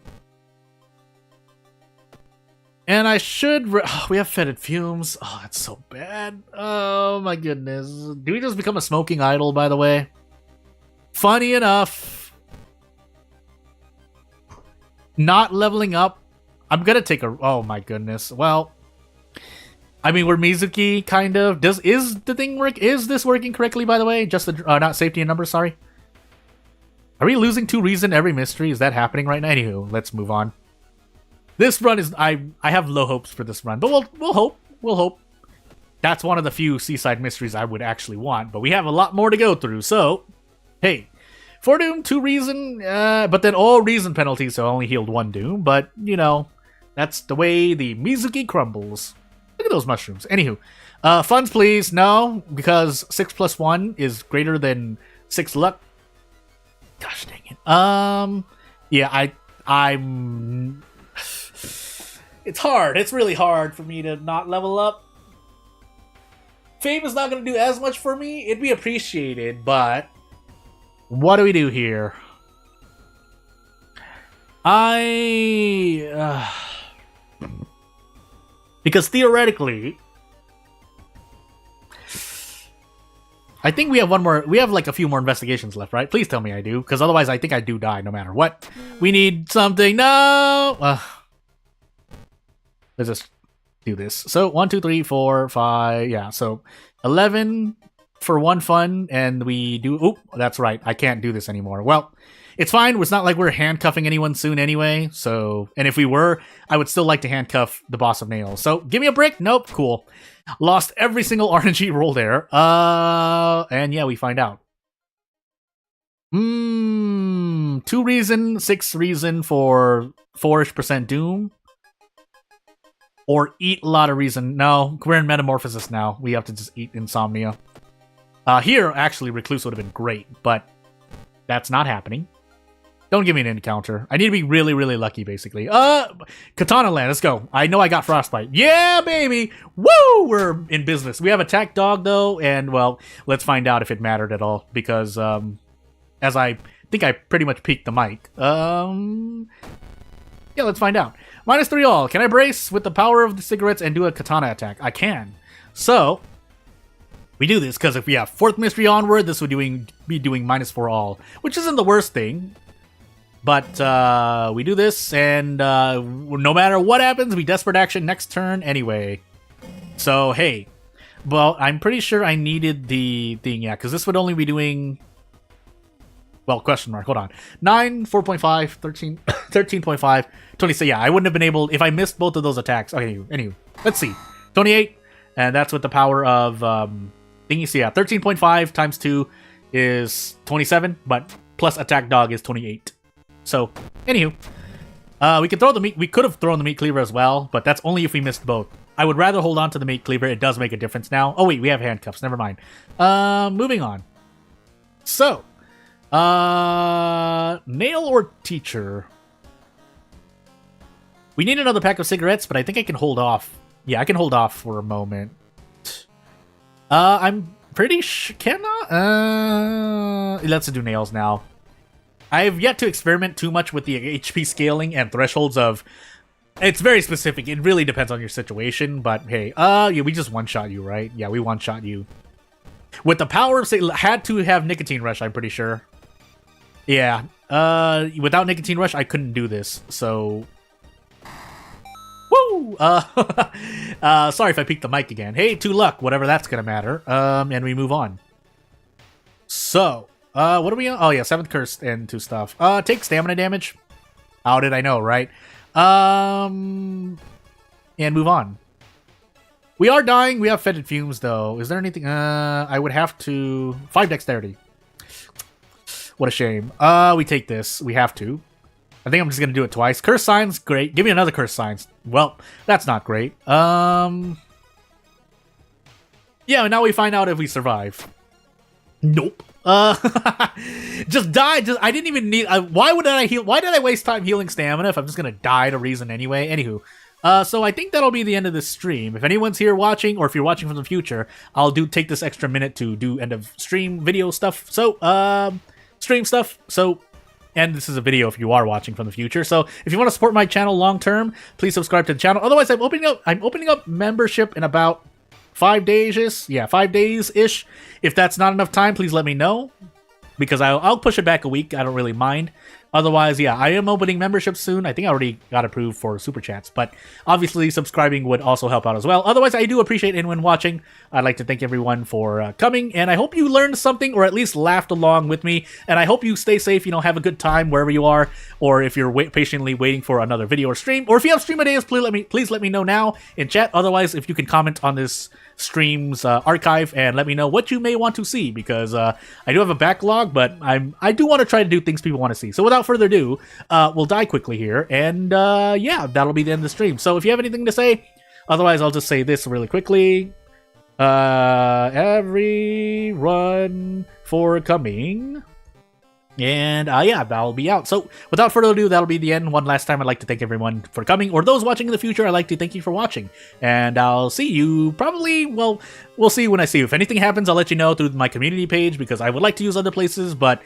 I should... we have fetid fumes. Oh, that's so bad. Oh, my goodness. Do we just become a smoking idol, by the way? Funny enough. Not leveling up. I'm gonna take a... Oh, my goodness. Well... I mean, we're Mizuki, kind of. Is the thing work? Is this working correctly, by the way? Just the... not safety and numbers, sorry. Are we losing 2 reason every mystery? Is that happening right now? Anywho, let's move on. This run is... I have low hopes for this run, but we'll hope. We'll hope. That's one of the few seaside mysteries I would actually want, but we have a lot more to go through, so... Hey. 4 Doom, 2 reason, but then all reason penalties, so I only healed 1 Doom, but, you know, that's the way the Mizuki crumbles. Look at those mushrooms. Anywho, funds please. No, because 6 plus 1 is greater than 6 luck. Gosh dang it. Yeah, I'm... It's hard. It's really hard for me to not level up. Fame is not going to do as much for me. It'd be appreciated, but... What do we do here? Because theoretically... I think we have one more... We have like a few more investigations left, right? Please tell me I do, because otherwise I think I do die no matter what. We need something... No! Let's just do this. So, 1, 2, 3, 4, 5... Yeah, so 11 for 1 fun, and we do... Oop, that's right. I can't do this anymore. Well, it's fine. It's not like we're handcuffing anyone soon anyway, so... And if we were, I would still like to handcuff the boss of nails. So, give me a brick? Nope, cool. Lost every single RNG roll there. And yeah, we find out. 2 reason, 6 reason for 4-ish% Doom. Or eat a lot of reason. No, we're in Metamorphosis now. We have to just eat Insomnia. Here, actually, Recluse would have been great, but that's not happening. Don't give me an encounter. I need to be really, really lucky, basically. Katana Land, let's go. I know I got Frostbite. Yeah, baby! Woo! We're in business. We have Attack Dog, though, and, well, let's find out if it mattered at all, because, as I think I pretty much peaked the mic. Yeah, let's find out. -3 all. Can I brace with the power of the cigarettes and do a katana attack? I can. So, we do this, because if we have 4th mystery onward, this would be doing -4 all, which isn't the worst thing. But we do this, and no matter what happens, we desperate action next turn anyway. So, hey. Well, I'm pretty sure I needed the thing, yeah, because this would only be doing... Well, question mark, hold on. 9, 4.5, 13, 13.5, 26. Yeah, I wouldn't have been able... If I missed both of those attacks... Okay, anyway, let's see. 28, and that's with the power of thingy. So yeah, 13.5 times 2 is 27, but plus Attack Dog is 28. So, anywho, we could throw the meat. We could have thrown the meat cleaver as well, but that's only if we missed both. I would rather hold on to the meat cleaver. It does make a difference now. Oh wait, we have handcuffs. Never mind. Moving on. So, nail or teacher? We need another pack of cigarettes, but I think I can hold off. Yeah, I can hold off for a moment. I'm pretty sure. Let's do nails now. I have yet to experiment too much with the HP scaling and thresholds of... It's very specific. It really depends on your situation, but hey. Yeah, we just one-shot you, right? Yeah, we one-shot you. With the power of... Had to have Nicotine Rush, I'm pretty sure. Yeah. Without Nicotine Rush, I couldn't do this, so... Woo! you. Sorry if I peeked the mic again. Hey, 2 luck, whatever that's gonna matter. And we move on. So, what are we on? Oh yeah, 7th curse and 2 stuff. Take stamina damage. How did I know, right? And move on. We are dying. We have fetid fumes, though. Is there anything? I would have to... 5 dexterity. What a shame. We take this. We have to. I think I'm just going to do it twice. Curse signs, great. Give me another curse signs. Well, that's not great. Yeah, now we find out if we survive. Nope. Just die. I didn't even need... why would I heal? Why did I waste time healing stamina if I'm just going to die to reason anyway? Anywho. So I think that'll be the end of this stream. If anyone's here watching, or if you're watching from the future, I'll take this extra minute to do end of stream video stuff. So, stream stuff. So, and this is a video if you are watching from the future. So if you want to support my channel long term, please subscribe to the channel. Otherwise, I'm opening up membership in about 5 days-ish. Yeah, 5 days-ish. If that's not enough time, please let me know, because I'll push it back a week. I don't really mind. Otherwise, yeah, I am opening membership soon. I think I already got approved for Super Chats, but obviously subscribing would also help out as well. Otherwise, I do appreciate anyone watching. I'd like to thank everyone for coming, and I hope you learned something or at least laughed along with me, and I hope you stay safe, have a good time wherever you are, or if you're patiently waiting for another video or stream, or if you have stream ideas, please let me know now in chat. Otherwise, if you can comment on this stream's archive and let me know what you may want to see, because I do have a backlog, but I do want to try to do things people want to see. So without further ado, we'll die quickly here, and yeah, that'll be the end of the stream. So if you have anything to say, otherwise I'll just say this really quickly. Everyone for coming. And yeah, that'll be out. So without further ado, that'll be the end. One last time, I'd like to thank everyone for coming, or those watching in the future, I'd like to thank you for watching. And I'll see you probably, well, we'll see when I see you. If anything happens, I'll let you know through my community page, because I would like to use other places, but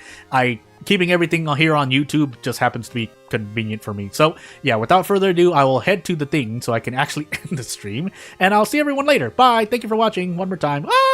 keeping everything here on YouTube just happens to be convenient for me. So yeah, without further ado, I will head to the thing so I can actually end the stream, and I'll see everyone later. Bye. Thank you for watching one more time. Ah!